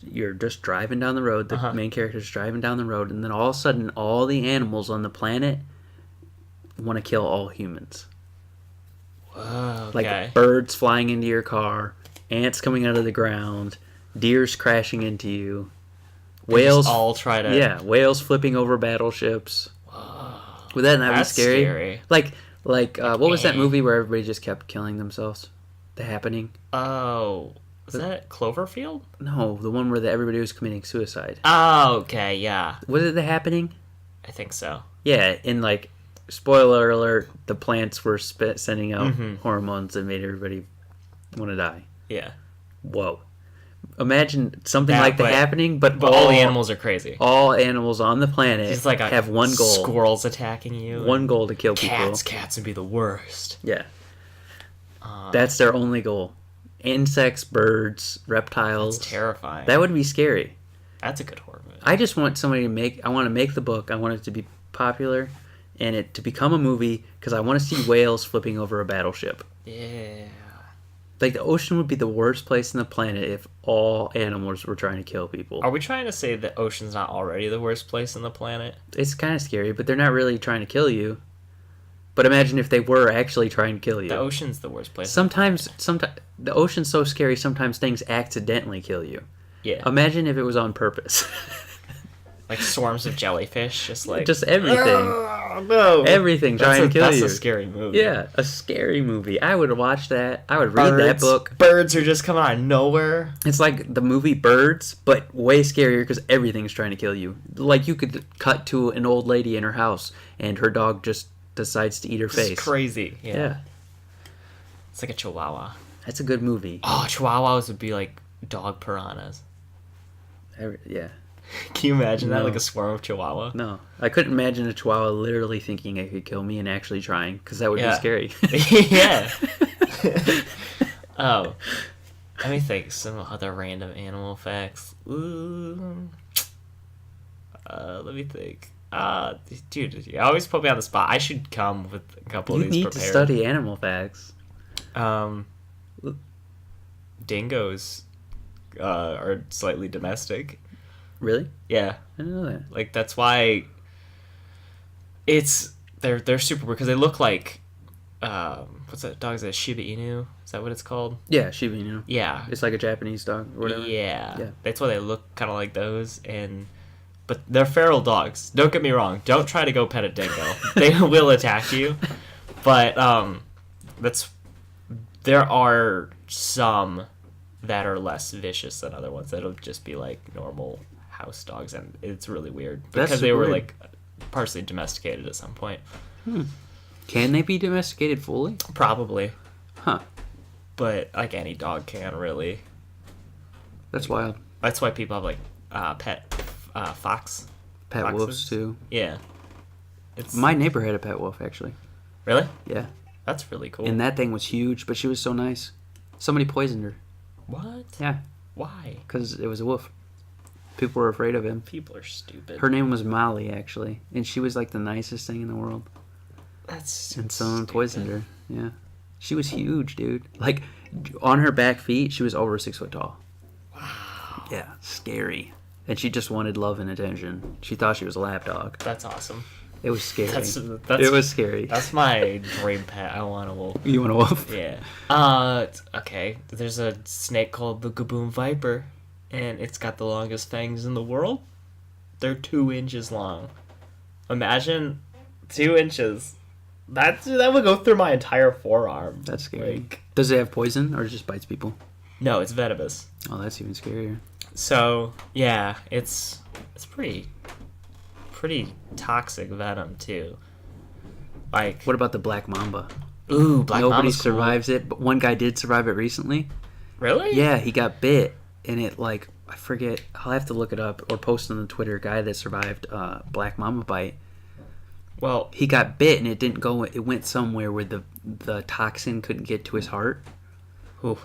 you're just driving down the road, the main character's driving down the road, and then all of a sudden all the animals on the planet want to kill all humans. Whoa, Like okay. birds flying into your car, ants coming out of the ground, deers crashing into you, They whales just all try to... yeah, whales flipping over battleships. Would that not That's be scary? scary. Like what was that eh. movie where everybody just kept killing themselves? The Happening? Oh, was that Cloverfield? No, the one where everybody was committing suicide. Oh, okay, yeah. Was it The Happening? I think so. Yeah, and like, spoiler alert, the plants were sending out Mm-hmm. hormones that made everybody want to die. Yeah. Whoa. Imagine something That, like The but- Happening, but All the animals are crazy. all animals on the planet It's like have one goal. Squirrels attacking you. One goal to kill Cats. people. Cats would be the worst. Yeah. That's their only goal. Insects, birds, reptiles. It's terrifying. That would be scary. That's a good horror movie. I just want somebody I want to make the book. I want it to be popular and it to become a movie because I want to see whales flipping over a battleship. Yeah. Like, the ocean would be the worst place on the planet if all animals were trying to kill people. Are we trying to say the ocean's not already the worst place on the planet? It's kind of scary, but they're not really trying to kill you. But imagine if they were actually trying to kill you. The ocean's the worst place. Sometimes the ocean's so scary, sometimes things accidentally kill you. Yeah. Imagine if it was on purpose. Like swarms of jellyfish, just like Just everything. "Oh, no, Everything trying to kill that's you. a scary movie. Yeah, a scary movie. I would watch that. I would read that book. Birds are just coming out of nowhere. It's like the movie Birds, but way scarier because everything's trying to kill you. Like you could cut to an old lady in her house and her dog just decides to eat her face. It's crazy. Yeah. It's like a chihuahua. That's a good movie. Oh, chihuahuas would be like dog piranhas. Yeah. Can you imagine that? No. Like a swarm of chihuahua? No. I couldn't imagine a chihuahua literally thinking it could kill me and actually trying because that would be Yeah. scary. Yeah. Oh. Let me think. Some other random animal facts. Ooh. Let me think. Dude, you always put me on the spot. I should come with a couple You of these need prepared. to study animal facts. Dingoes are slightly domestic. Really? Yeah. I didn't know that. Like that's why they're super weird because they look like what's that dog? Is that Shiba Inu? Is that what it's called? Yeah, Shiba Inu. Yeah. It's like a Japanese dog or whatever. Yeah. Yeah. That's why they look kind of like those but they're feral dogs. Don't get me wrong. Don't try to go pet a dingo. They will attack you. But there are some that are less vicious than other ones that'll just be like normal house dogs, and it's really weird because That's they were weird. like partially domesticated at some point. Can they be domesticated fully? Probably. Huh. But like any dog can really. That's wild. That's why people have like pet foxes. Pet wolves too. Yeah. It's My neighbor had a pet wolf actually. really? Yeah. That's really cool. And that thing was huge, but she was so nice. Somebody poisoned her. What? Yeah, Why? because it was a wolf. People were afraid of him. People are stupid. Her name was Molly, actually, and she was like the nicest thing in the world. That's And someone stupid. poisoned her. Yeah, she was huge, dude. Like on her back feet, she was over 6 foot tall. Wow. Yeah, scary. And she just wanted love and attention. She thought she was a lap dog. That's awesome. It was scary. That's It was scary. That's my dream pet. I want a wolf. You want a wolf? Yeah. Okay. There's a snake called the Gaboon Viper, and it's got the longest fangs in the world. They're 2 inches long. Imagine 2 inches. That would go through my entire forearm. That's scary. Like, Does it have poison or it just bites people? no, it's venomous. Oh, that's even scarier. So yeah, it's pretty toxic venom too. Like What about the black mamba? ooh, black Nobody Mama's cool. survives it, but one guy did survive it recently. Really? Yeah, he got bit, and it like I forget. I'll have to look it up or post on the Twitter. Guy that survived black mamba bite. Well, He got bit, and it didn't go. It went somewhere where the toxin couldn't get to his heart, ooh.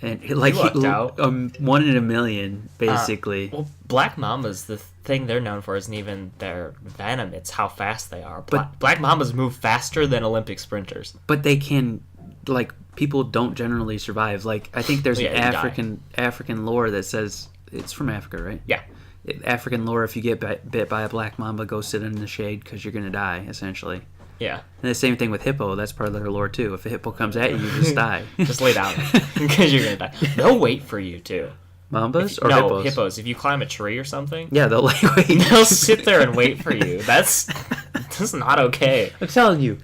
and it, like lucked out. 1 in a million, basically. Well, black mambas, the thing they're known for isn't even their venom; it's how fast they are. Black mambas move faster than Olympic sprinters. But they can, like, people don't generally survive. Like, I think there's Yeah, an you die. African lore that says it's from Africa, right? Yeah. African lore, if you get bit by a black mamba, go sit in the shade because you're gonna die, essentially. Yeah. And the same thing with hippo. That's part of their lore too. If a hippo comes at you, you just die. Just lay down because you're gonna die. They'll wait for you too. Mambas or no, hippos? If you climb a tree or something, Yeah, they'll like wait. they'll sit there and wait for you. That's not okay. I'm telling you,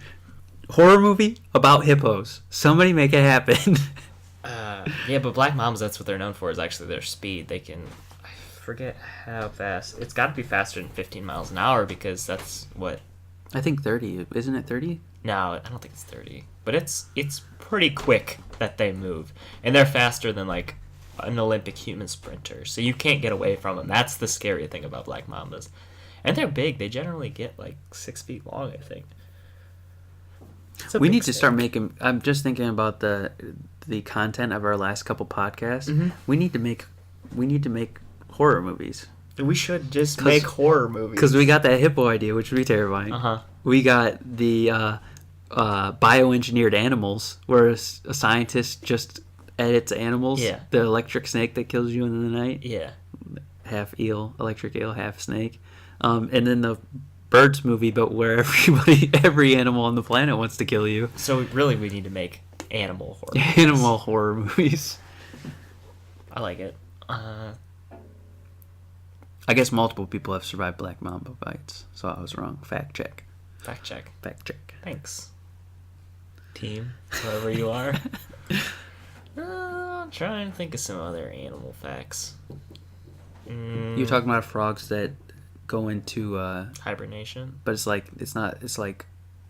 horror movie about hippos. Somebody make it happen. Yeah, but black mambas, that's what they're known for, is actually their speed. They can, I forget how fast. It's got to be faster than 15 miles an hour because that's what. I think 30. Isn't it 30? No, I don't think it's 30. But it's pretty quick that they move. And they're faster than, like, an Olympic human sprinter. So you can't get away from them. That's the scary thing about black mambas. And they're big. They generally get, like, 6 feet long, I think. We need to start making. I'm just thinking about the content of our last couple podcasts. Mm-hmm. We need to make horror movies We should just make horror movies. because we got that hippo idea, which would be terrifying. Uh-huh. We got the bioengineered animals, where a scientist just edits animals. Yeah. The electric snake that kills you in the night, Yeah. half eel, electric eel, half snake. And then the birds movie, but where every animal on the planet wants to kill you. So really we need to make animal horror movies. Animal horror movies. I like it. I guess multiple people have survived black mamba bites, so I was wrong. Fact check. Fact check. Fact check. Thanks, team, whoever you are. I'm trying to think of some other animal facts. You're talking about frogs that go into Hibernation. but it's like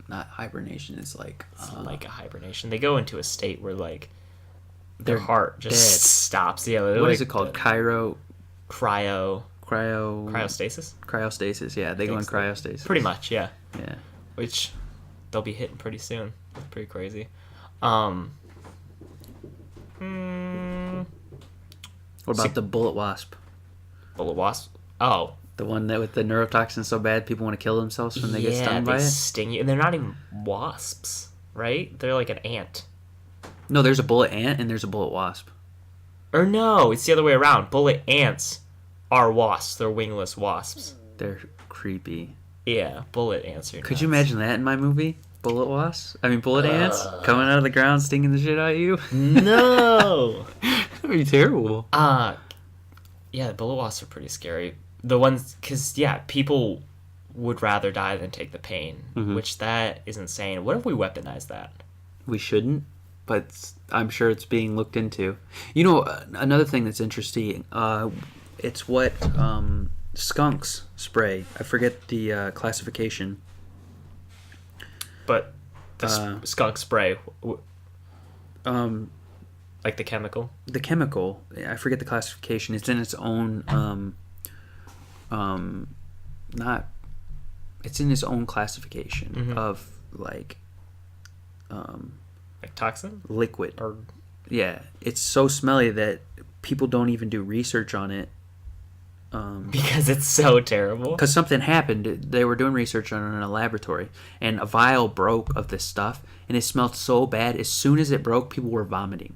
not hibernation. It's like Like a hibernation. They go into a state where like their They're heart just dead. stops. Yeah. what is it called? Cryostasis. Cryostasis. Yeah, they go in Think so. cryostasis. Pretty much, yeah. Yeah. Which they'll be hitting pretty soon. Pretty crazy. What about the bullet wasp? Bullet wasp. Oh, The one that with the neurotoxin so bad people want to kill themselves when they get stung by they it? sting you, and they're not even wasps, right? They're like an ant. No, there's a bullet ant and there's a bullet wasp. Or no, it's the other way around. Bullet ants are wasps. They're wingless wasps. They're creepy. Yeah, bullet ants are Could you nuts. imagine that in my movie? Bullet wasps? I mean, bullet ants coming out of the ground stinging the shit out of you? No. That'd be terrible. Yeah, the bullet wasps are pretty scary. The ones, because, yeah, people would rather die than take the pain, which that is insane. What if we weaponize that? We shouldn't, but I'm sure it's being looked into. You know, another thing that's interesting, it's what skunks spray. I forget the classification. But the skunk spray, like the chemical? The chemical, I forget the classification. It's in its own, it's in its own classification of like toxin? liquid. Or Yeah, it's so smelly that people don't even do research on it. because it's so terrible. Because something happened. They were doing research on it in a laboratory, and a vial broke of this stuff, and it smelled so bad. As soon as it broke, people were vomiting.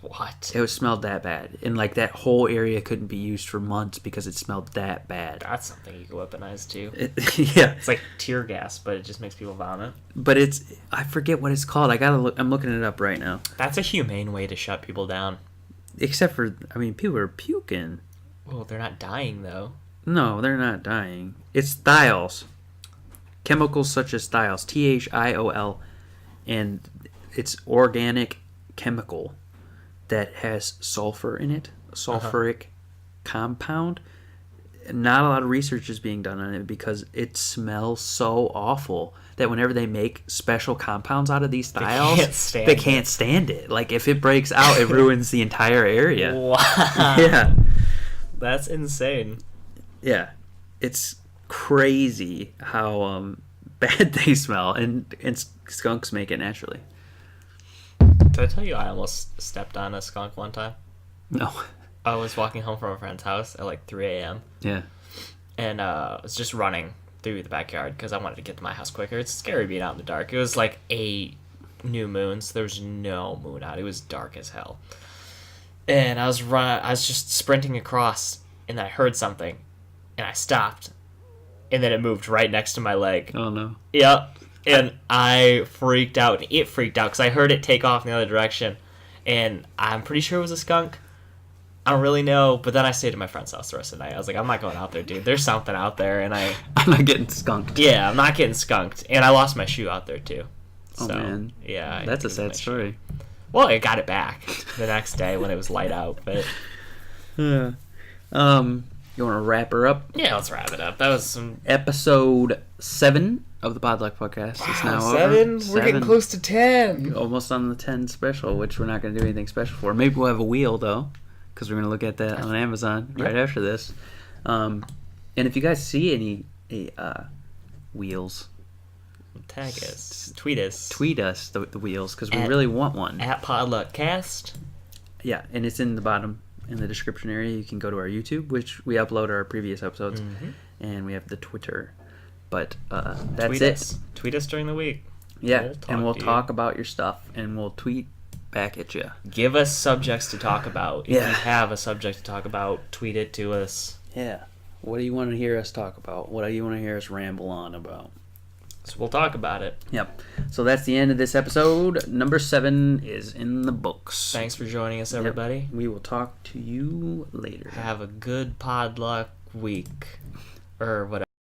What? It was smelled that bad, and like that whole area couldn't be used for months because it smelled that bad. That's something you can weaponize too. Yeah, It's like tear gas, but it just makes people vomit. but I forget what it's called. I'm looking it up right now. That's a humane way to shut people down. Except for, I mean, people are puking. Well, they're not dying though. No, they're not dying. It's thiols. Chemicals such as thiols, THIOL, and it's organic chemical that has sulfur in it, a sulfuric compound. Not a lot of research is being done on it because it smells so awful that whenever they make special compounds out of these thiols, they can't stand it. Like if it breaks out, it ruins the entire area. Wow. Yeah. That's insane. Yeah. It's crazy how bad they smell, and skunks make it naturally. Did I tell you I almost stepped on a skunk one time? No. I was walking home from a friend's house at like 3 a.m. Yeah. and I was just running through the backyard because I wanted to get to my house quicker. It's scary being out in the dark. It was like a new moon, so there was no moon out. It was dark as hell. And I was just sprinting across, and I heard something, and I stopped, and then it moved right next to my leg. Oh no. Yep. And I freaked out. It freaked out because I heard it take off in the other direction, and I'm pretty sure it was a skunk. I don't really know, but then I stayed at my friend's house the rest of the night. I was like, I'm not going out there, dude. There's something out there, and I'm not getting skunked. yeah, I'm not getting skunked, and I lost my shoe out there too. Oh man. Yeah, That's a it was sad my shoe. story. Well, I got it back the next day when it was light out, but Yeah. You want to wrap her up? yeah, let's wrap it up. That was some Episode 7 of the PodLuck podcast is now over. 7. We're getting close to 10. Almost on the 10 special, which we're not going to do anything special for. Maybe we'll have a wheel though, because we're going to look at that on Amazon right after this. And if you guys see any wheels, Tag us, tweet us the wheels, because we really want one. at PodLuckCast. Yeah, and it's in the bottom in the description area. You can go to our YouTube, which we upload our previous episodes, and we have the Twitter. But that's Tweet it. us. Tweet us during the week. Yeah, and we'll to you. talk about your stuff, and we'll tweet back at you. Give us subjects to talk about. If Yeah. you have a subject to talk about, tweet it to us. Yeah. What do you want to hear us talk about? What do you want to hear us ramble on about? So we'll talk about it. Yep. So that's the end of this episode. Number 7 is in the books. Thanks for joining us, everybody. We will talk to you later. Have a good PodLuck week or whatever.